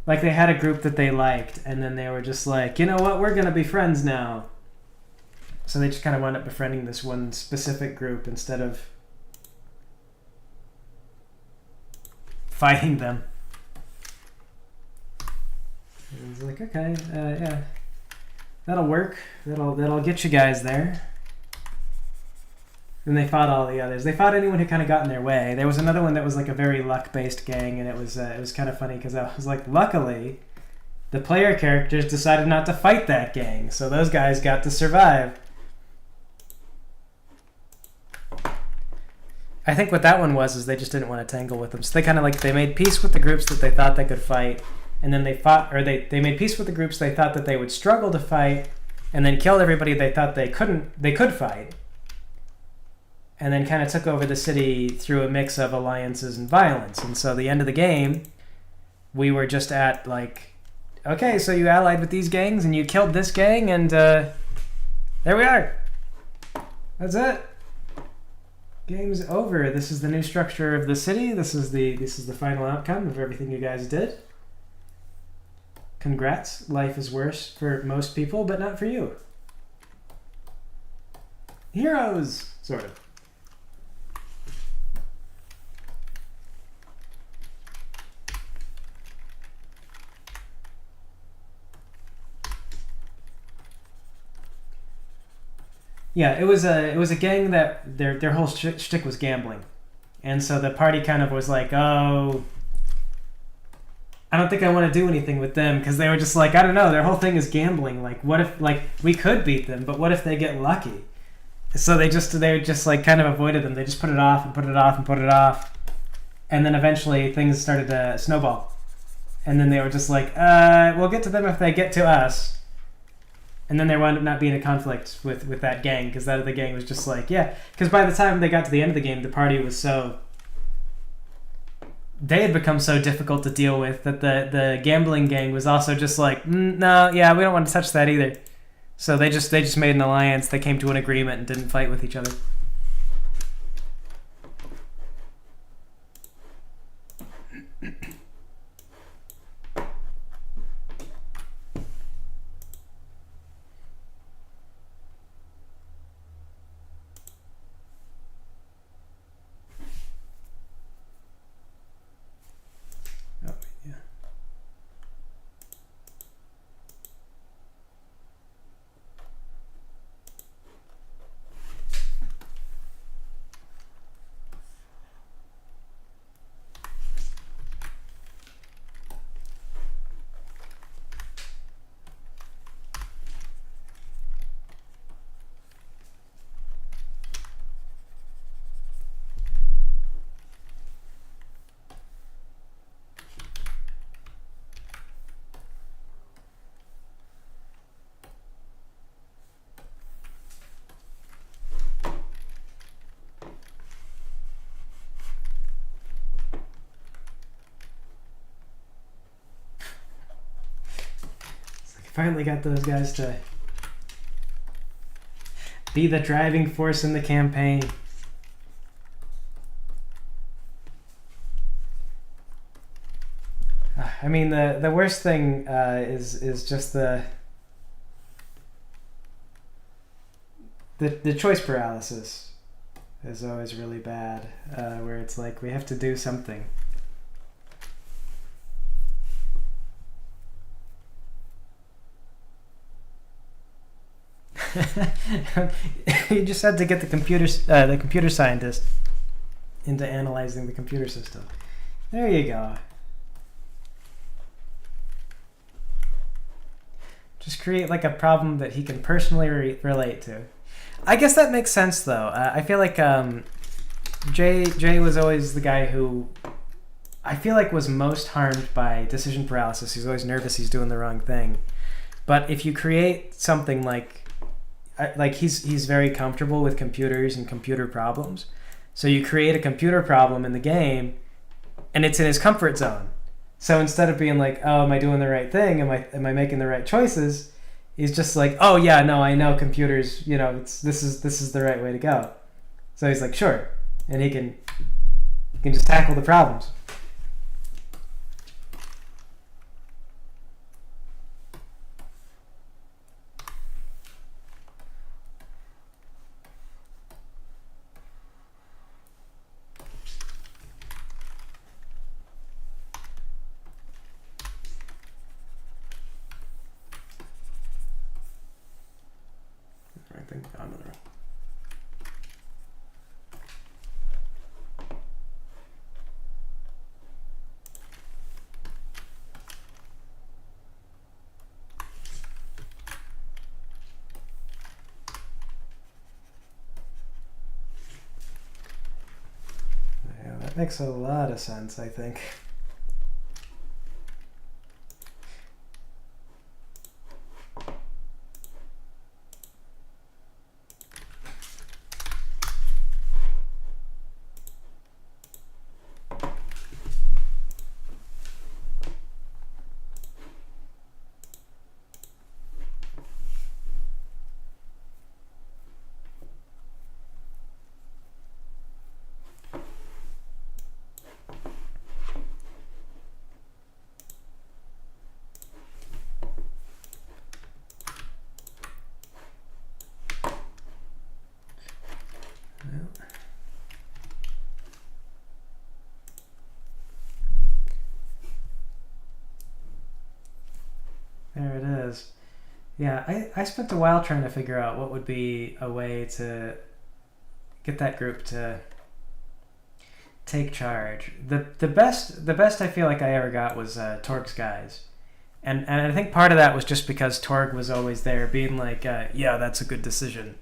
Like they had a group that they liked, and then they were just like, you know what, we're gonna be friends now. So they just kind of wound up befriending this one specific group instead of fighting them. And it's like, okay, yeah, that'll work. That'll get you guys there. And they fought all the others. They fought anyone who kind of got in their way. There was another one that was like a very luck-based gang, and it was kind of funny because I was like, luckily, the player characters decided not to fight that gang, so those guys got to survive. I think what that one was is they just didn't want to tangle with them, so they kind of like they made peace with the groups that they thought they could fight, and then they fought, or they made peace with the groups they thought that they would struggle to fight, and then killed everybody they thought they could fight. And then kind of took over the city through a mix of alliances and violence. And so the end of the game, we were just at like, okay, so you allied with these gangs and you killed this gang, and there we are. That's it. Game's over. This is the new structure of the city. This is the final outcome of everything you guys did. Congrats. Life is worse for most people, but not for you. Heroes, sort of. Yeah, it was a gang that their whole shtick was gambling, and so the party kind of was like, oh, I don't think I want to do anything with them, because they were just like, I don't know, their whole thing is gambling. Like, what if, like, we could beat them, but what if they get lucky? So they just like kind of avoided them. They just put it off and put it off and put it off, and then eventually things started to snowball, and then they were just like, we'll get to them if they get to us. And then there wound up not being a conflict with that gang, because that other gang was just like, yeah. Because by the time they got to the end of the game, the party was so... They had become so difficult to deal with that the gambling gang was also just like, no, yeah, we don't want to touch that either. So they just made an alliance. They came to an agreement and didn't fight with each other. Finally got those guys to be the driving force in the campaign. I mean, the worst thing is just the choice paralysis is always really bad, where it's like we have to do something. You just had to get the computer scientist into analyzing the computer system. There you go. Just create like a problem that he can personally relate to. I guess that makes sense though. I feel like Jay was always the guy who I feel like was most harmed by decision paralysis. He's always nervous he's doing the wrong thing. But if you create something like like he's very comfortable with computers and computer problems. So you create a computer problem in the game, and it's in his comfort zone. So instead of being like, oh, am I doing the right thing? Am I making the right choices? He's just like, oh yeah, no, I know computers. You know, this is the right way to go. So he's like, sure, and he can just tackle the problems. I think I'm gonna. Yeah, that makes a lot of sense, I think. There it is. Yeah, I spent a while trying to figure out what would be a way to get that group to take charge. The best I feel like I ever got was Torg's guys. And I think part of that was just because Torg was always there being like, yeah, that's a good decision.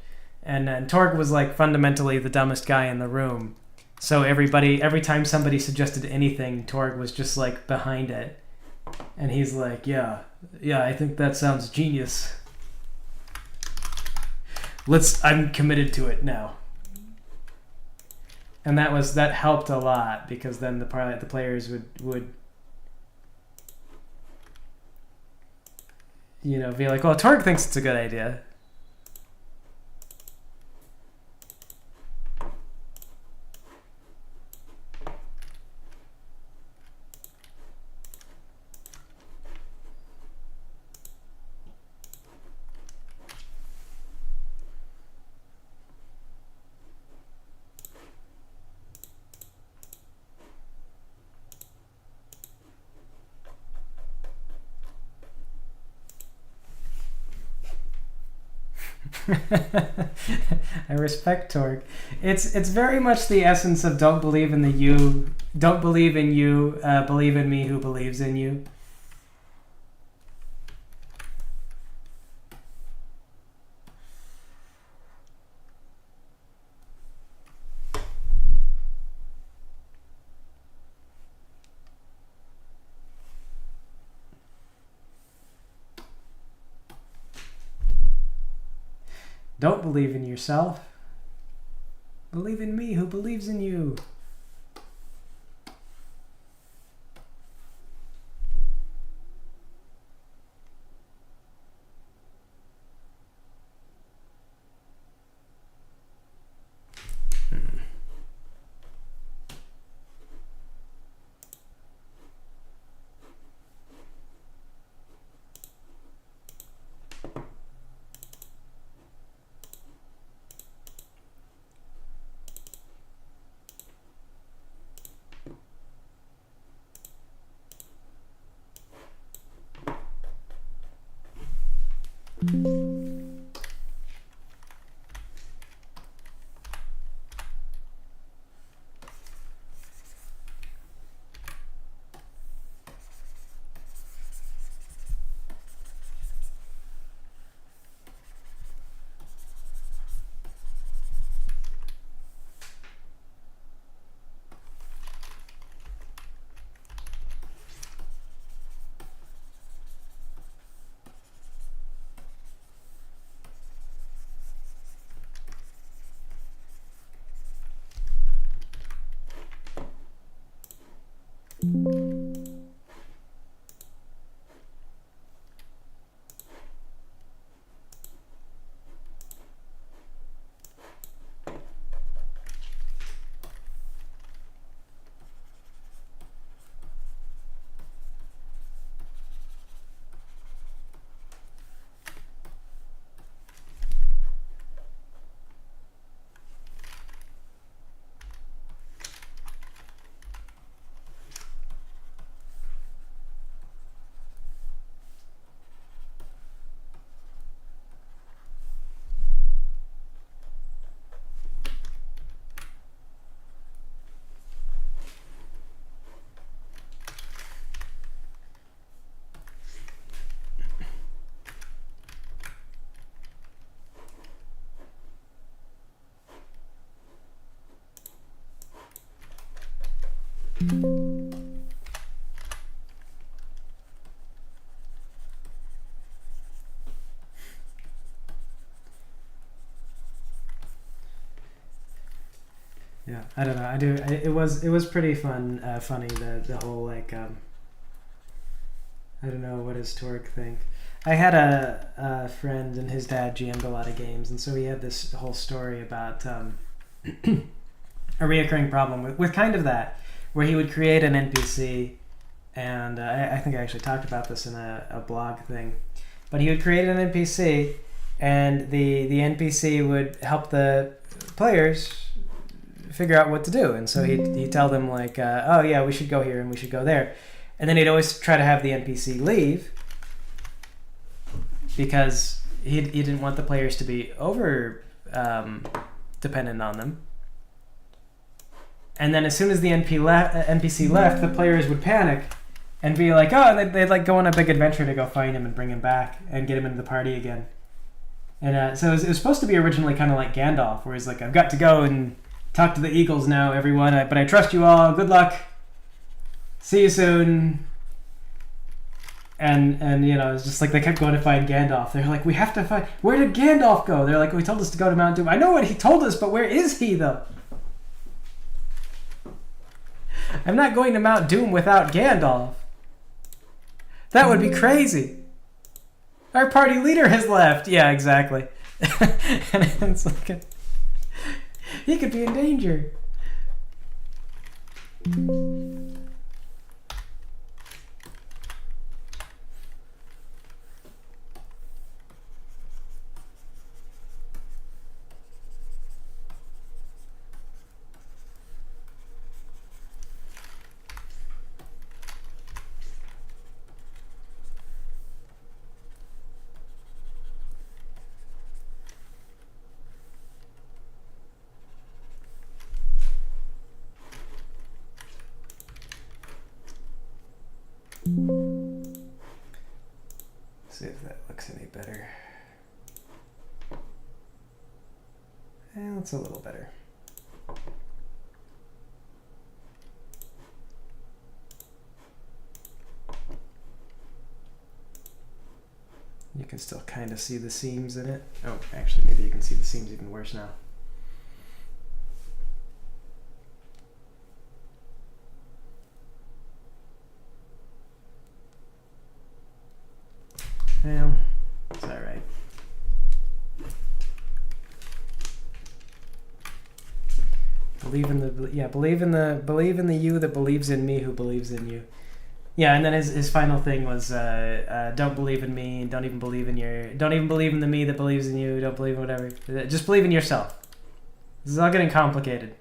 And Torg was like fundamentally the dumbest guy in the room. So every time somebody suggested anything, Torg was just like behind it. And he's like, yeah, I think that sounds genius. I'm committed to it now. And that helped a lot, because then the players would be like, well, Torg thinks it's a good idea. I respect Torg. It's very much the essence of don't believe in you, believe in me who believes in you. Don't believe in yourself. Believe in me who believes in you. Yeah, I don't know. It was pretty funny. The whole like I don't know, what does Torque think? I had a friend and his dad GM'd a lot of games, and so he had this whole story about a reoccurring problem with kind of that, where he would create an NPC, and I think I actually talked about this in a blog thing, but he would create an NPC, and the NPC would help the players figure out what to do, and so he'd tell them like, oh yeah, we should go here and we should go there, and then he'd always try to have the NPC leave because he didn't want the players to be over dependent on them. And then as soon as the NPC left, the players would panic and be like, oh, they'd like go on a big adventure to go find him and bring him back and get him into the party again. And so it was supposed to be originally kind of like Gandalf, where he's like, I've got to go and talk to the eagles now, everyone, but I trust you all. Good luck. See you soon. And you know, it's just like they kept going to find Gandalf. They're like, we have to find... Where did Gandalf go? They're like, we told us to go to Mount Doom. I know what he told us, but where is he, though? I'm not going to Mount Doom without Gandalf. That would be crazy. Our party leader has left. Yeah, exactly. And it's like... he could be in danger. See if that looks any better. That's a little better. You can still kind of see the seams in it. Oh, actually, maybe you can see the seams even worse now. Well, it's all right. Believe in the you that believes in me who believes in you. Yeah, and then his final thing was don't believe in me, don't even believe in the me that believes in you, don't believe in whatever. Just believe in yourself. This is all getting complicated.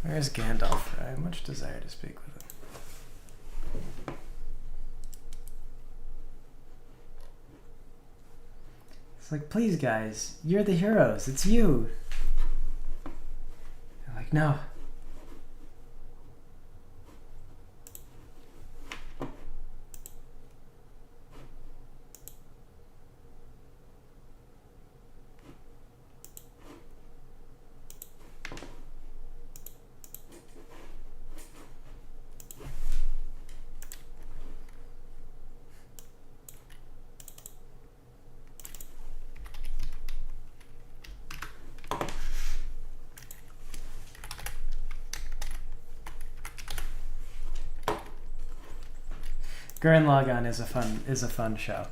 Where's Gandalf? I have much desire to speak with him. It's like, please guys, you're the heroes. It's you. No. Gurren Lagann is a fun show.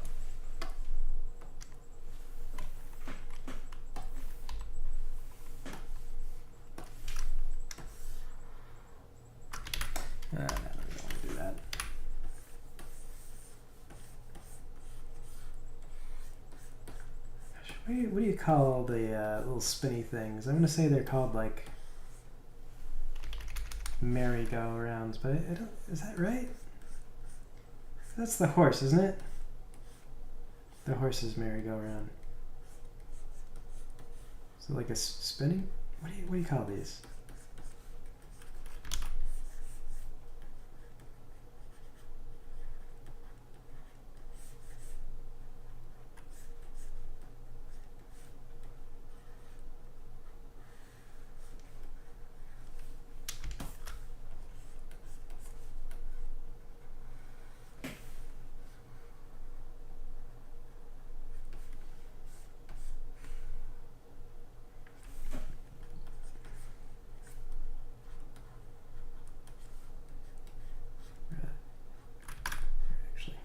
No, we don't want to do that. Gosh, what do you call the little spinny things? I'm gonna say they're called like merry-go-rounds, but I don't. Is that right? That's the horse, isn't it? The horse's merry-go-round. Is it like a spinning? What do you call these? Actually.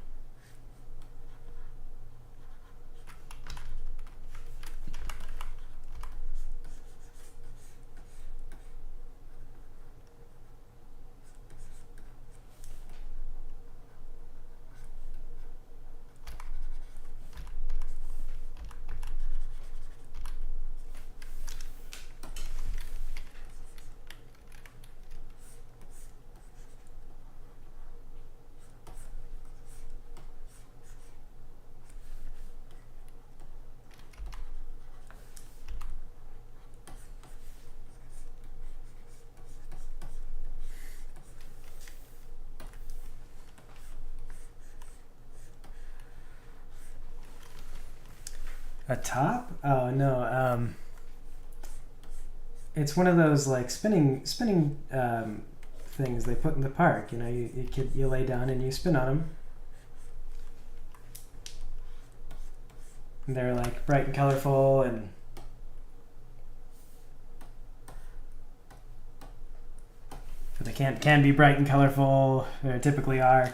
A top? Oh no. It's one of those like spinning things they put in the park. You know, you lay down and you spin on them. And they're like bright and colorful and but they can be bright and colorful. They typically are.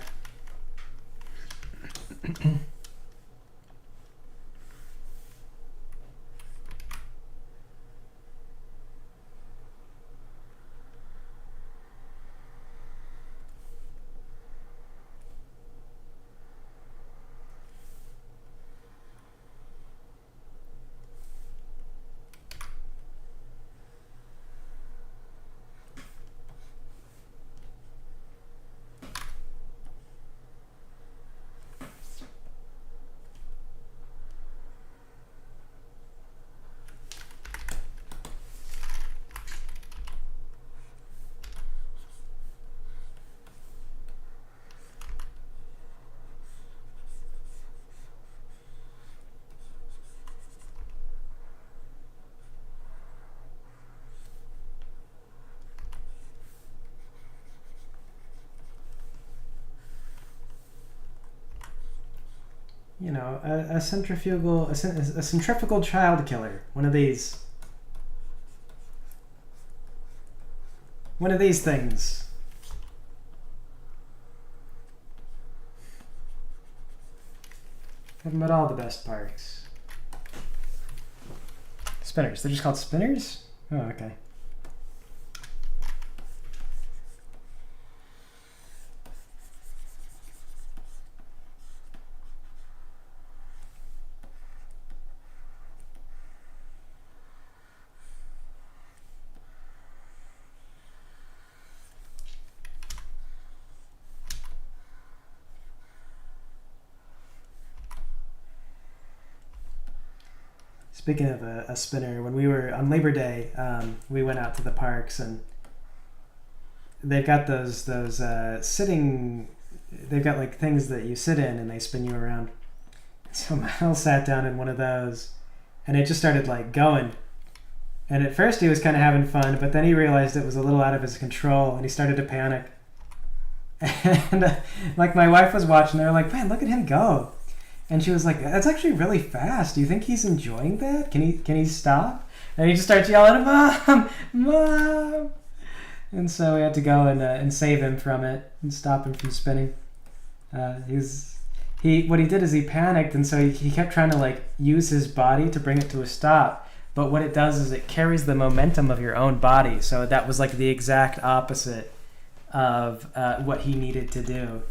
You know, a centrifugal child killer. One of these things. Have them at all the best parks. Spinners. They're just called spinners? Oh, okay. Speaking of a spinner, when we were on Labor Day, we went out to the parks and they've got those sitting. They've got like things that you sit in and they spin you around. So Miles sat down in one of those, and it just started like going. And at first he was kind of having fun, but then he realized it was a little out of his control, and he started to panic. And like my wife was watching, they were like, "Man, look at him go!" And she was like, "That's actually really fast. Do you think he's enjoying that? Can he stop?" And he just starts yelling, "Mom, Mom!" And so we had to go and save him from it and stop him from spinning. What he did is he panicked, and so he kept trying to like use his body to bring it to a stop. But what it does is it carries the momentum of your own body. So that was like the exact opposite of what he needed to do.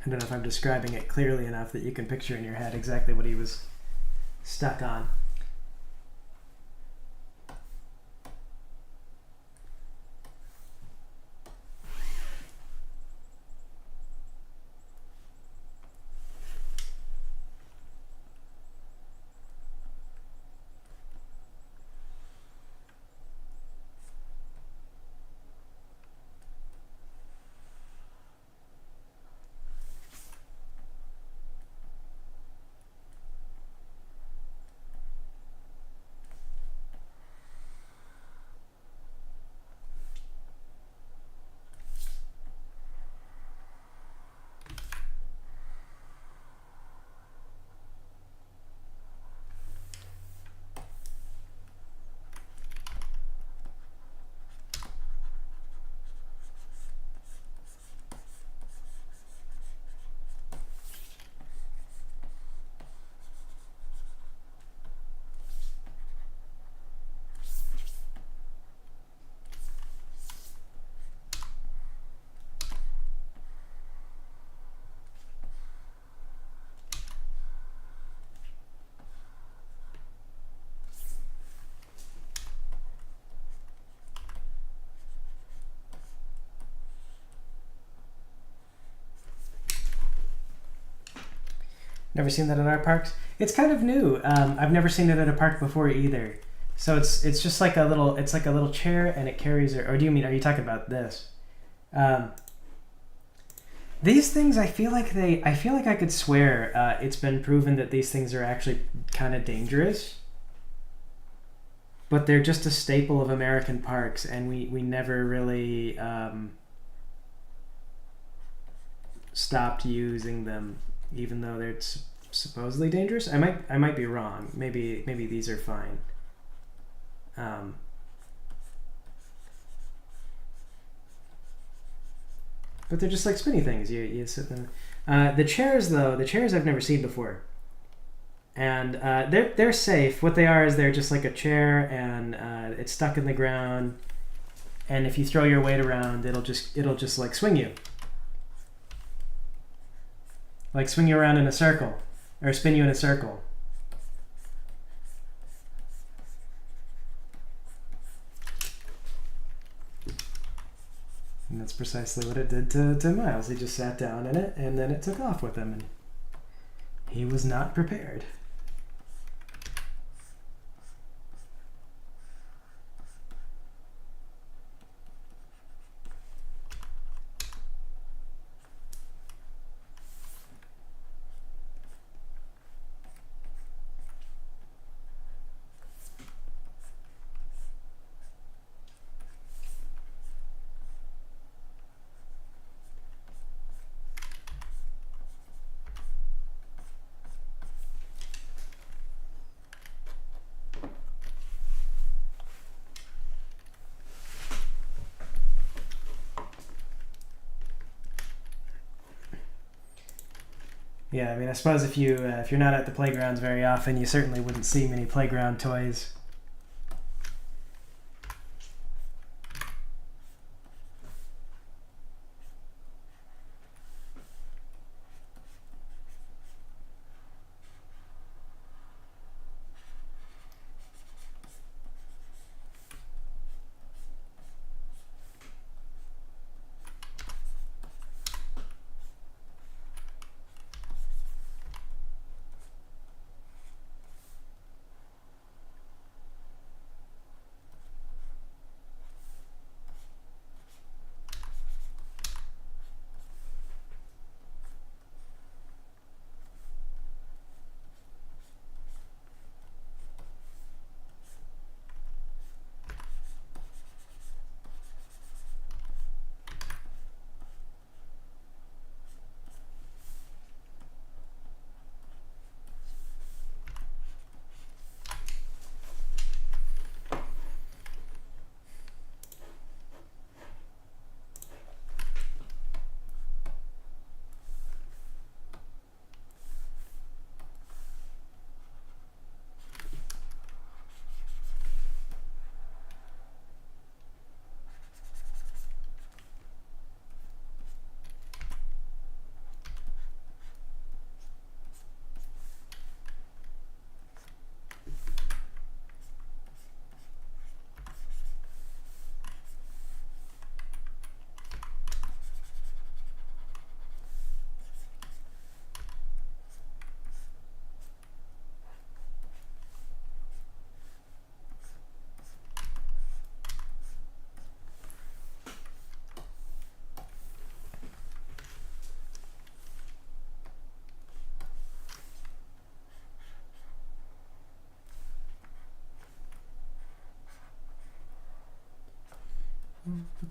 I don't know if I'm describing it clearly enough that you can picture in your head exactly what he was stuck on. Never seen that at our parks. It's kind of new. I've never seen it at a park before either. So it's just like a little chair and it carries or do you mean are you talking about this? These things I feel like I could swear it's been proven that these things are actually kind of dangerous. But they're just a staple of American parks and we never really stopped using them. Even though they're supposedly dangerous, I might be wrong. Maybe these are fine. But they're just like spinny things. You sit them. The chairs I've never seen before, and they're safe. What they are is they're just like a chair, and it's stuck in the ground. And if you throw your weight around, it'll just like swing you. Like swing you around in a circle, or spin you in a circle. And that's precisely what it did to Miles. He just sat down in it, and then it took off with him, and he was not prepared. Yeah, I mean, I suppose if you're not at the playgrounds very often, you certainly wouldn't see many playground toys.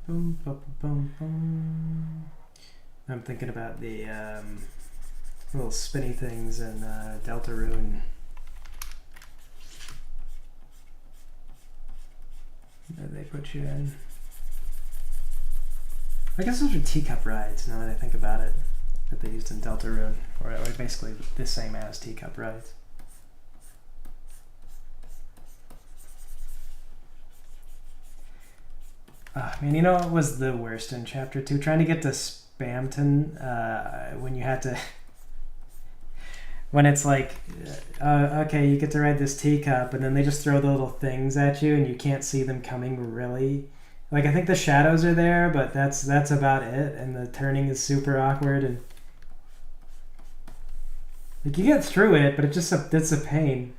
Boom, boom, boom, boom. I'm thinking about the little spinny things in Deltarune. That they put you in. I guess those are teacup rides, now that I think about it, that they used in Deltarune, or basically the same as teacup rides. Man, you know what was the worst in Chapter 2? Trying to get to Spamton when you had to... when it's like, okay, you get to ride this teacup, and then they just throw the little things at you, and you can't see them coming, really. Like, I think the shadows are there, but that's about it, and the turning is super awkward, and... like, you get through it, but it's a pain.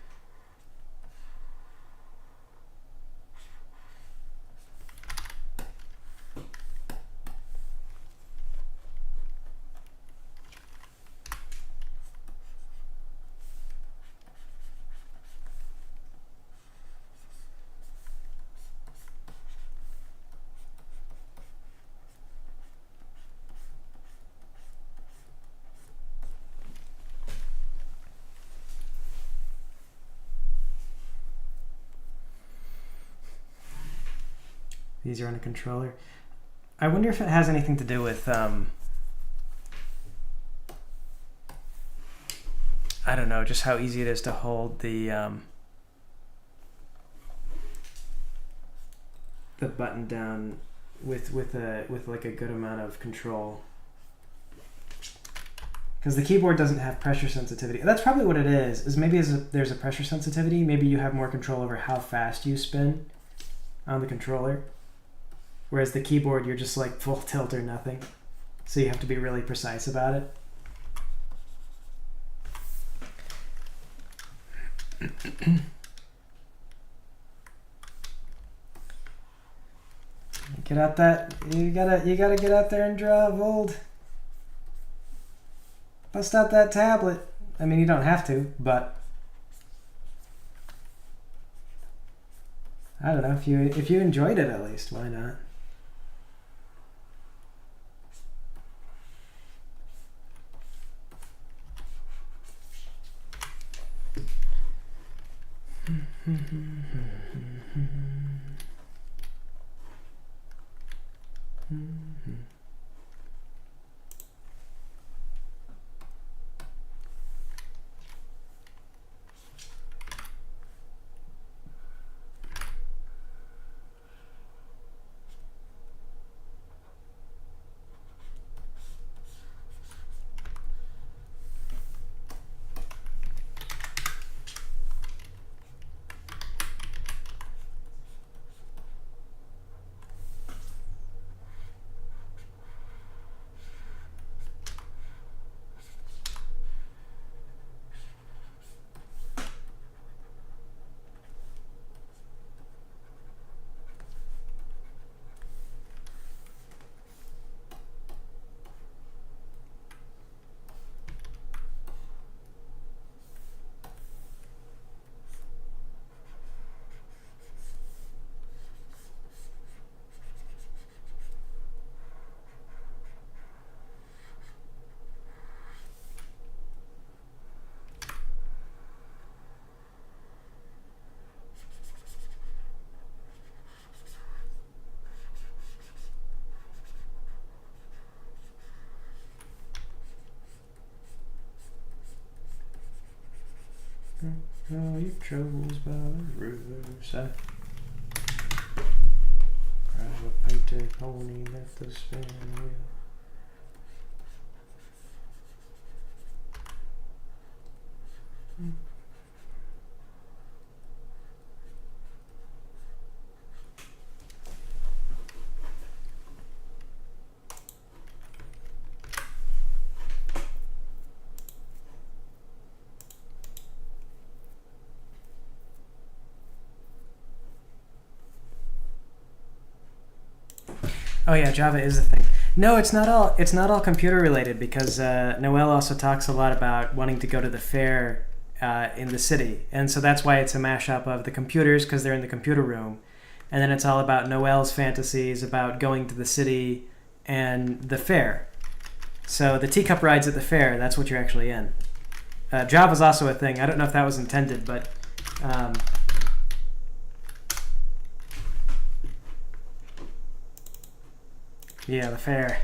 Easier on a controller. I wonder if it has anything to do with I don't know, just how easy it is to hold the button down with like a good amount of control. Because the keyboard doesn't have pressure sensitivity. That's probably what it is. Is maybe there's a pressure sensitivity. Maybe you have more control over how fast you spin on the controller. Whereas the keyboard, you're just like full tilt or nothing. So you have to be really precise about it. Get out that, you gotta get out there and draw, Vold. Bust out that tablet. I mean, you don't have to, but I don't know, if you enjoyed it at least, why not? Oh, your troubles by the riverside. Drive a painted pony, let the spin wheel. Oh yeah, Java is a thing. No, it's not all. It's not all computer related because Noel also talks a lot about wanting to go to the fair in the city, and so that's why it's a mashup of the computers because they're in the computer room, and then it's all about Noel's fantasies about going to the city and the fair. So the teacup rides at the fair. That's what you're actually in. Java's also a thing. I don't know if that was intended, but. Yeah, the fair.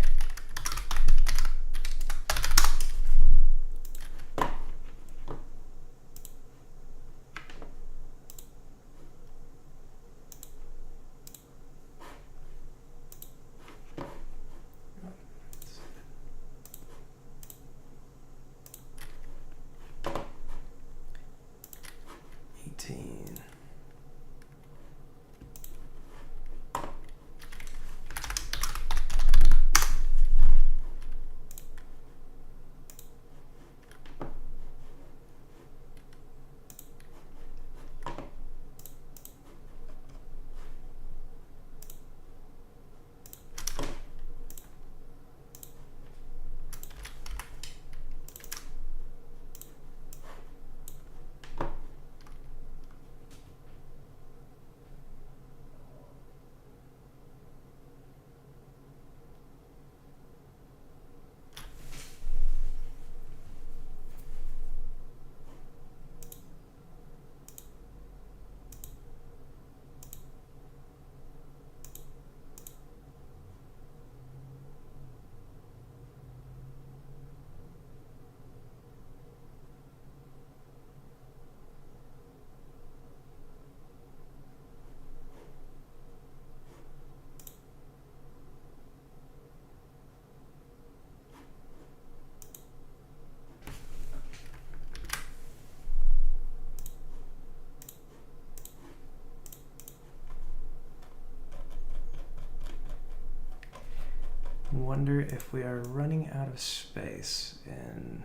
Wonder if we are running out of space in...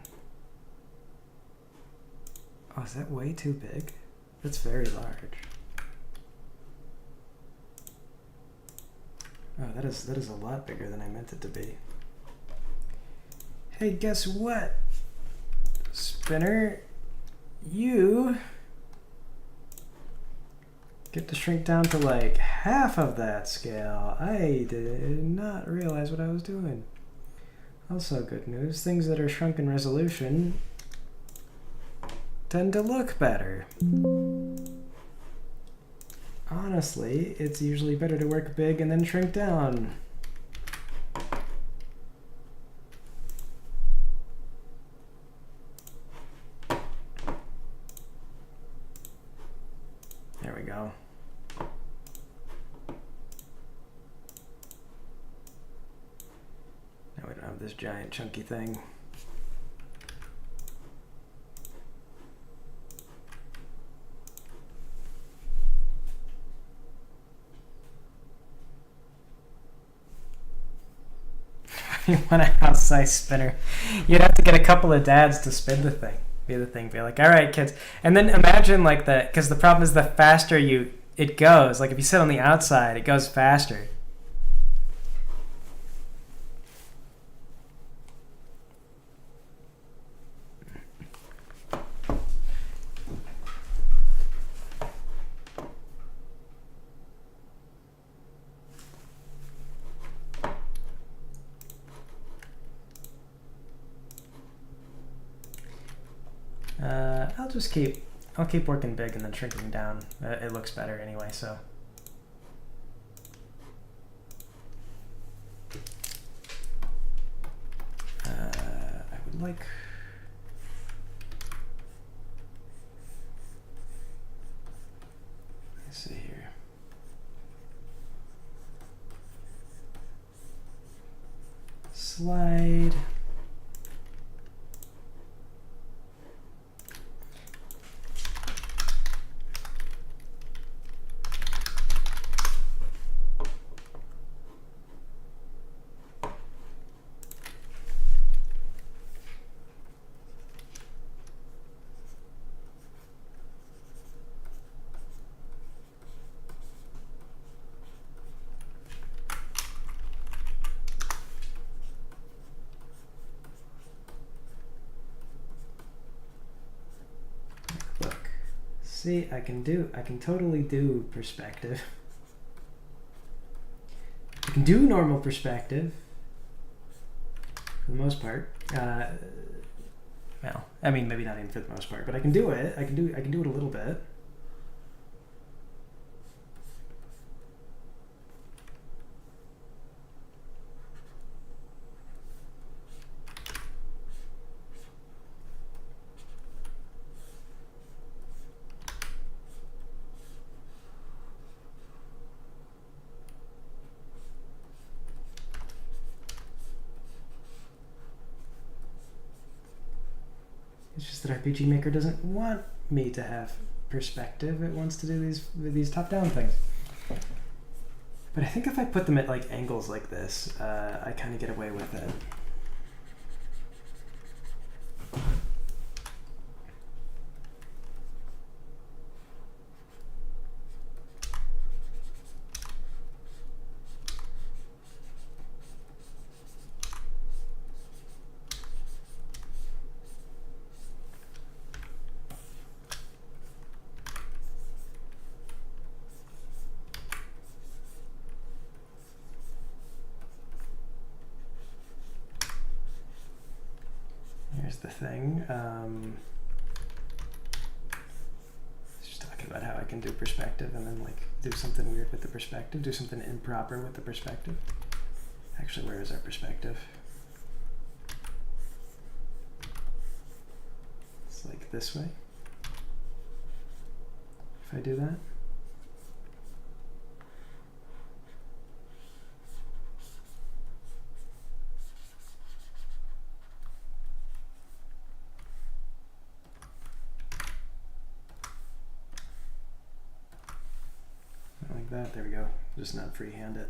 Oh, is that way too big? That's very large. Oh, that is a lot bigger than I meant it to be. Hey, guess what? Spinner, you get to shrink down to like half of that scale. I did not realize what I was doing. Also good news, things that are shrunk in resolution tend to look better. Honestly, it's usually better to work big and then shrink down. There we go. Now we don't have this giant chunky thing. You want a house size spinner, you'd have to get a couple of dads to spin the thing. Be like, all right, kids. And then imagine like that, because the problem is the faster it goes. Like if you sit on the outside, it goes faster. I'll keep working big and then shrinking down. It looks better anyway, so. I would like Let's see here. Slide. Look. See, I can totally do perspective. I can do normal perspective for the most part. Well, I mean, maybe not even for the most part, but I can do it. I can do it a little bit. It's just that RPG Maker doesn't want me to have perspective. It wants to do these top-down things. But I think if I put them at like angles like this, I kind of get away with it. Here's the thing. Just talking about how I can do perspective and then like do something weird with the perspective, do something improper with the perspective. Actually, where is our perspective? It's like this way. If I do that. Like that, there we go. Just not freehand it.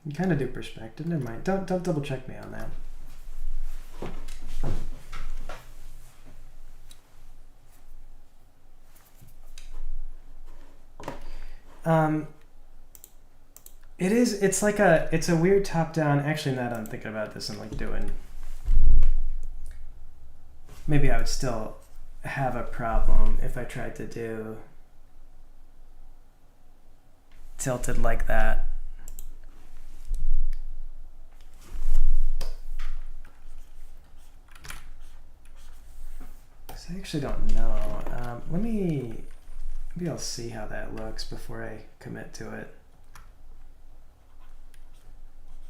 You kind of do perspective. Never mind. Don't double check me on that. It's a weird top down. Actually, now that I'm thinking about this and like doing, maybe I would still have a problem if I tried to do tilted like that. So I actually don't know. Maybe I'll see how that looks before I commit to it.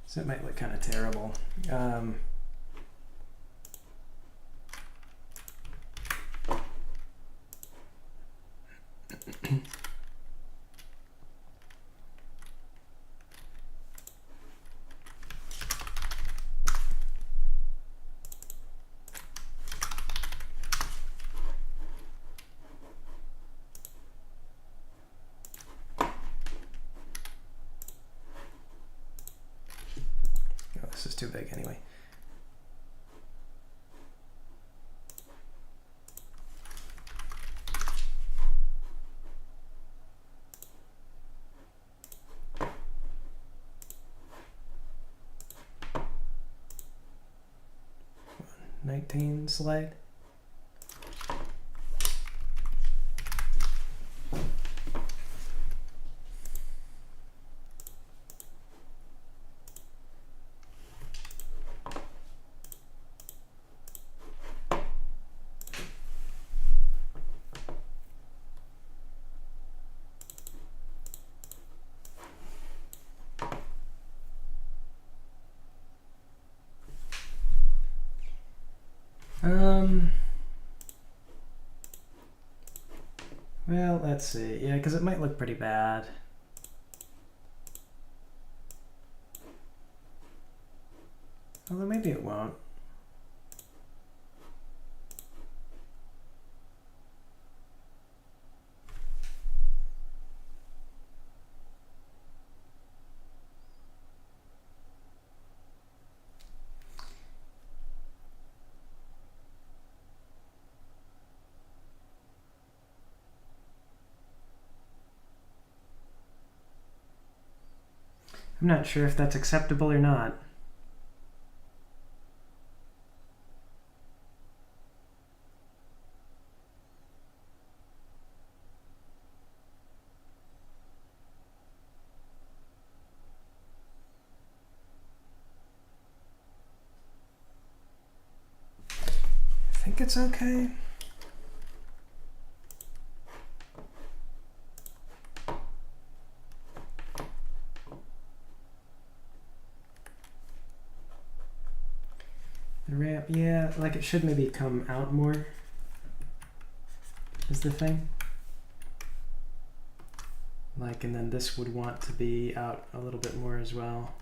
So it might look kind of terrible. This is too big anyway. One, 19 slide. Well, let's see. Yeah, because it might look pretty bad. Although maybe it won't. I'm not sure if that's acceptable or not. I think it's okay. The ramp, yeah, like it should maybe come out more, is the thing. Like, and then this would want to be out a little bit more as well.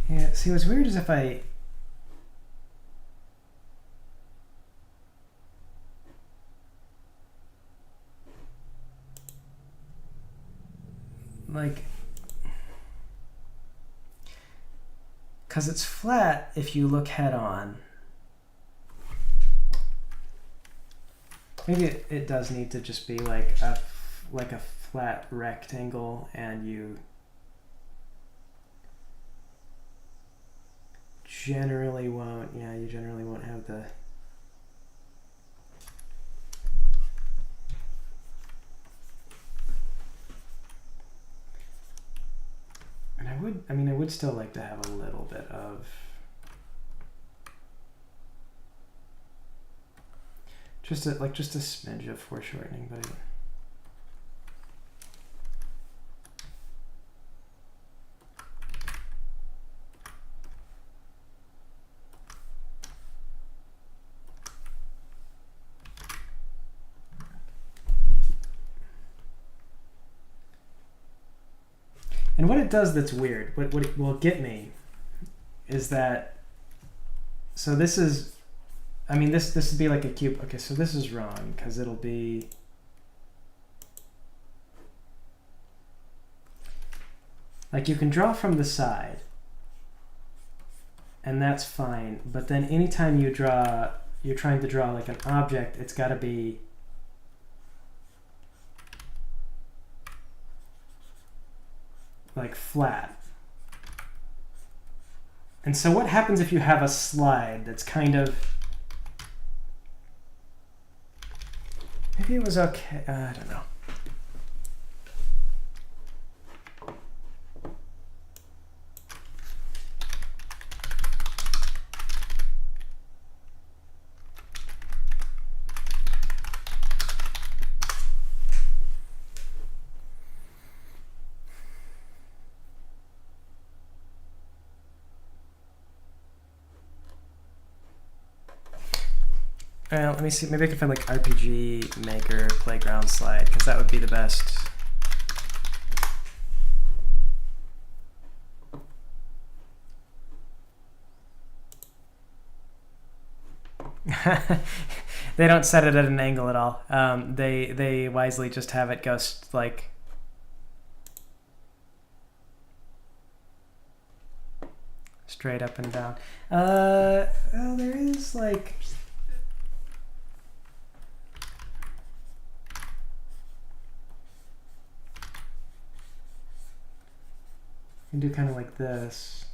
Yeah, see what's weird is if I like, because it's flat if you look head on. Maybe it does need to just be like a flat rectangle, and you generally won't, yeah, you generally won't have the and I would still like to have a little bit of just a smidge of foreshortening, but and what it does that's weird, what it will get me, is that, so this is, I mean, this would be like a cube. Okay, so this is wrong, because it'll be, like, you can draw from the side, and that's fine, but then anytime you're trying to draw like an object, it's got to be like flat. And so what happens if you have a slide that's kind of, maybe it was okay, I don't know. Let me see. Maybe I can find like RPG Maker Playground Slide, because that would be the best. They don't set it at an angle at all. They wisely just have it go like. Straight up and down. Well, there is like. You can do kind of like this.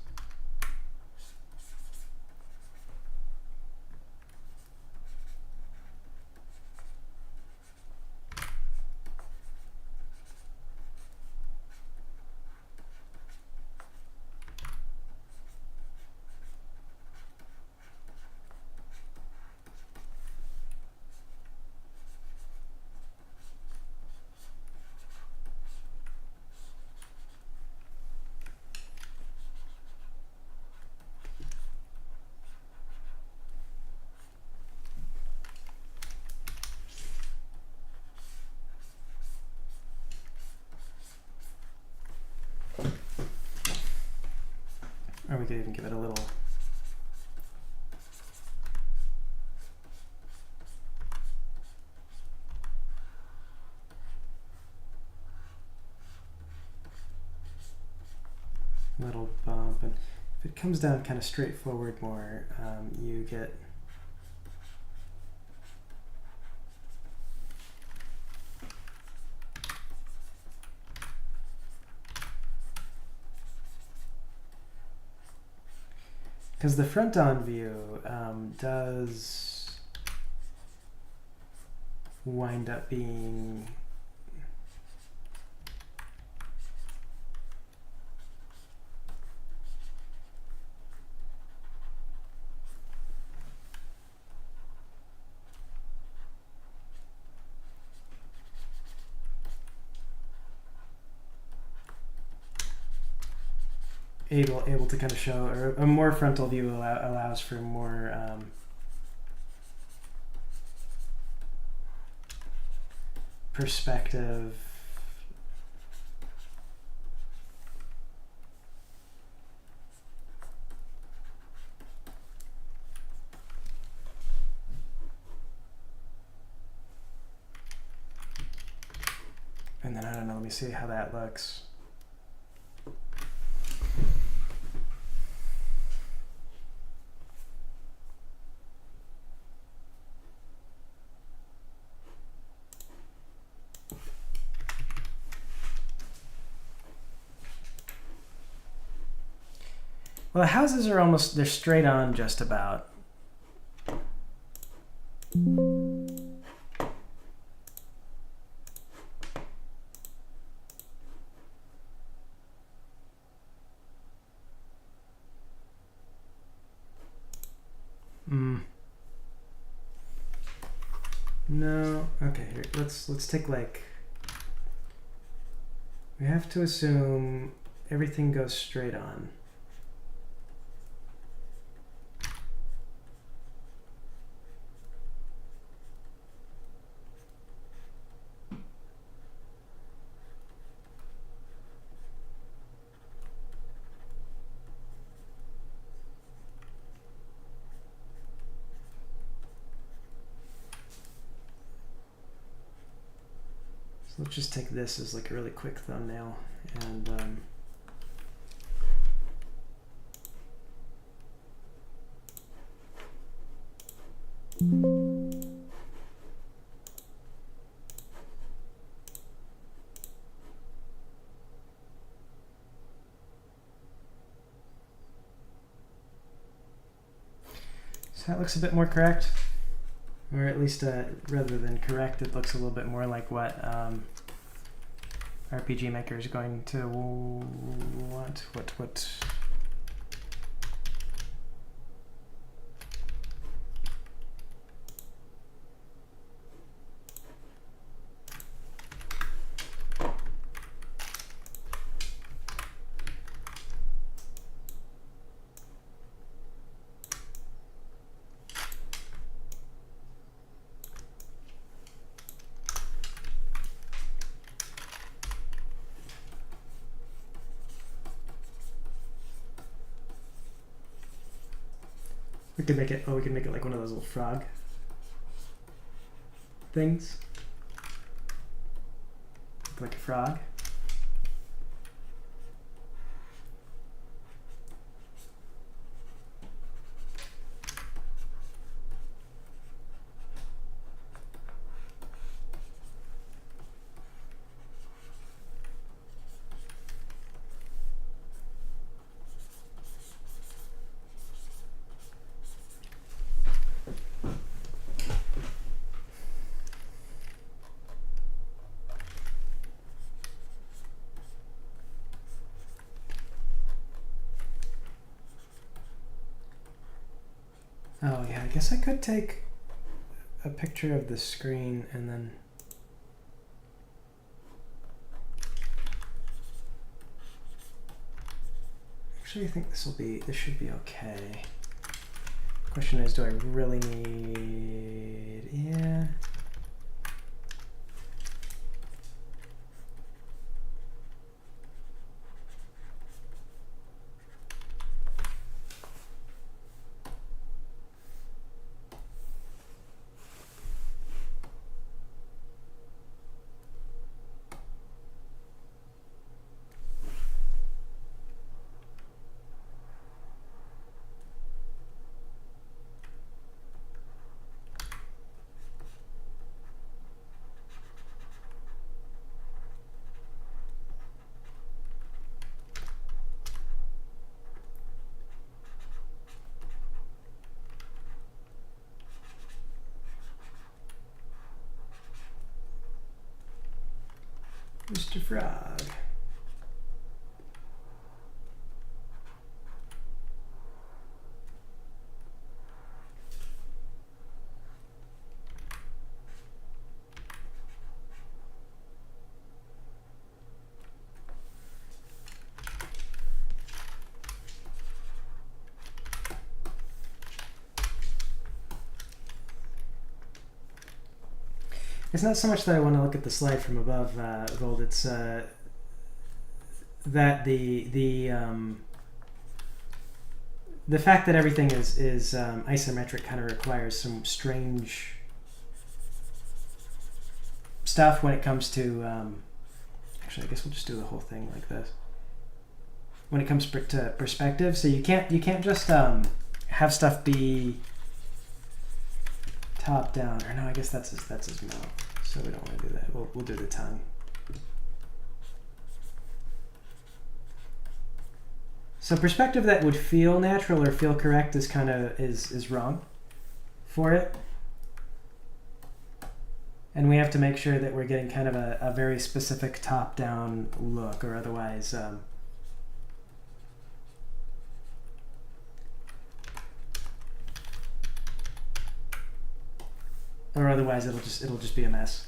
Or we could even give it a little. Little bump, and if it comes down kind of straightforward more, you get. Because the front-on view does wind up being able to kind of show, or a more frontal view allows for more perspective. And then I don't know, let me see how that looks. Well, the houses are almost, they're straight on just about. No, okay, here, let's take like, we have to assume everything goes straight on. Let's just take this as like a really quick thumbnail, and so that looks a bit more correct. Or at least, rather than correct, it looks a little bit more like what RPG Maker is going to want. What? We can make it. Oh, we can make it like one of those little frog things, like a frog. Oh yeah, I guess I could take a picture of the screen and then actually I think this should be okay. Question is, do I really need, yeah. Mr. Frog. It's not so much that I want to look at the slide from above, Gold. It's that the fact that everything is isometric kind of requires some strange stuff when it comes to. Actually, I guess we'll just do the whole thing like this. When it comes to perspective, so you can't just have stuff be top down. Or no, I guess that's his mouth. So we don't want to do that. We'll do the tongue. So perspective that would feel natural or feel correct is kind of is wrong for it. And we have to make sure that we're getting kind of a very specific top-down look, or otherwise it'll just be a mess.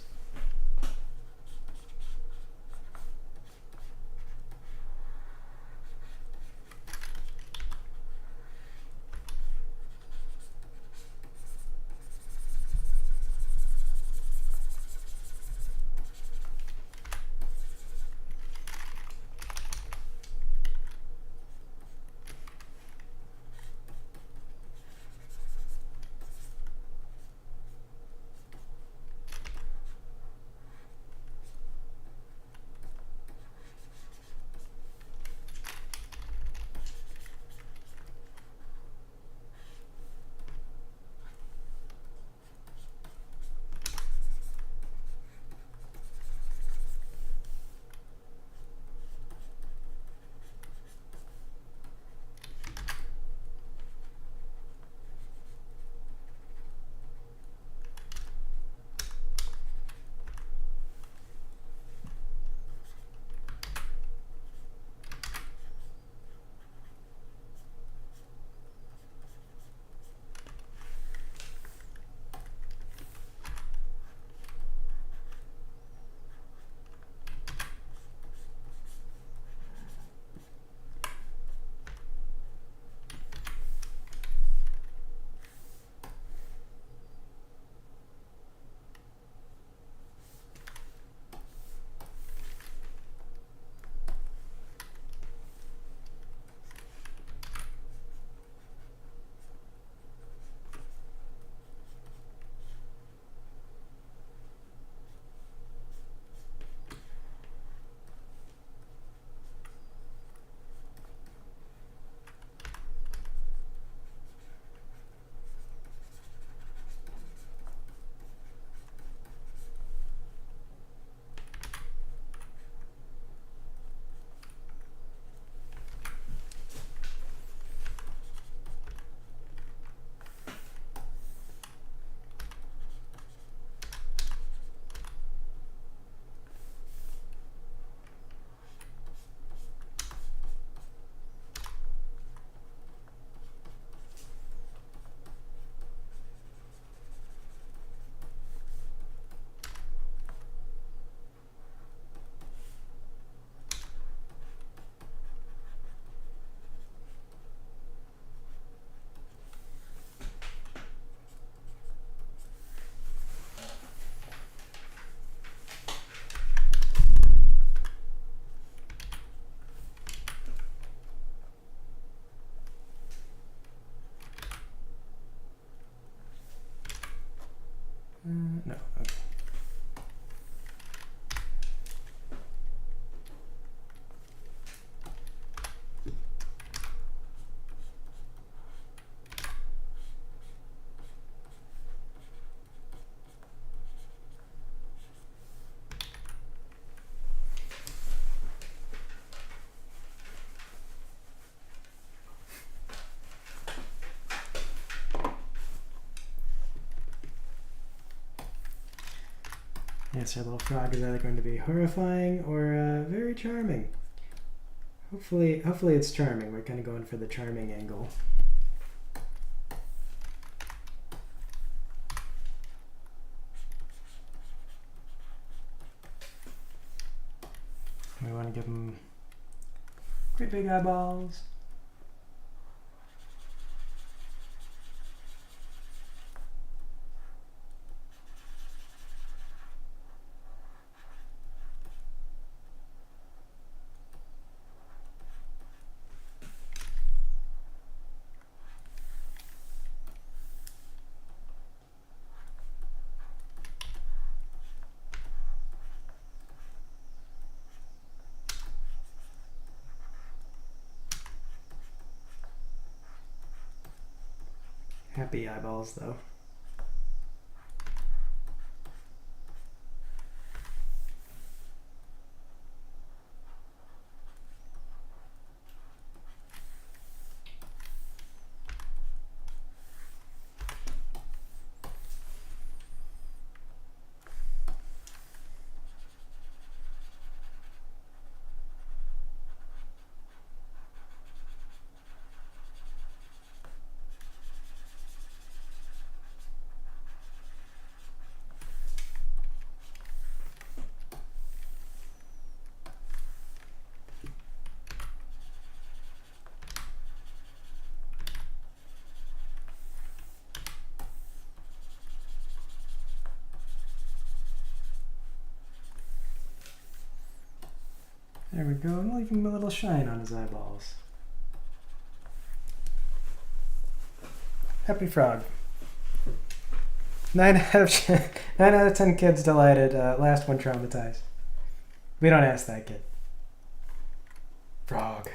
No. Okay. Yes, our little frog is either going to be horrifying or very charming. Hopefully it's charming. We're kind of going for the charming angle. We want to give him great big eyeballs. Happy eyeballs, though. There we go. I'm leaving him a little shine on his eyeballs. Happy frog. 9 out of 9 out of 10 kids delighted. Last one traumatized. We don't ask that kid. Frog.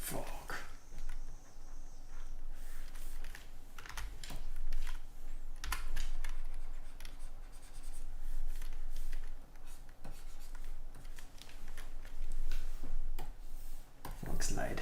Frog. Frog slide.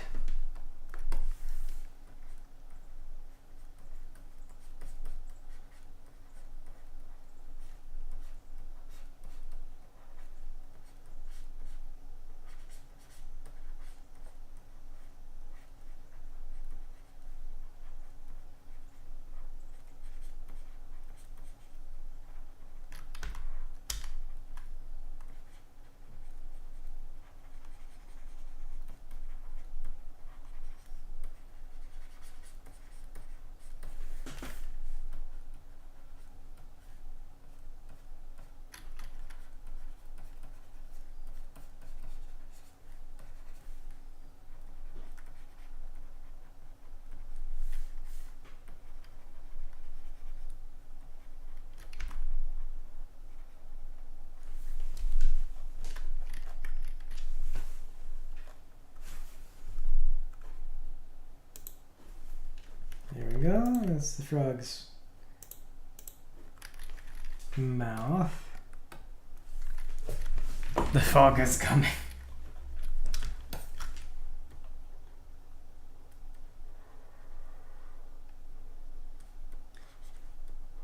There we go. That's the frog's mouth. The fog is coming.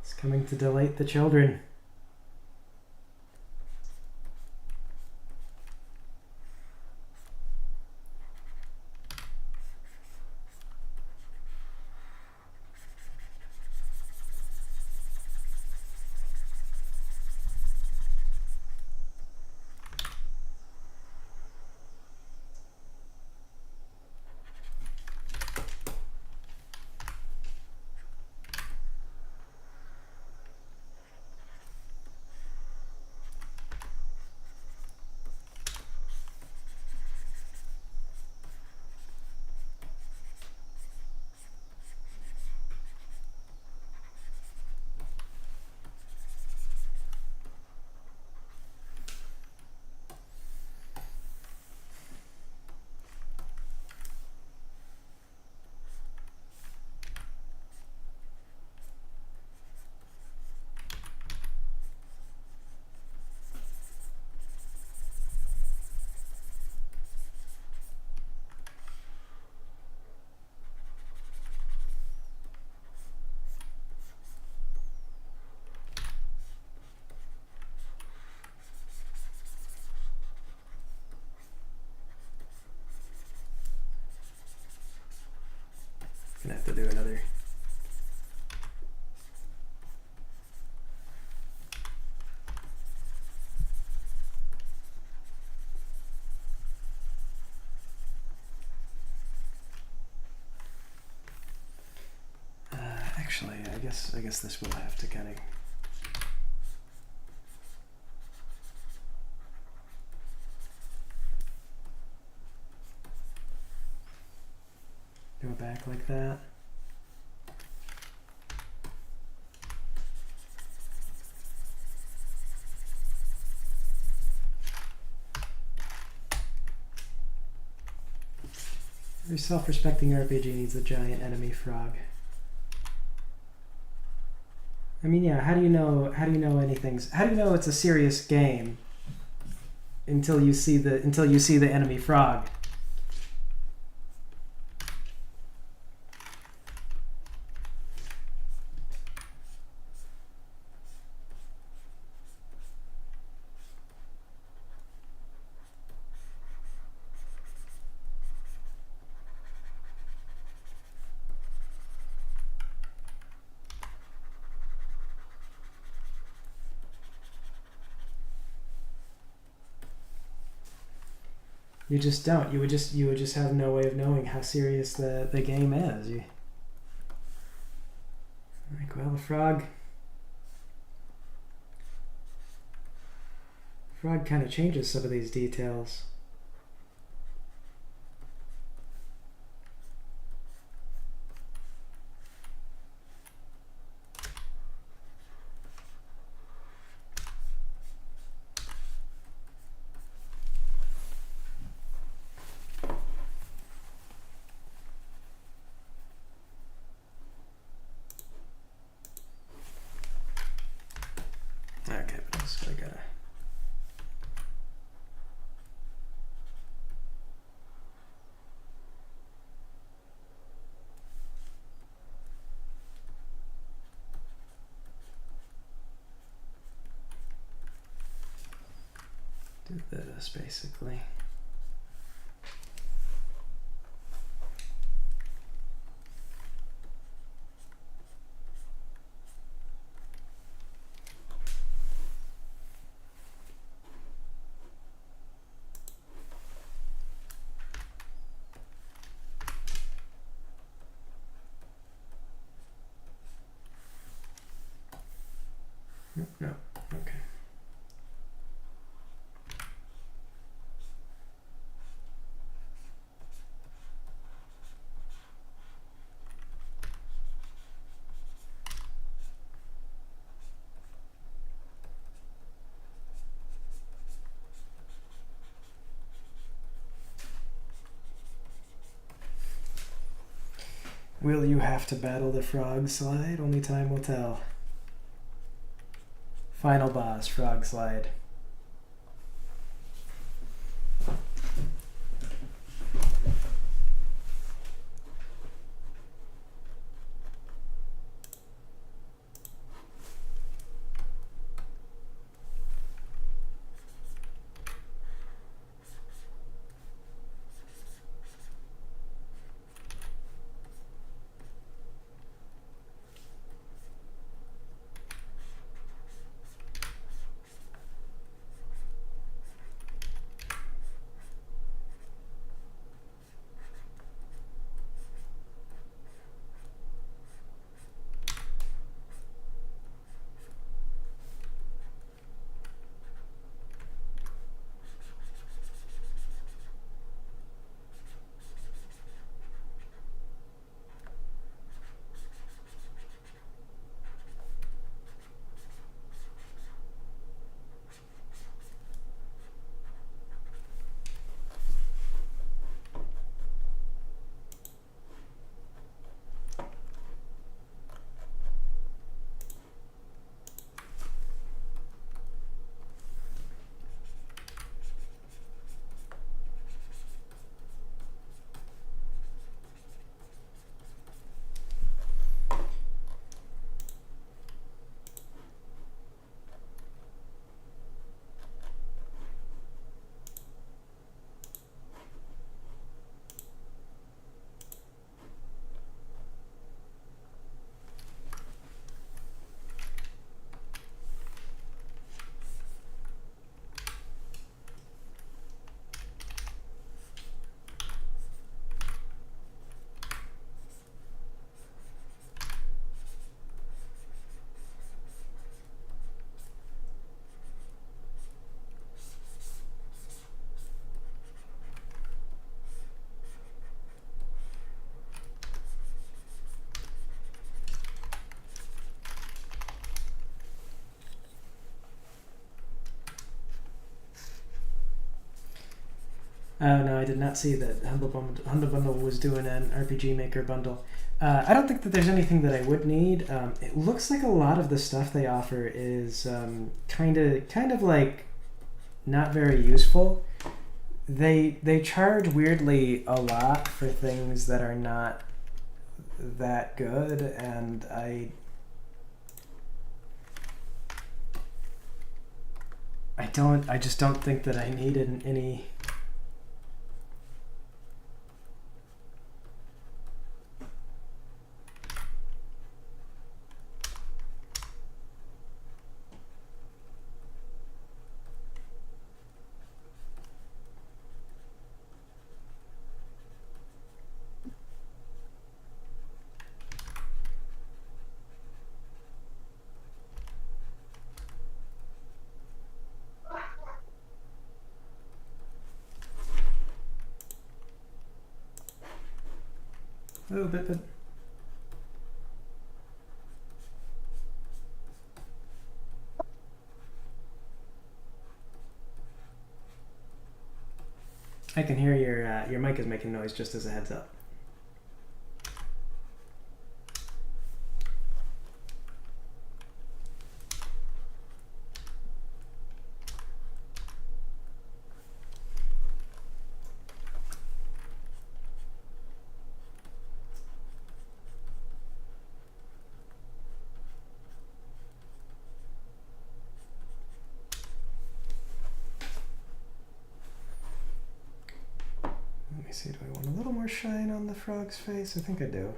It's coming to delight the children. have to do another. Actually, I guess this will have to kind of. Go back like that. Every self-respecting RPG needs a giant enemy frog. I mean, yeah. How do you know anything's? How do you know it's a serious game? Until you see the enemy frog. You just don't. You would just have no way of knowing how serious the game is. Like, well, the frog kind of changes some of these details. Okay, but also I gotta. Do this basically. No. Okay. Will you have to battle the frog slide? Only time will tell. Final boss, frog slide. Oh no, I did not see that Humble Bundle was doing an RPG Maker bundle. I don't think that there's anything that I would need. It looks like a lot of the stuff they offer is kind of like not very useful. They charge weirdly a lot for things that are not that good, and I just don't think that I needed any. Oh, but I can hear your mic is making noise, just as a heads up. Let me see, do I want a little more shine on the frog's face? I think I do.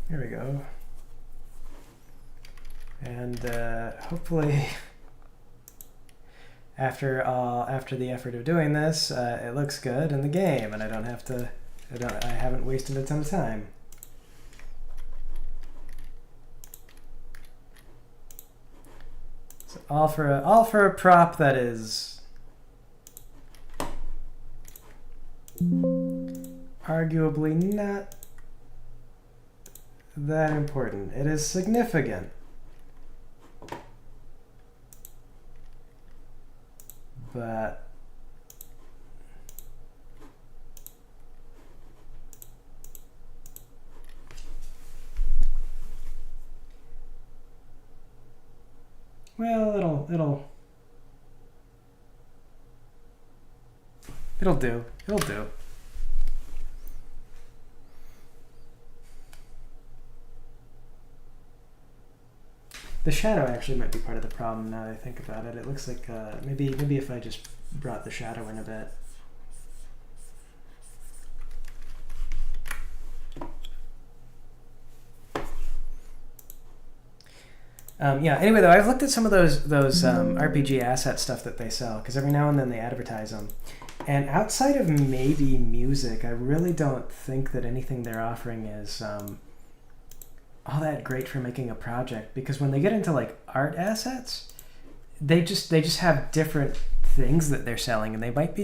Here we go. And hopefully, after the effort of doing this, it looks good in the game, and I haven't wasted a ton of time. So all for a prop that is arguably not that important. It is significant, but well, it'll do. It'll do. The shadow actually might be part of the problem now that I think about it. It looks like maybe if I just brought the shadow in a bit. Yeah. Anyway, though, I've looked at some of those RPG asset stuff that they sell, because every now and then they advertise them. And outside of maybe music, I really don't think that anything they're offering is all that great for making a project, because when they get into like art assets, they just have different things that they're selling, and they might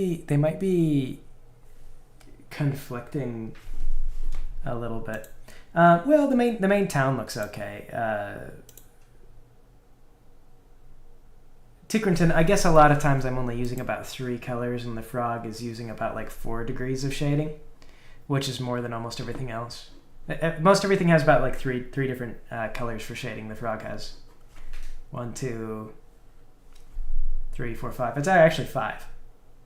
be conflicting a little bit. Well, the main town looks okay. Tikrington, I guess a lot of times I'm only using about 3 colors, and the frog is using about like 4 degrees of shading, which is more than almost everything else. Most everything has about like three different colors for shading. The frog has 1, 2, 3, 4, 5. It's actually 5.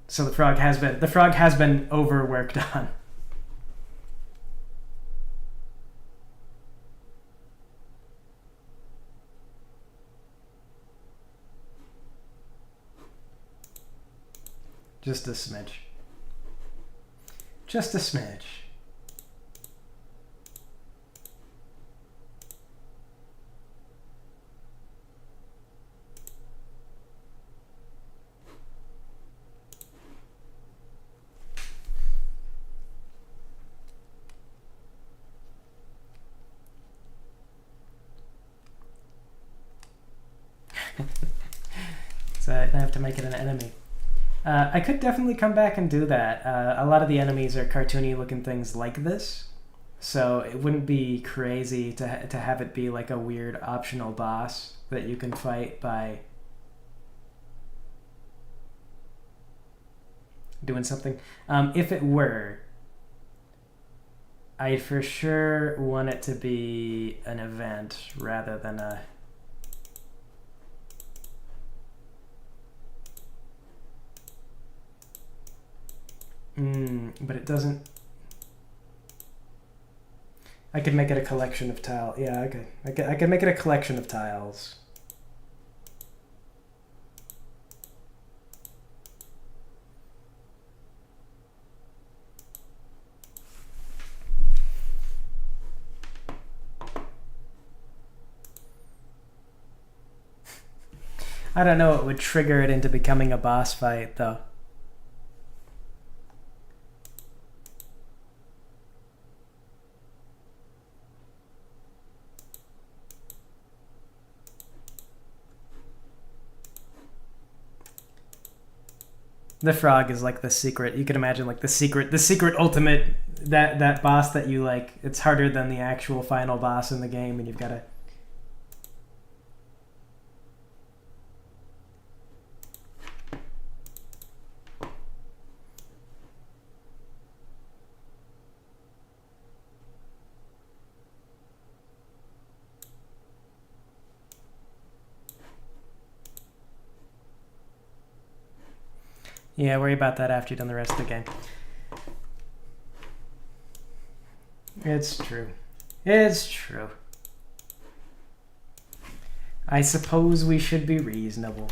So the frog has been overworked on. Just a smidge. Just a smidge. So I have to make it an enemy. I could definitely come back and do that. A lot of the enemies are cartoony looking things like this, so it wouldn't be crazy to have it be like a weird optional boss that you can fight by doing something. If it were, I'd for sure want it to be an event rather than a... but it doesn't... I could make it a collection of tiles. Yeah, okay. I could make it a collection of tiles. I don't know, it would trigger it into becoming a boss fight, though. The frog is like the secret. You can imagine like the secret ultimate, that boss that you like. It's harder than the actual final boss in the game, and you've got to... Yeah, worry about that after you've done the rest of the game. It's true. It's true. I suppose we should be reasonable.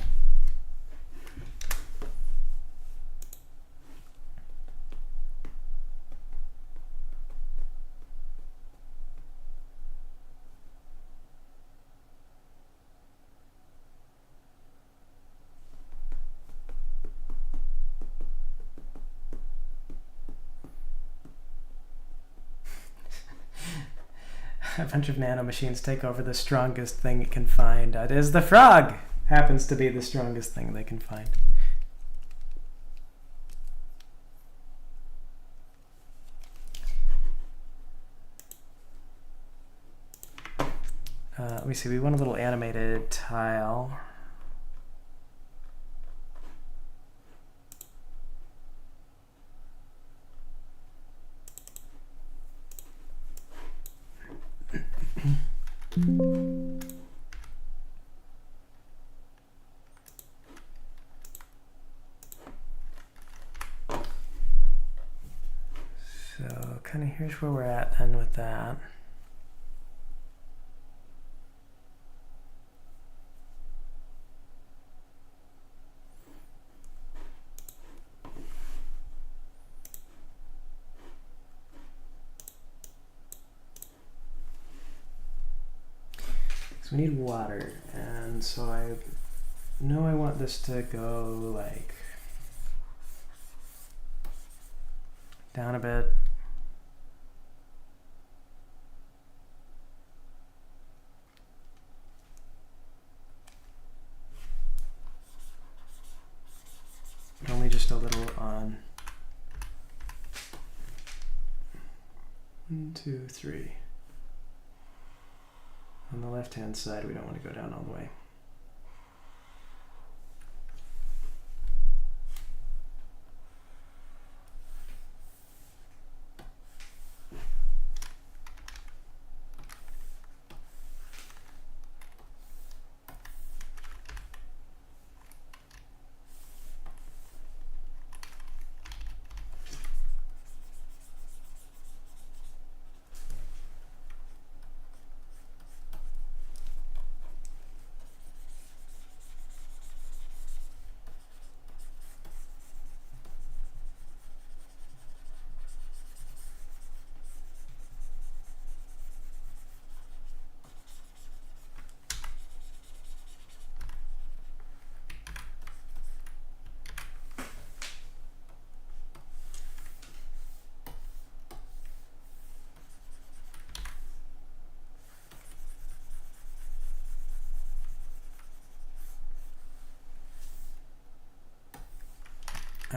A bunch of nanomachines take over the strongest thing it can find. It is the frog! Happens to be the strongest thing they can find. Let me see, we want a little animated tile. So kind of here's where we're at then with that. So we need water, and so I know I want this to go like down a bit. Only just a little on. 1, 2, 3. On the left-hand side, we don't want to go down all the way.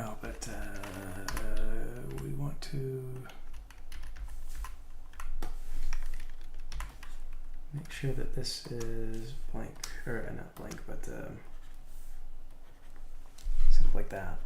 Oh, but we want to make sure that this is blank, or not blank, but set up like that.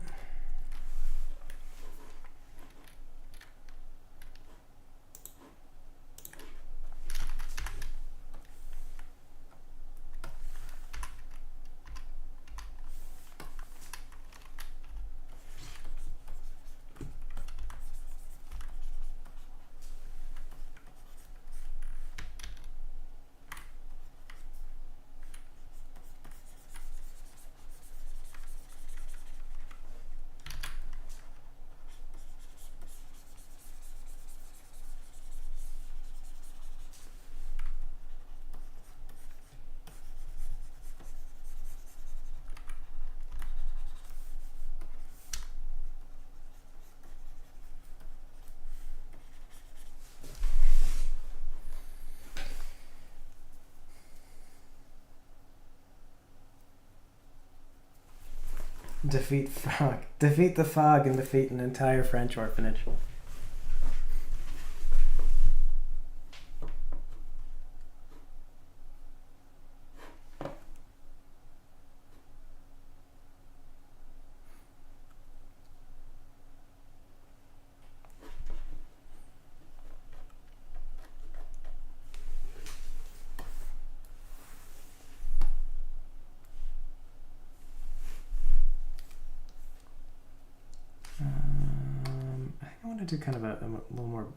Defeat fog. Defeat the fog and defeat an entire French orphanage. I want to do kind of a little more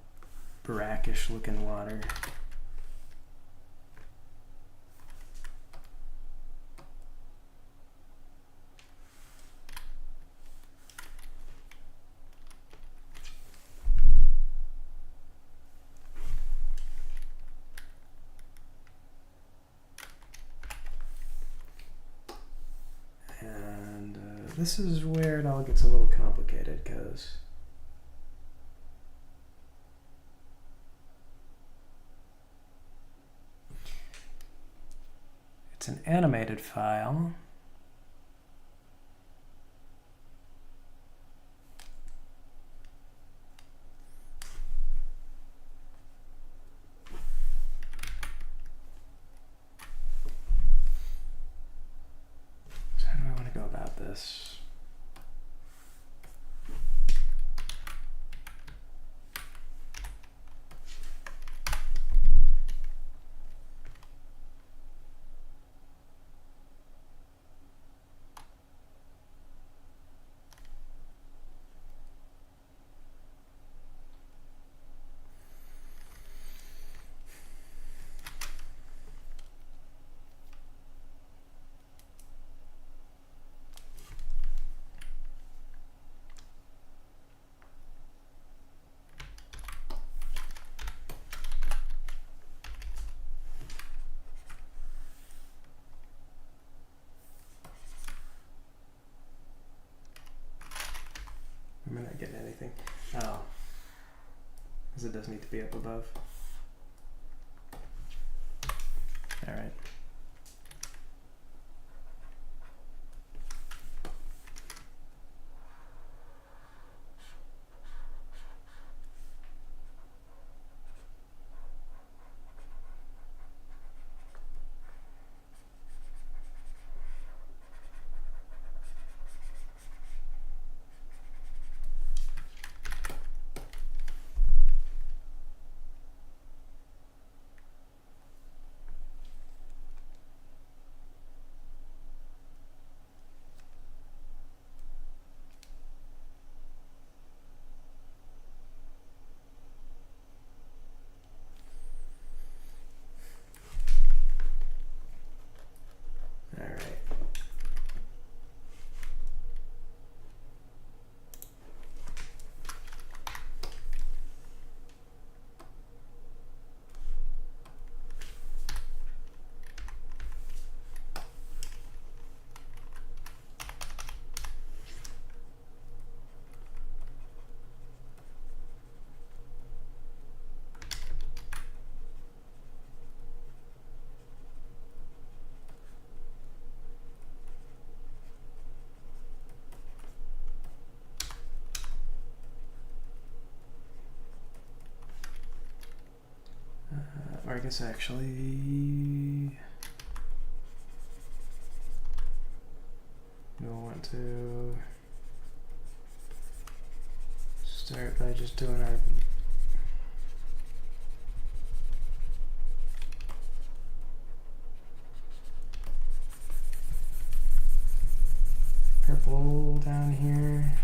brackish looking water. And this is where it all gets a little complicated because it's an animated file. So how do I want to go about this? Am I not getting anything? Oh. Because it does need to be up above. Alright. I guess actually we'll want to start by just doing our purple down here.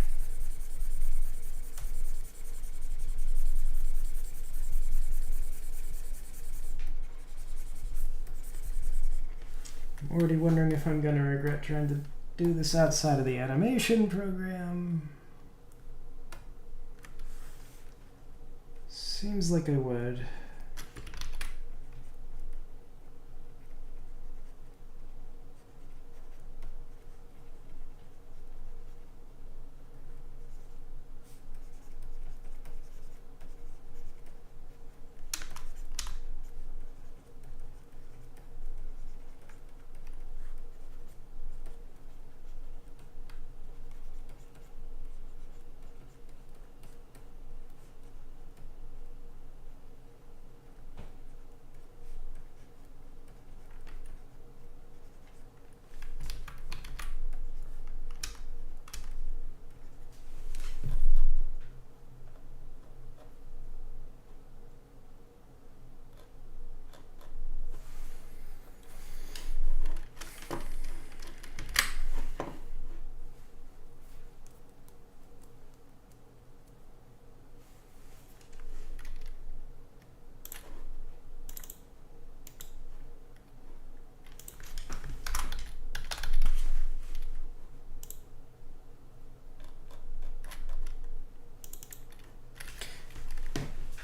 I'm already wondering if I'm gonna regret trying to do this outside of the animation program. Seems like I would.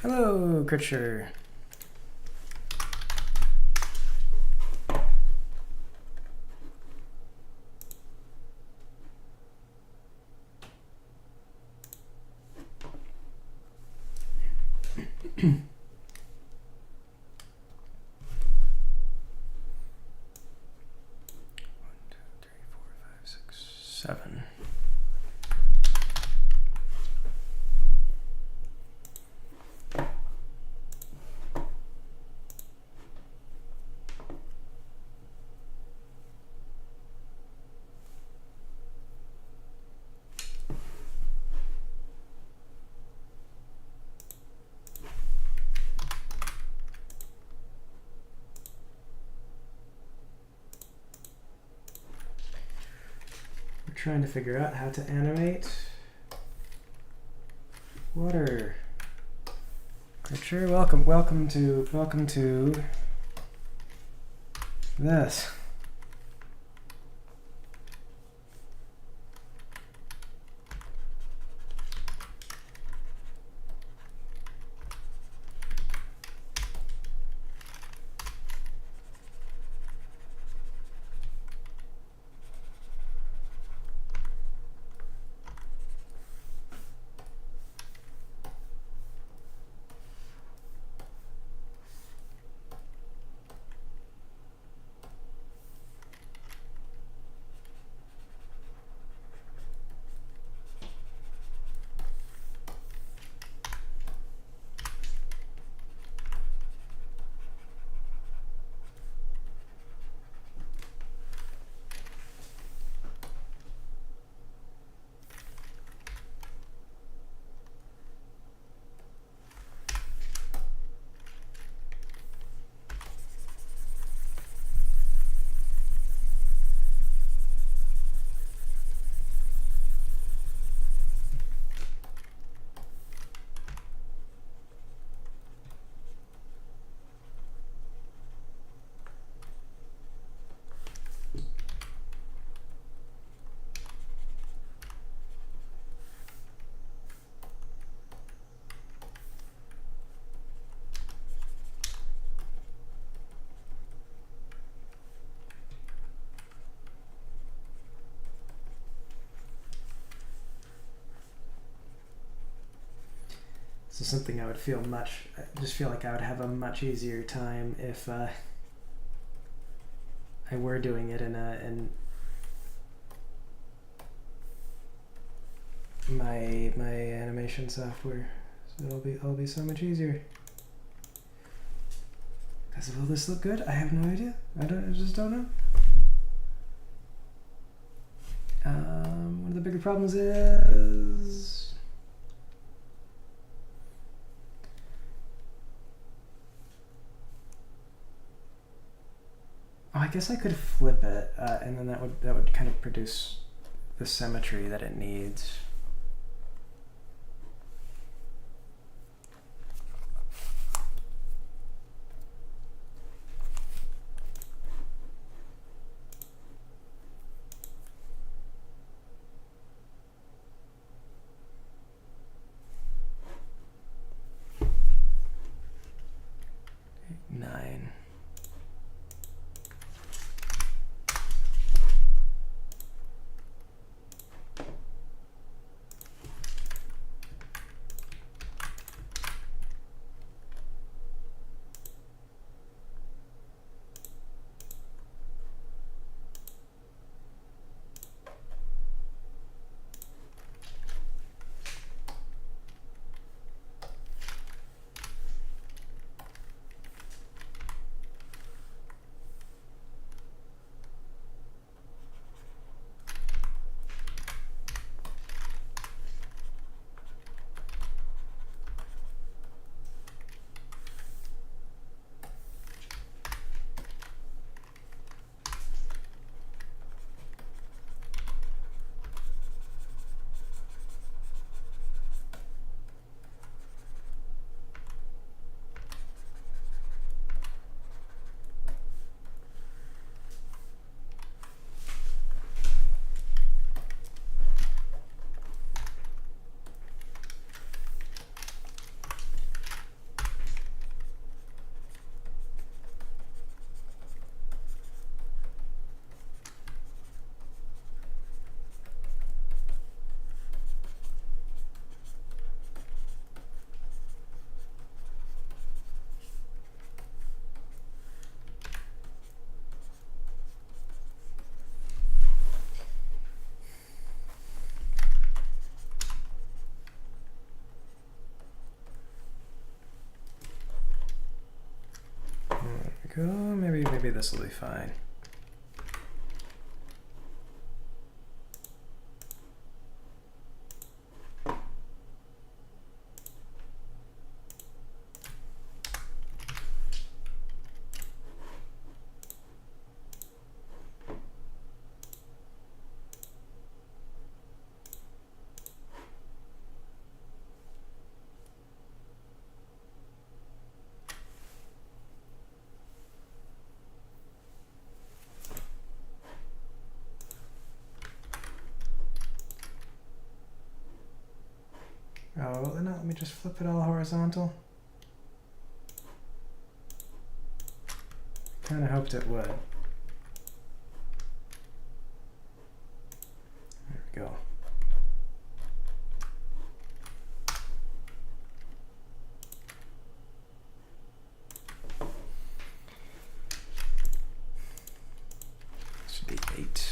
Hello, Critcher. Seven. Trying to figure out how to animate water. Sure, welcome to this. So something I would feel I just feel like I would have a much easier time if I were doing it in my animation software. So it'll be so much easier. Will this look good? I have no idea. I just don't know. One of the bigger problems is I guess I could flip it, and then that would kind of produce the symmetry that it needs. Nine. There we go. Maybe this will be fine. Oh, well, no, let me just flip it all horizontal. Kind of hoped it would. There we go. Should be 8.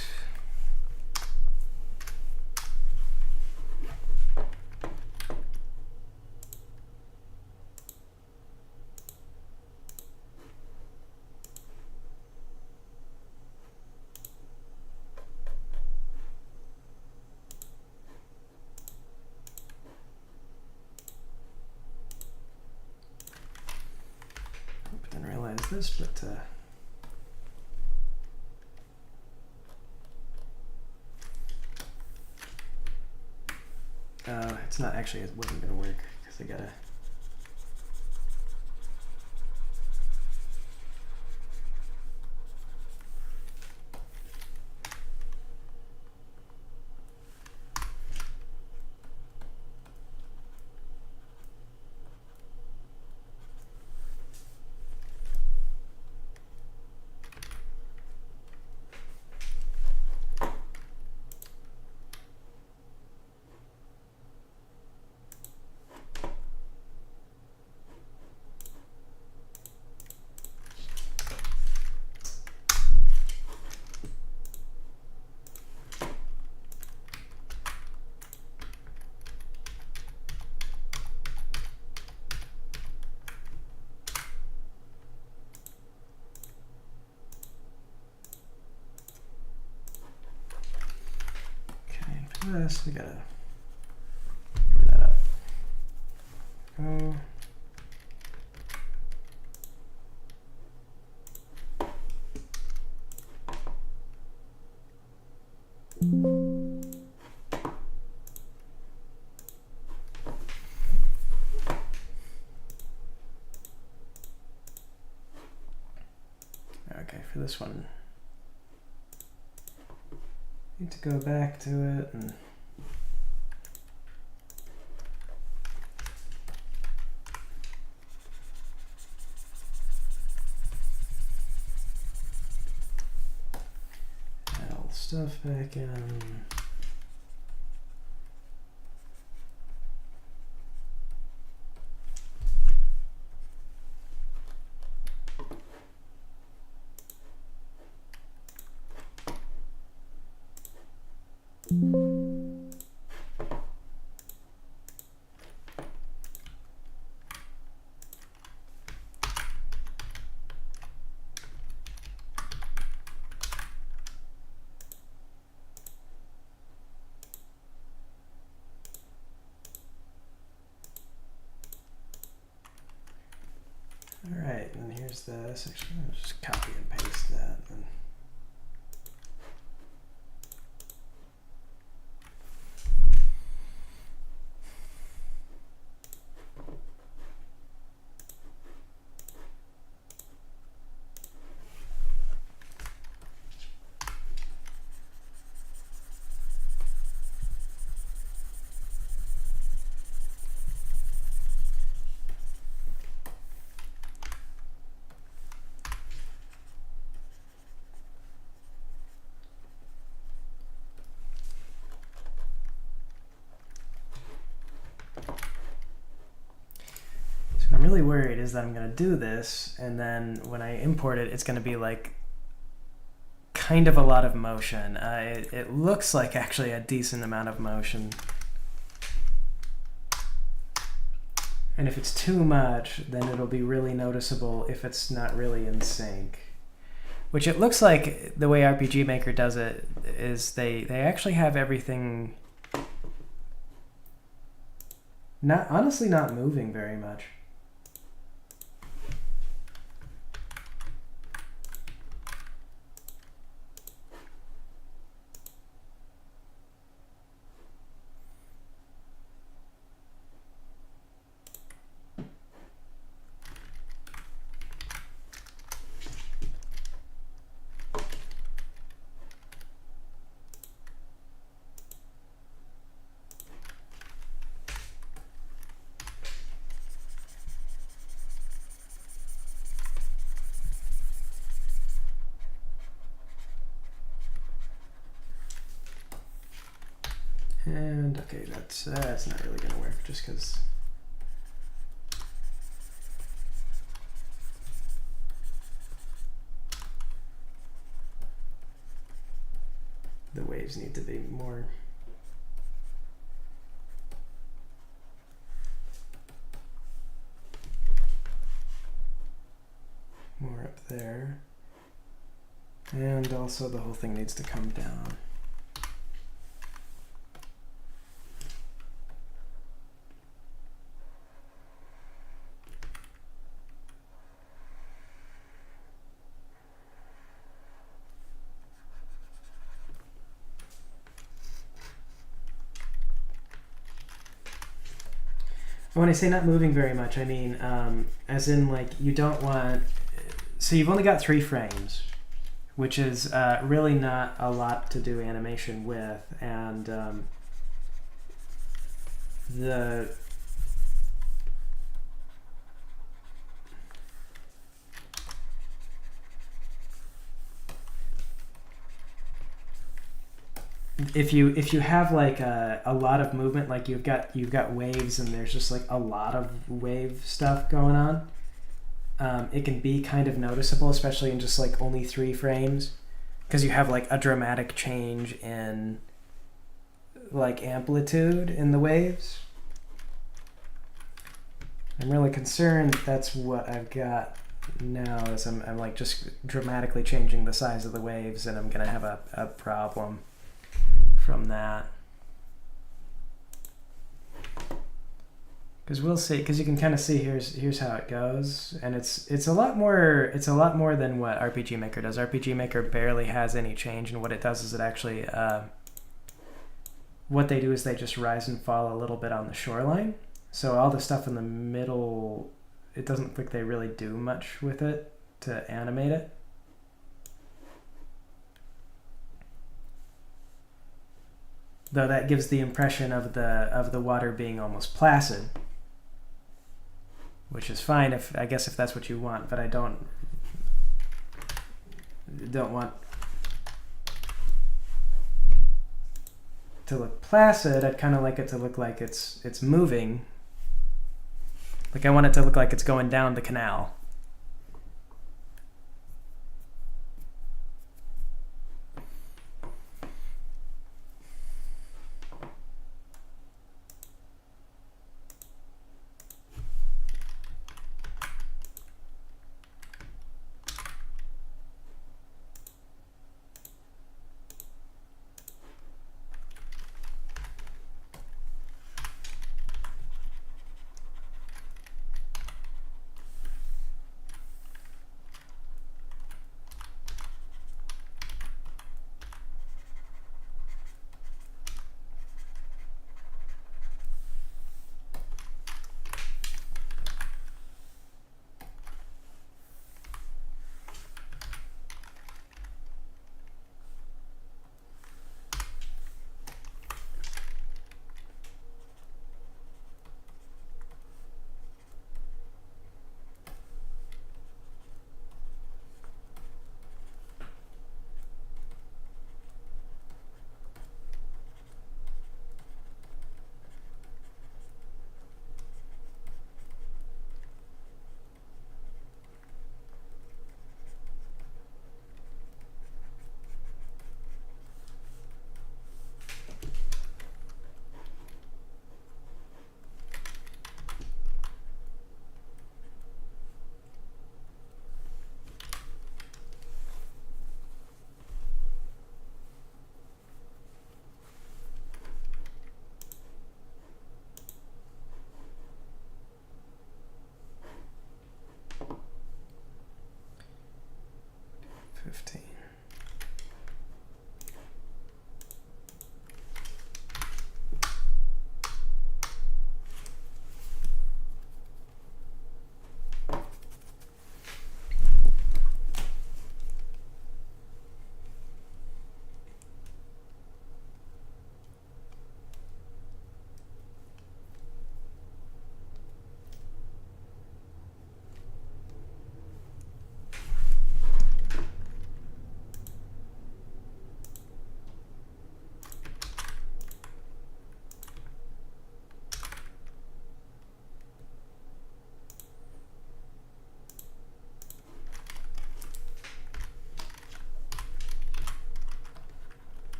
Didn't realize this, but it's not actually. It wasn't gonna work because I gotta. this. We gotta cover that up. Oh. Okay, for this one, need to go back to it and add all the stuff back in. Alright, and here's this. Actually, I'll just copy and paste that. And so what I'm really worried is that I'm going to do this, and then when I import it, it's going to be like kind of a lot of motion. It looks like actually a decent amount of motion. And if it's too much, then it'll be really noticeable if it's not really in sync. Which it looks like the way RPG Maker does it is they actually have everything honestly not moving very much. And okay, that's not really gonna work just because the waves need to be more up there, and also the whole thing needs to come down. When I say not moving very much, I mean as in like you don't want, so you've only got 3 frames, which is really not a lot to do animation with, and if you have like a lot of movement, like you've got waves and there's just like a lot of wave stuff going on, it can be kind of noticeable, especially in just like only 3 frames, because you have like a dramatic change in like amplitude in the waves. I'm really concerned that's what I've got now, is I'm like just dramatically changing the size of the waves, and I'm gonna have a problem from that. Because we'll see. Because you can kind of see here's how it goes, and it's a lot more than what RPG Maker does. RPG Maker barely has any change, and what it does is it actually what they do is they just rise and fall a little bit on the shoreline. So all the stuff in the middle, it doesn't look like they really do much with it to animate it. Though that gives the impression of the water being almost placid, which is fine if that's what you want. But I don't want to look placid. I'd kind of like it to look like it's moving. Like I want it to look like it's going down the canal.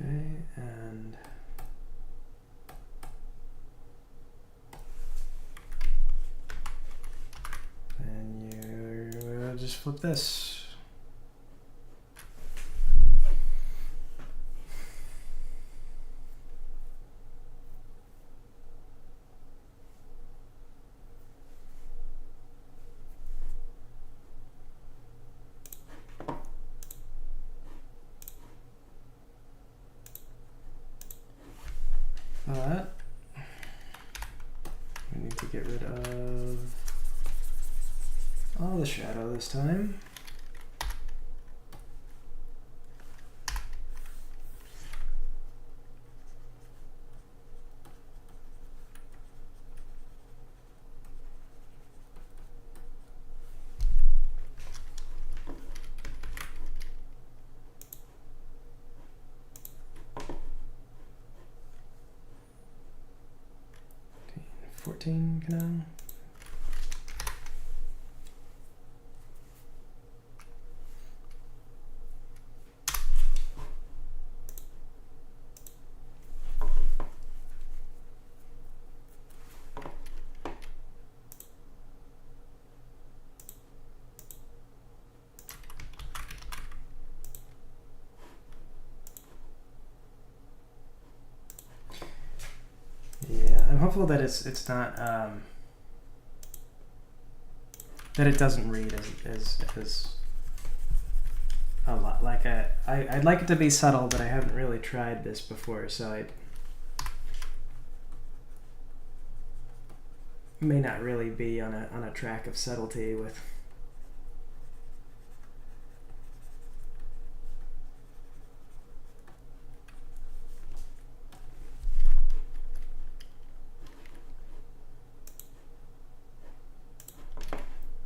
Okay, and then you just flip this. the shadow this time. Okay, 14 canal. Yeah, I'm hopeful that it's not that it doesn't read as a lot like I'd like it to be subtle, but I haven't really tried this before, so I may not really be on a track of subtlety with.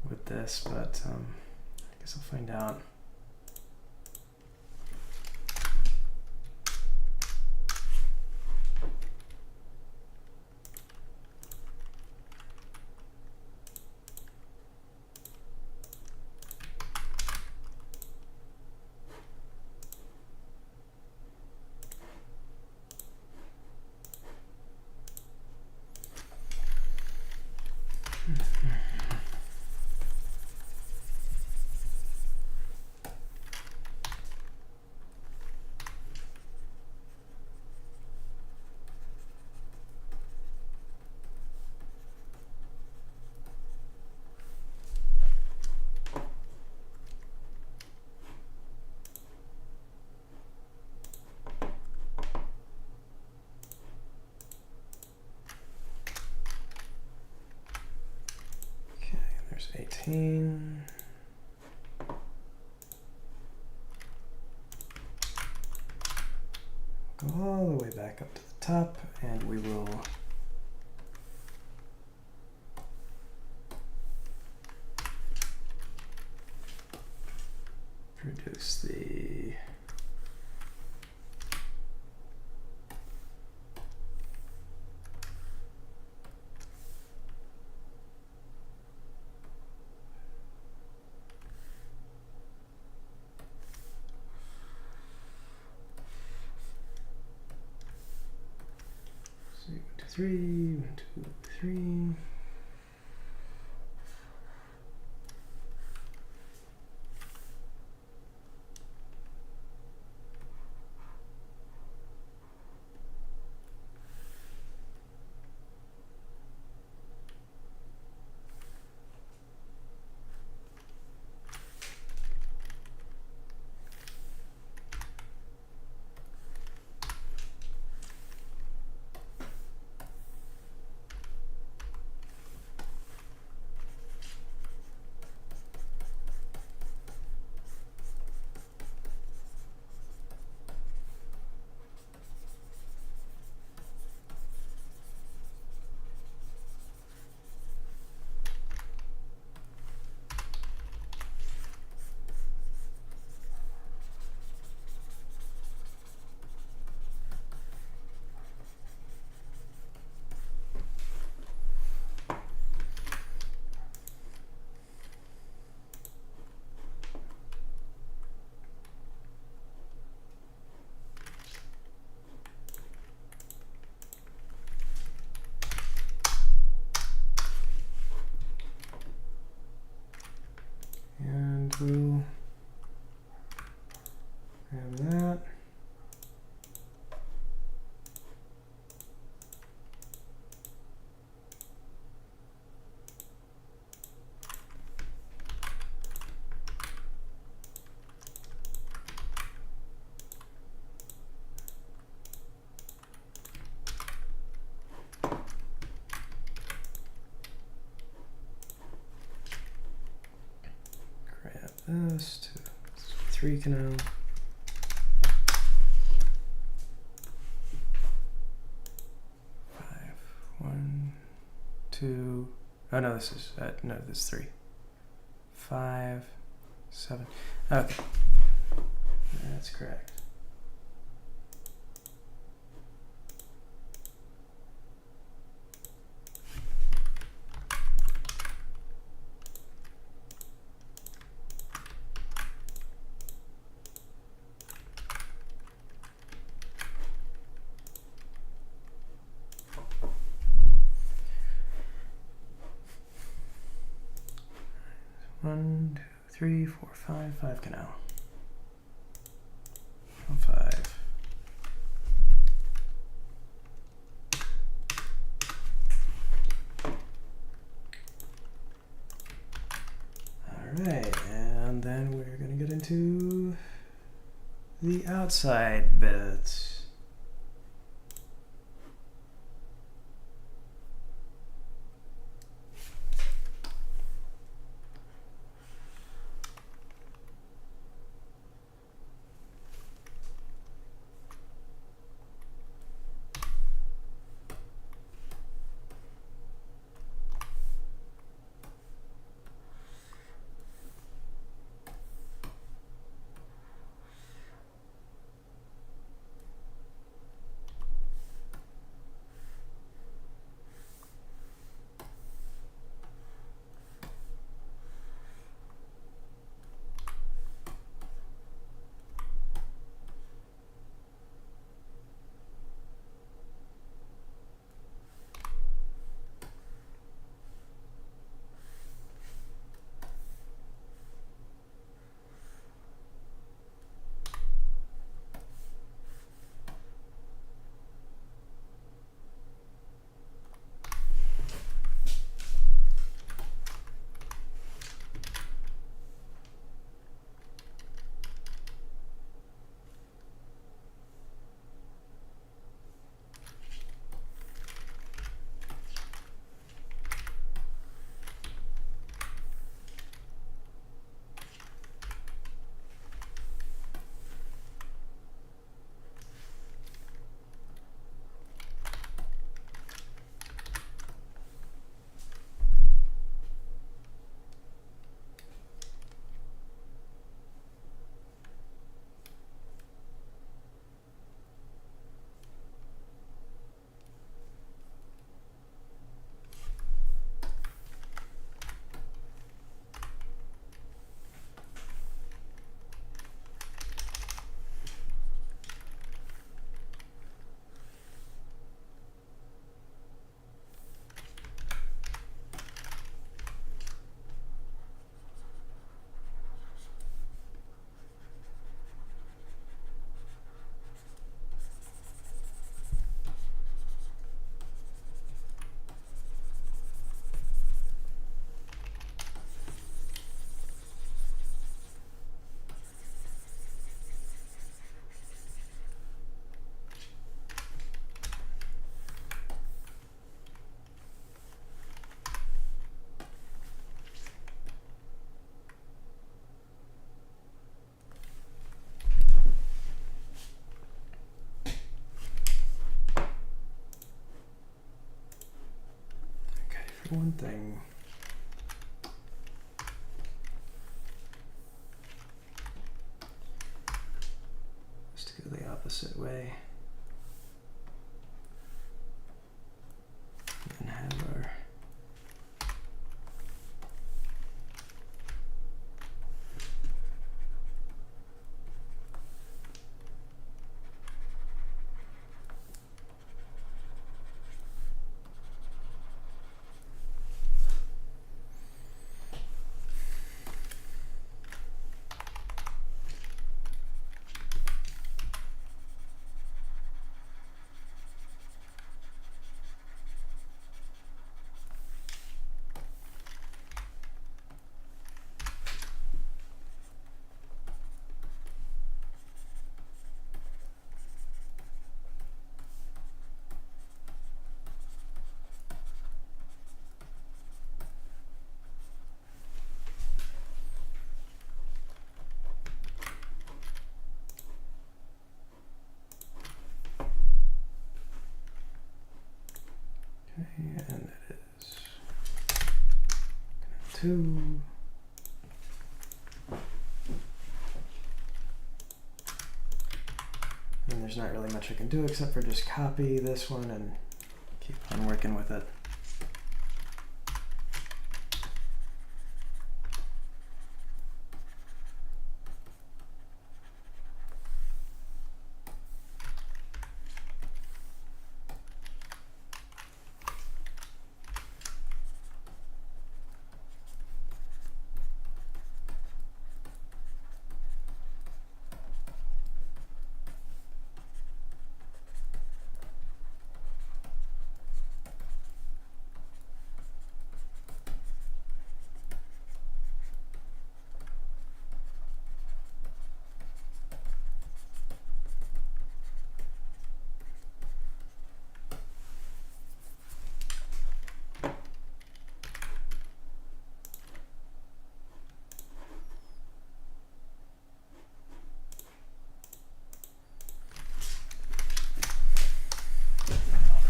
With this, but I guess I'll find out. There's 18. Go all the way back up to the top, and we will produce the so 1, 2, 3, 1, 2, 3. And we'll grab that. this to 3 canal. Five, 1, 2. Oh no, this is no, this is 3. 5, 7. Okay, that's correct. One, 2, 3, 4, 5. 5 canal. 5. Alright, and then we're gonna get into the outside bits. One thing. Just to go the opposite way. And have our and it is 2. And there's not really much I can do except for just copy this one and keep on working with it.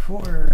For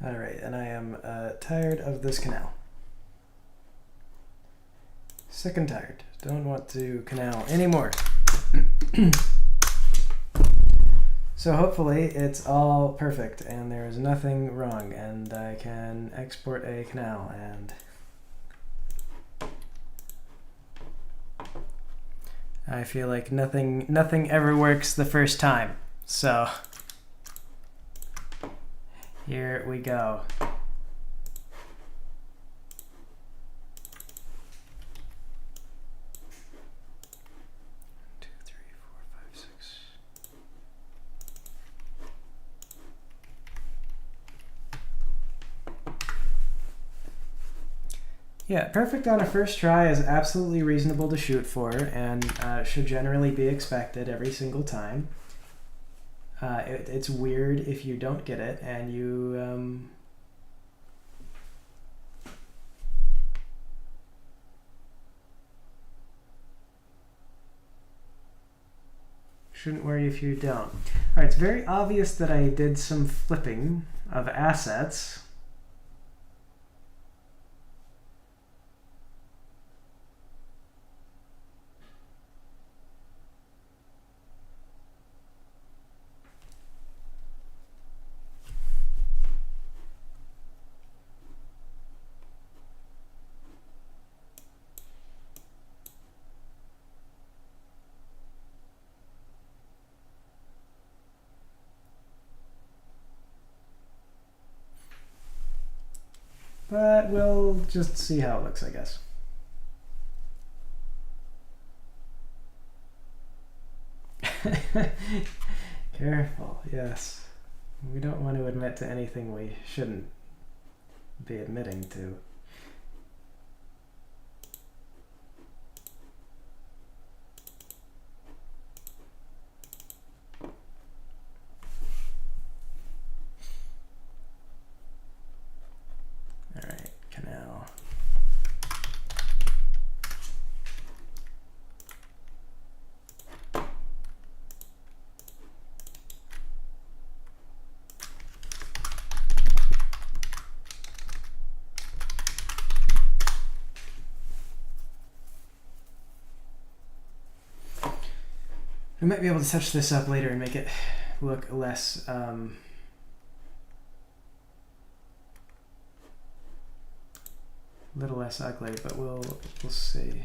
all right, and I am tired of this canal. Sick and tired. Don't want to canal anymore. So hopefully it's all perfect and there is nothing wrong and I can export a canal and I feel like nothing ever works the first time. So here we go. 2, 3, 4, 5, 6. Yeah, perfect on a first try is absolutely reasonable to shoot for and should generally be expected every single time. It's weird if you don't get it and you shouldn't worry if you don't. All right, it's very obvious that I did some flipping of assets. But we'll just see how it looks, I guess. Careful, yes. We don't want to admit to anything we shouldn't be admitting to. Alright, canal. I might be able to touch this up later and make it look less a little less ugly, but we'll see.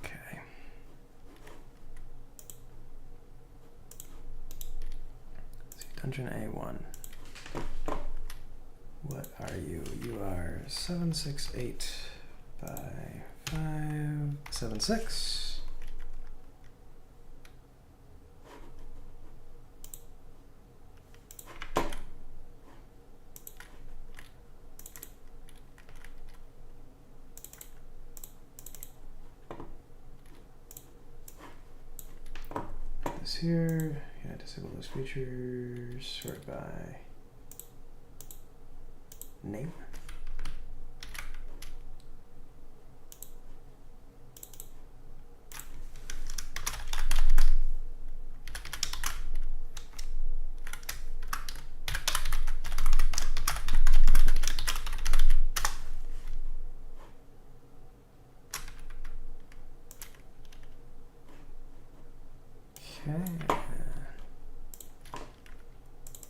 Okay. Dungeon A1. What are you? You are 768 by 576. This here. Yeah, disable those features. Sort by name. Okay.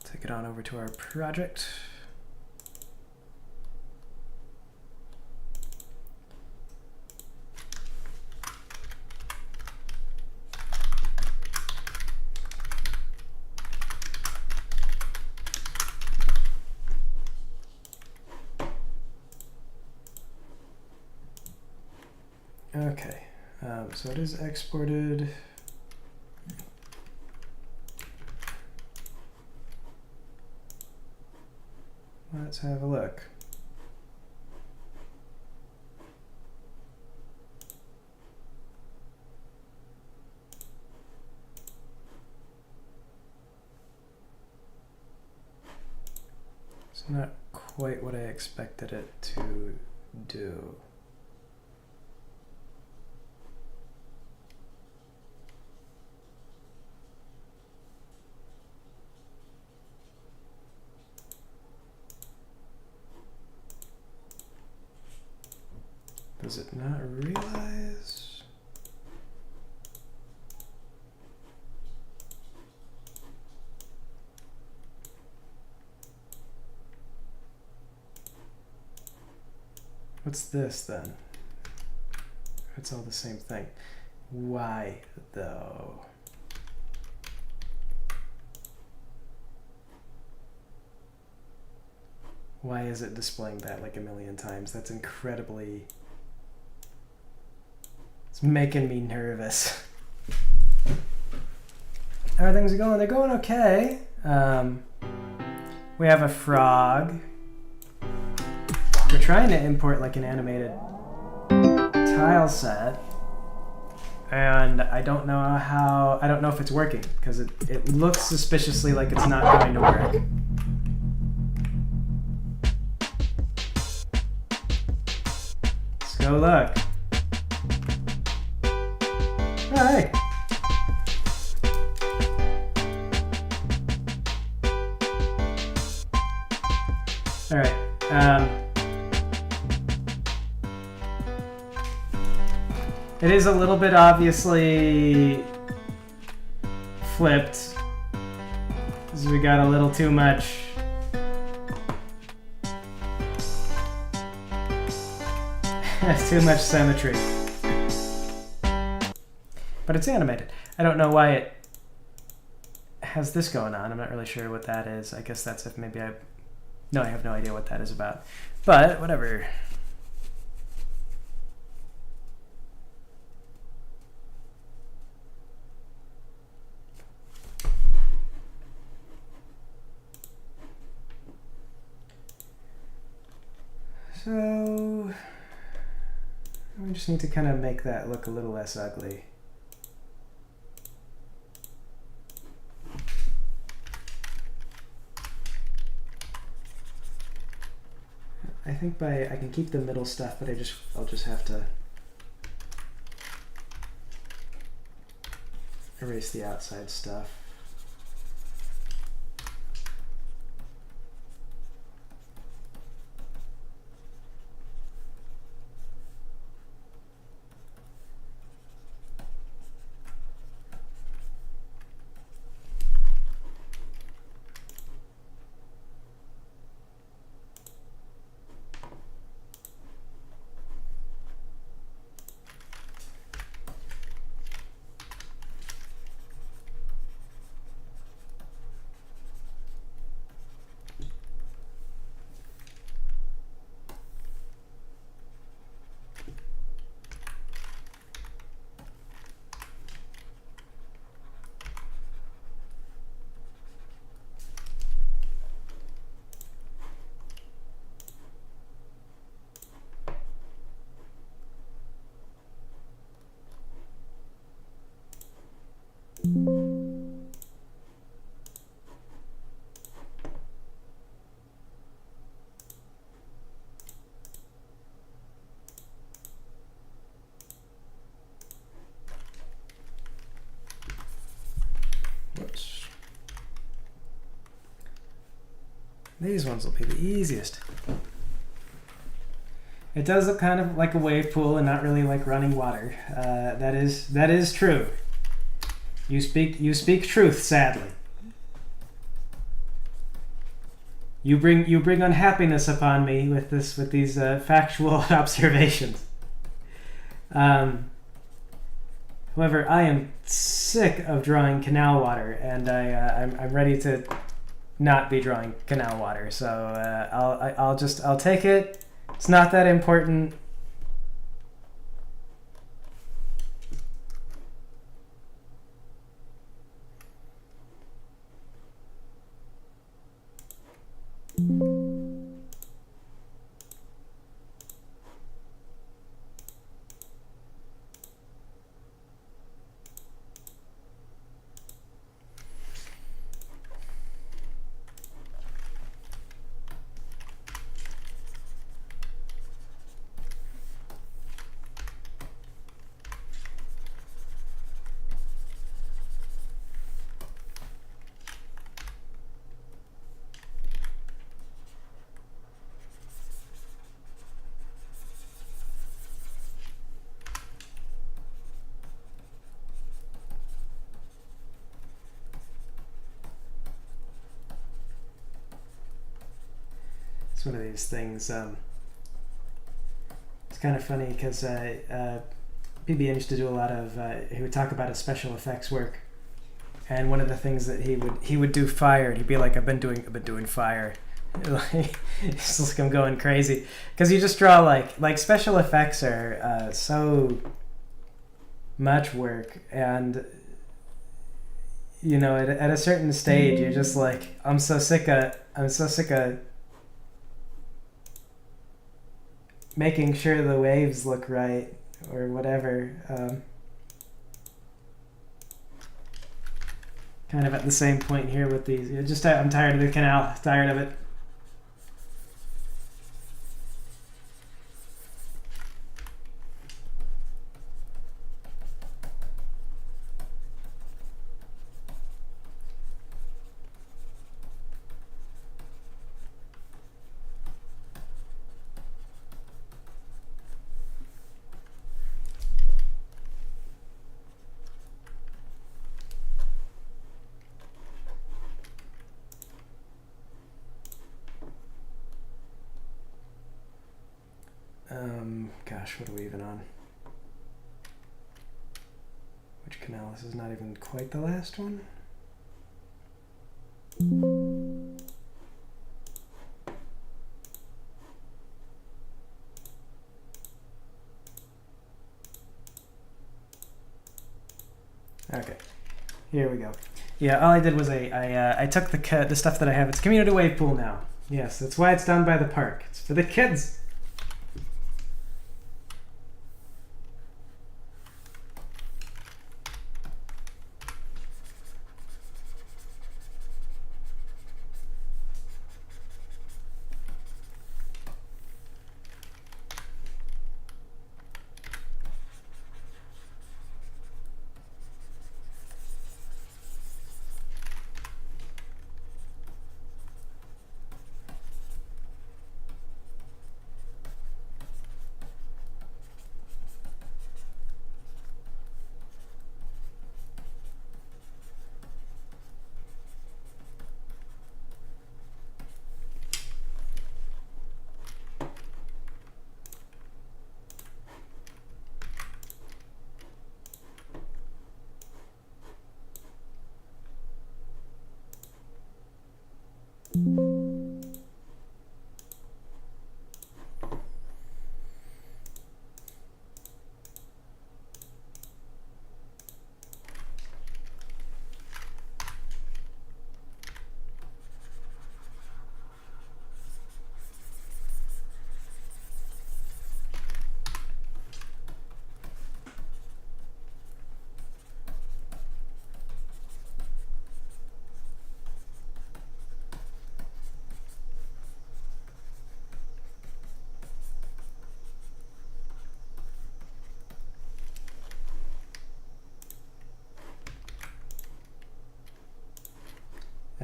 Take it on over to our project. Okay, so it is exported. Let's have a look. It's not quite what I expected it to do. Does it not realize? What's this then? It's all the same thing. Why though? Why is it displaying that like a million times? That's incredibly... It's making me nervous. How are things going? They're going okay. We have a frog. We're trying to import like an animated tile set. And I don't know how, I don't know if it's working because it looks suspiciously like it's not going to work. Let's go look. Hi. All right. It is a little bit obviously flipped because we got a little too much. Too much symmetry. But it's animated. I don't know why it has this going on. I'm not really sure what that is. I guess that's if maybe I have no idea what that is about. But whatever. So we just need to kind of make that look a little less ugly. I think I can keep the middle stuff, but I'll just have to erase the outside stuff. Whoops. These ones will be the easiest. It does look kind of like a wave pool and not really like running water. That is true. You speak truth, sadly. You bring unhappiness upon me with these factual observations. However, I am sick of drawing canal water, and I'm ready to not be drawing canal water. So I'll take it. It's not that important. It's one of these things. It's kind of funny because PB used to do a lot of. He would talk about his special effects work, and one of the things that he would do fire, and he'd be like, "I've been doing fire." It's like I'm going crazy because you just draw like special effects are so much work, and you know at a certain stage you're just like I'm so sick of making sure the waves look right or whatever. Kind of at the same point here with these. I'm tired of the canal. Tired of it. Gosh, what are we even on? Which canal? This is not even quite the last one. Okay, here we go. Yeah, all I did was I took the stuff that I have. It's community wave pool now. Yes, that's why it's down by the park. It's for the kids.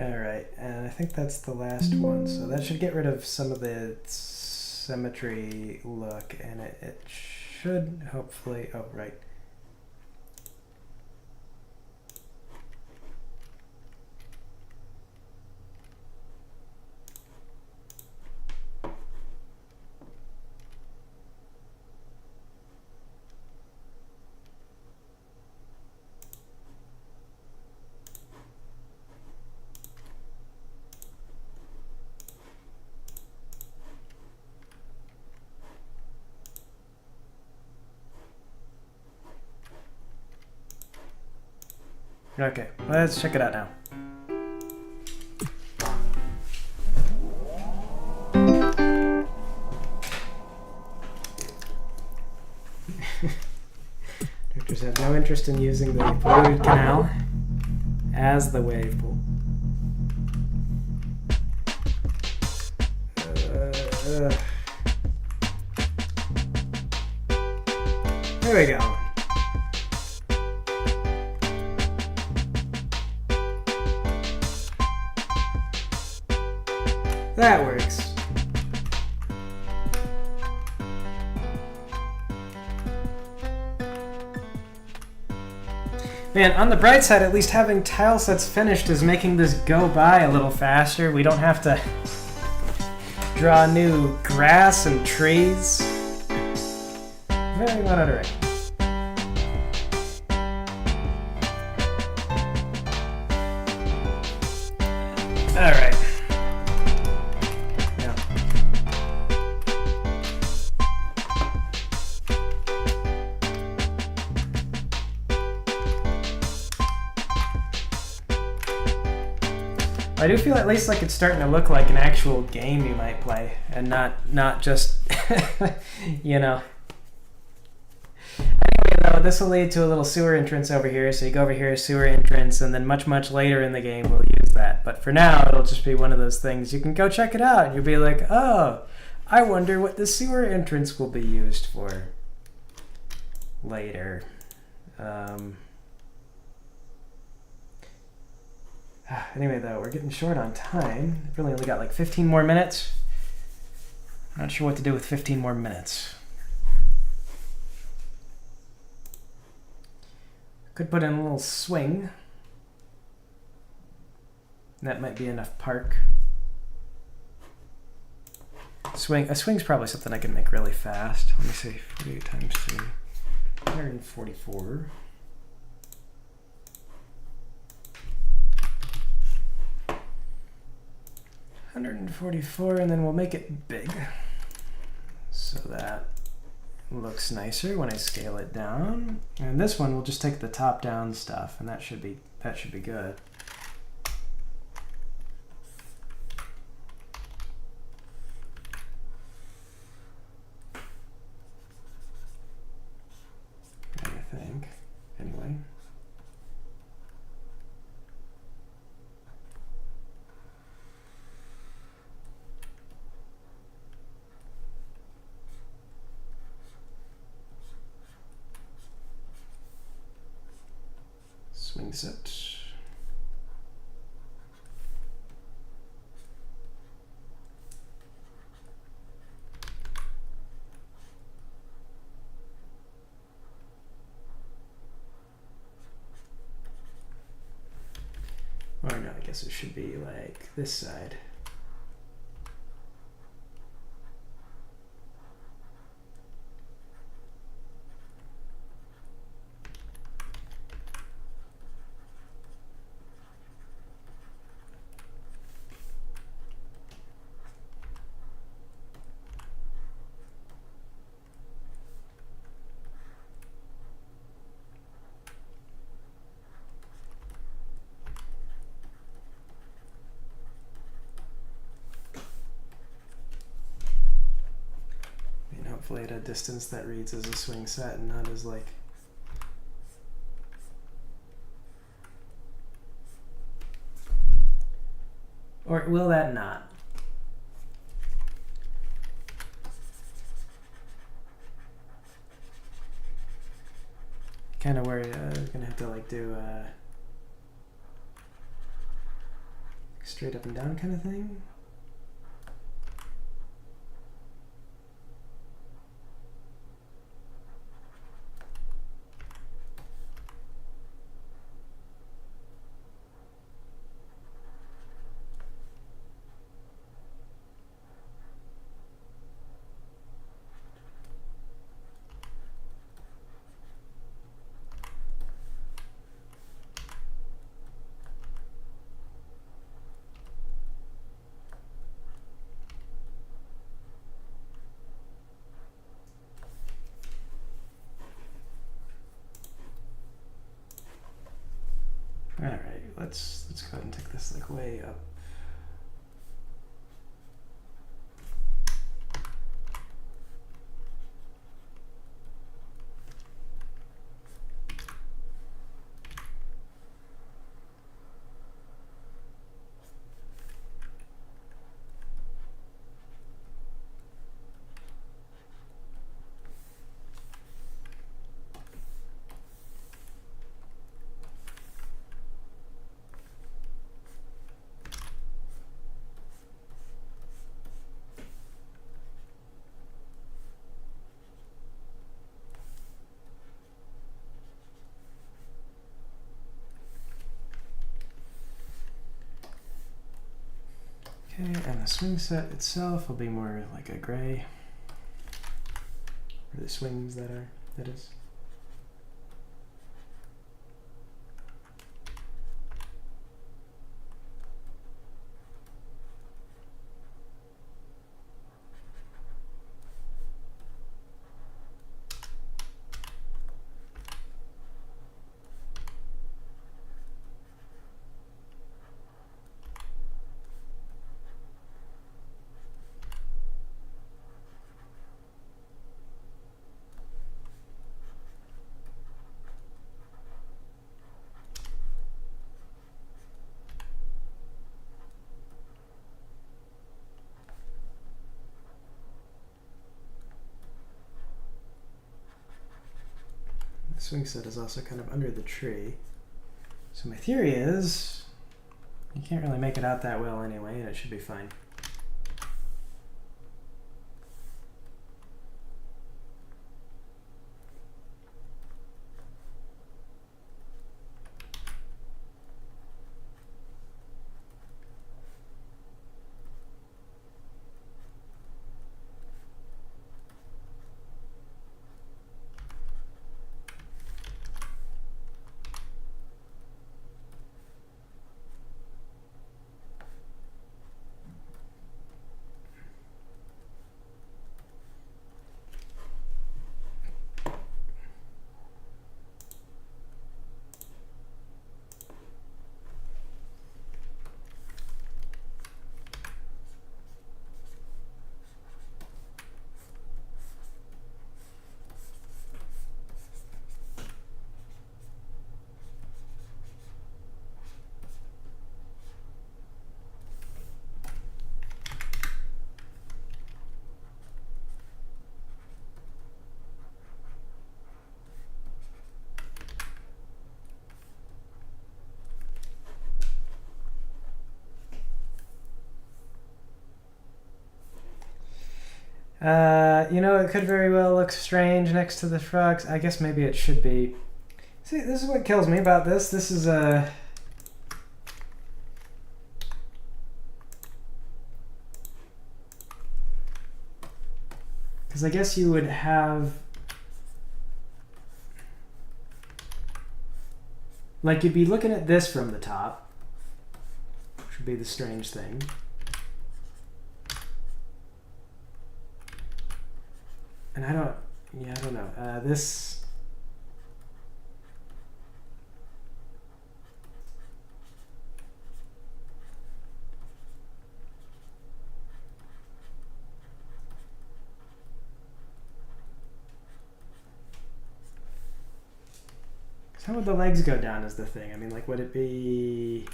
Alright, and I think that's the last one, so that should get rid of some of the symmetry look, and it should hopefully, oh right. Okay, let's check it out now. Directors have no interest in using the polluted canal as the wave pool. There we go. That works. Man, on the bright side, at least having tile sets finished is making this go by a little faster. We don't have to draw new grass and trees. Very monitoring. All right. I do feel at least like it's starting to look like an actual game you might play, and not just, you know. Anyway, though, this will lead to a little sewer entrance over here. So you go over here, sewer entrance, and then much later in the game we'll use that. But for now, it'll just be one of those things. You can go check it out, and you'll be like, oh, I wonder what the sewer entrance will be used for later. Anyway, though, we're getting short on time. I've really only got like 15 more minutes. Not sure what to do with 15 more minutes. Could put in a little swing. That might be enough park. A swing's probably something I can make really fast. Let me see, 48 times 3, 144. 144, and then we'll make it big so that looks nicer when I scale it down. And this one we'll just take the top down stuff, and that should be good. I think. Anyway. Swing set. Or no, I guess it should be like this side. Hopefully at a distance that reads as a swing set and not as like or will that not? Kind of worried. Gonna have to like do straight up and down kind of thing. All right, let's go ahead and take this like way up. Okay, and the swing set itself will be more like a gray. Or the swings that is. The swing set is also kind of under the tree. So my theory is you can't really make it out that well anyway, and it should be fine. You know, it could very well look strange next to the frogs. I guess maybe it should be. See, this is what kills me about this. This is a... Because I guess you would have... Like, you'd be looking at this from the top, which would be the strange thing. And I don't know. This... How would the legs go down is the thing. I mean, like, would it be...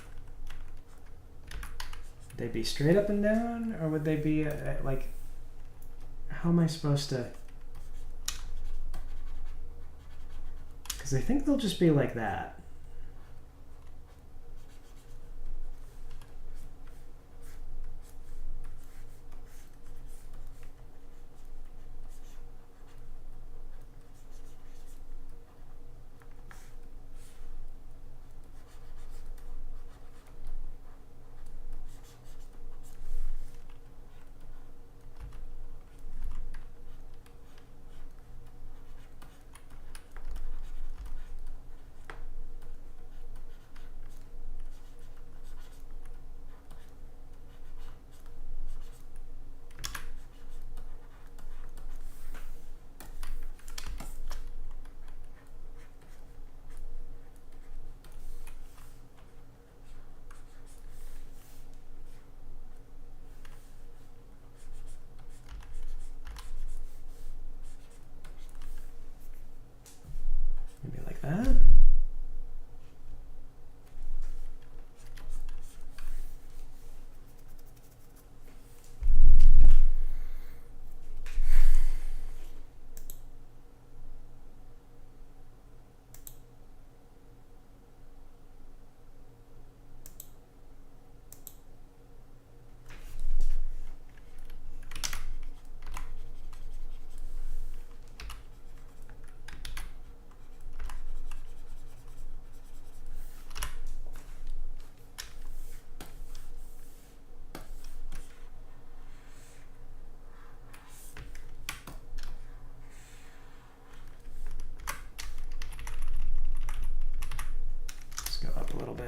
Would they be straight up and down? Or would they be, like... How am I supposed to... Because I think they'll just be like that.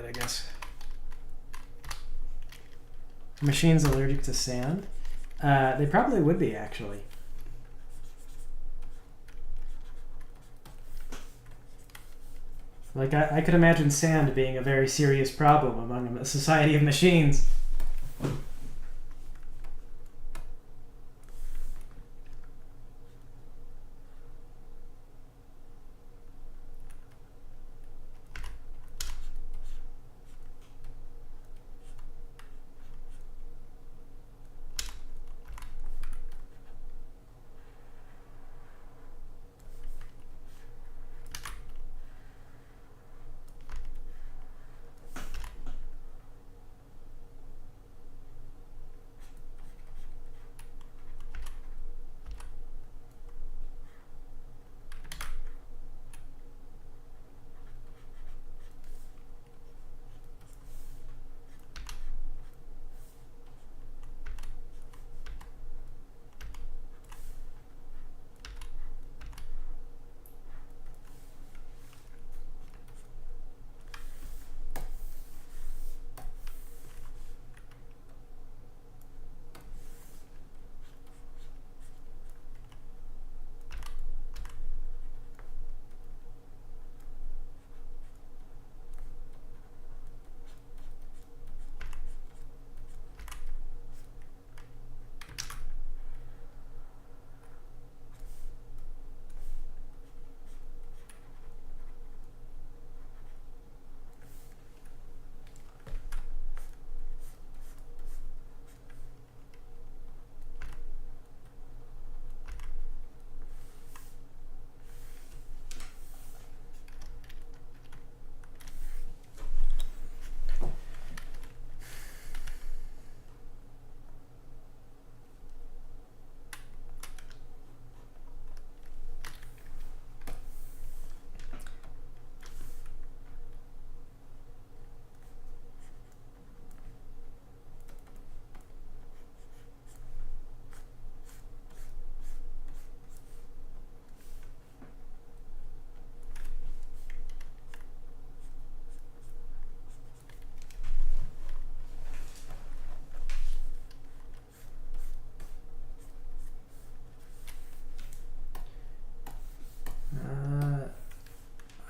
I guess. Machines allergic to sand? They probably would be, actually. Like, I could imagine sand being a very serious problem among a society of machines.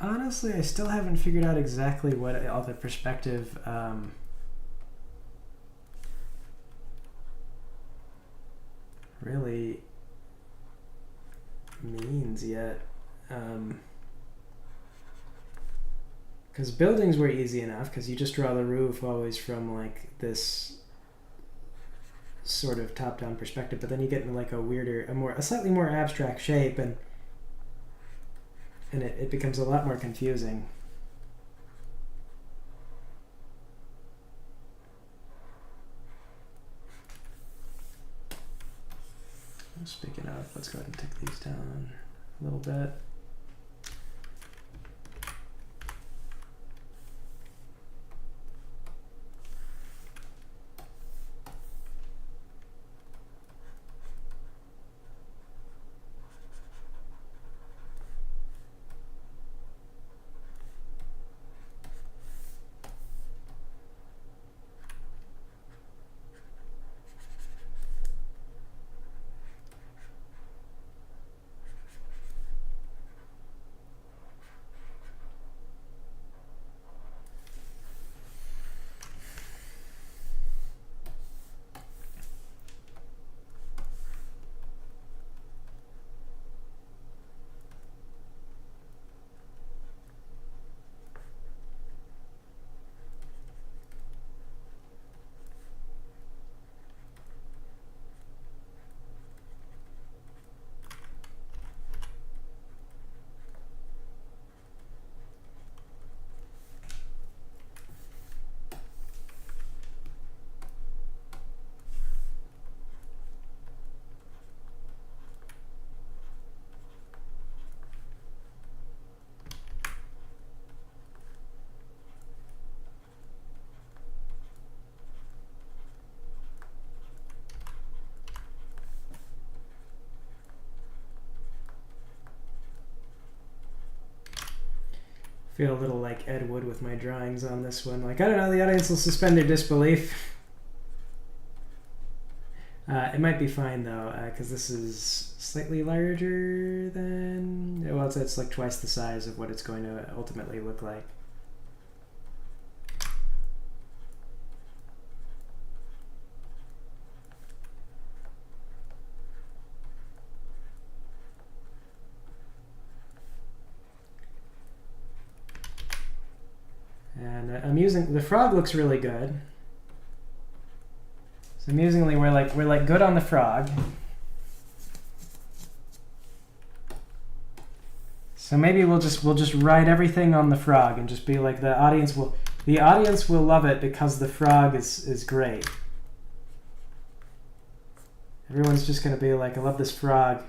Honestly, I still haven't figured out exactly what all the perspective really means yet. Because buildings were easy enough, because you just draw the roof always from like this sort of top-down perspective, but then you get into like a slightly more abstract shape, and it becomes a lot more confusing. Speaking of, let's go ahead and take these down a little bit. feel a little like Ed Wood with my drawings on this one. Like, I don't know, the audience will suspend their disbelief. It might be fine though, because this is slightly larger than, well, it's like twice the size of what it's going to ultimately look like. And amusing, the frog looks really good. So amusingly, we're like good on the frog. So maybe we'll just write everything on the frog and just be like, the audience will love it because the frog is great. Everyone's just gonna be like, I love this frog.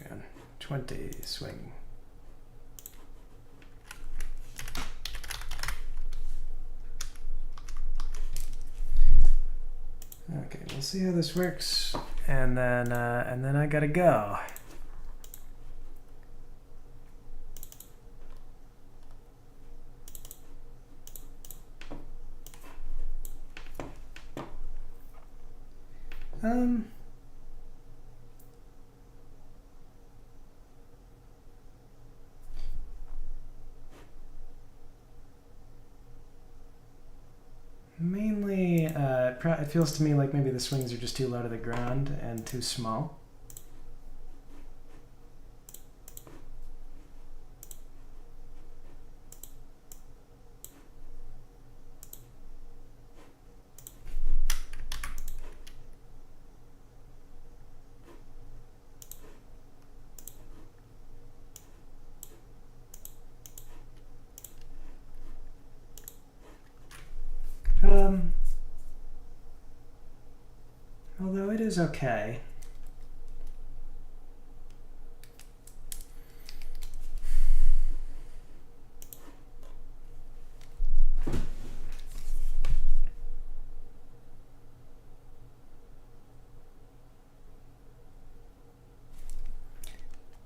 Man, 20 swing. Okay, we'll see how this works, and then I gotta go. Mainly, it feels to me like maybe the swings are just too low to the ground and too small. Although it is okay.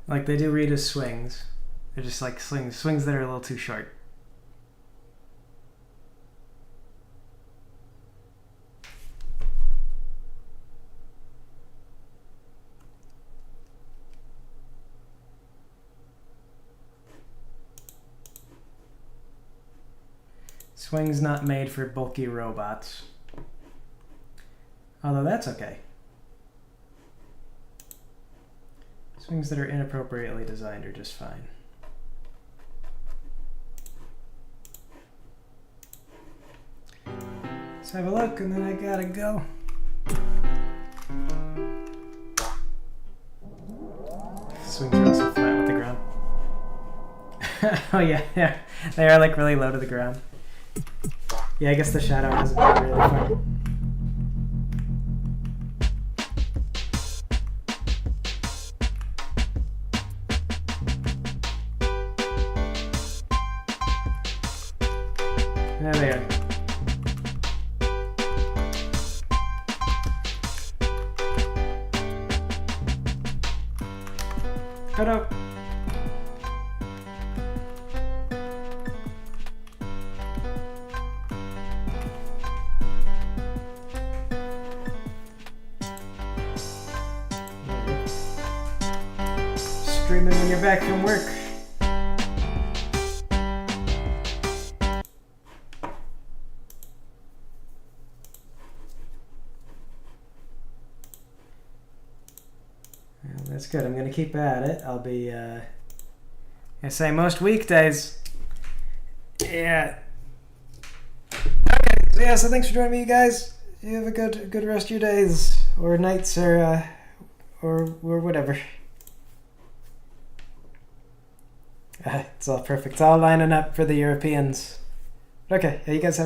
Like, they do read as swings. They're just like swings that are a little too short. Swing's not made for bulky robots. Although that's okay. Swings that are inappropriately designed are just fine. Let's have a look and then I gotta go. Swings are also flat with the ground. Oh yeah. They are like really low to the ground. Yeah, I guess the shadow hasn't been really fun. There they are. Cut up. Streaming when you're back from work. Well, that's good. I'm gonna keep at it. I'll be I say most weekdays. Yeah. Okay. So yeah. So thanks for joining me, you guys. You have a good rest of your days or nights or whatever. It's all perfect. It's all lining up for the Europeans. Okay, yeah, you guys have a good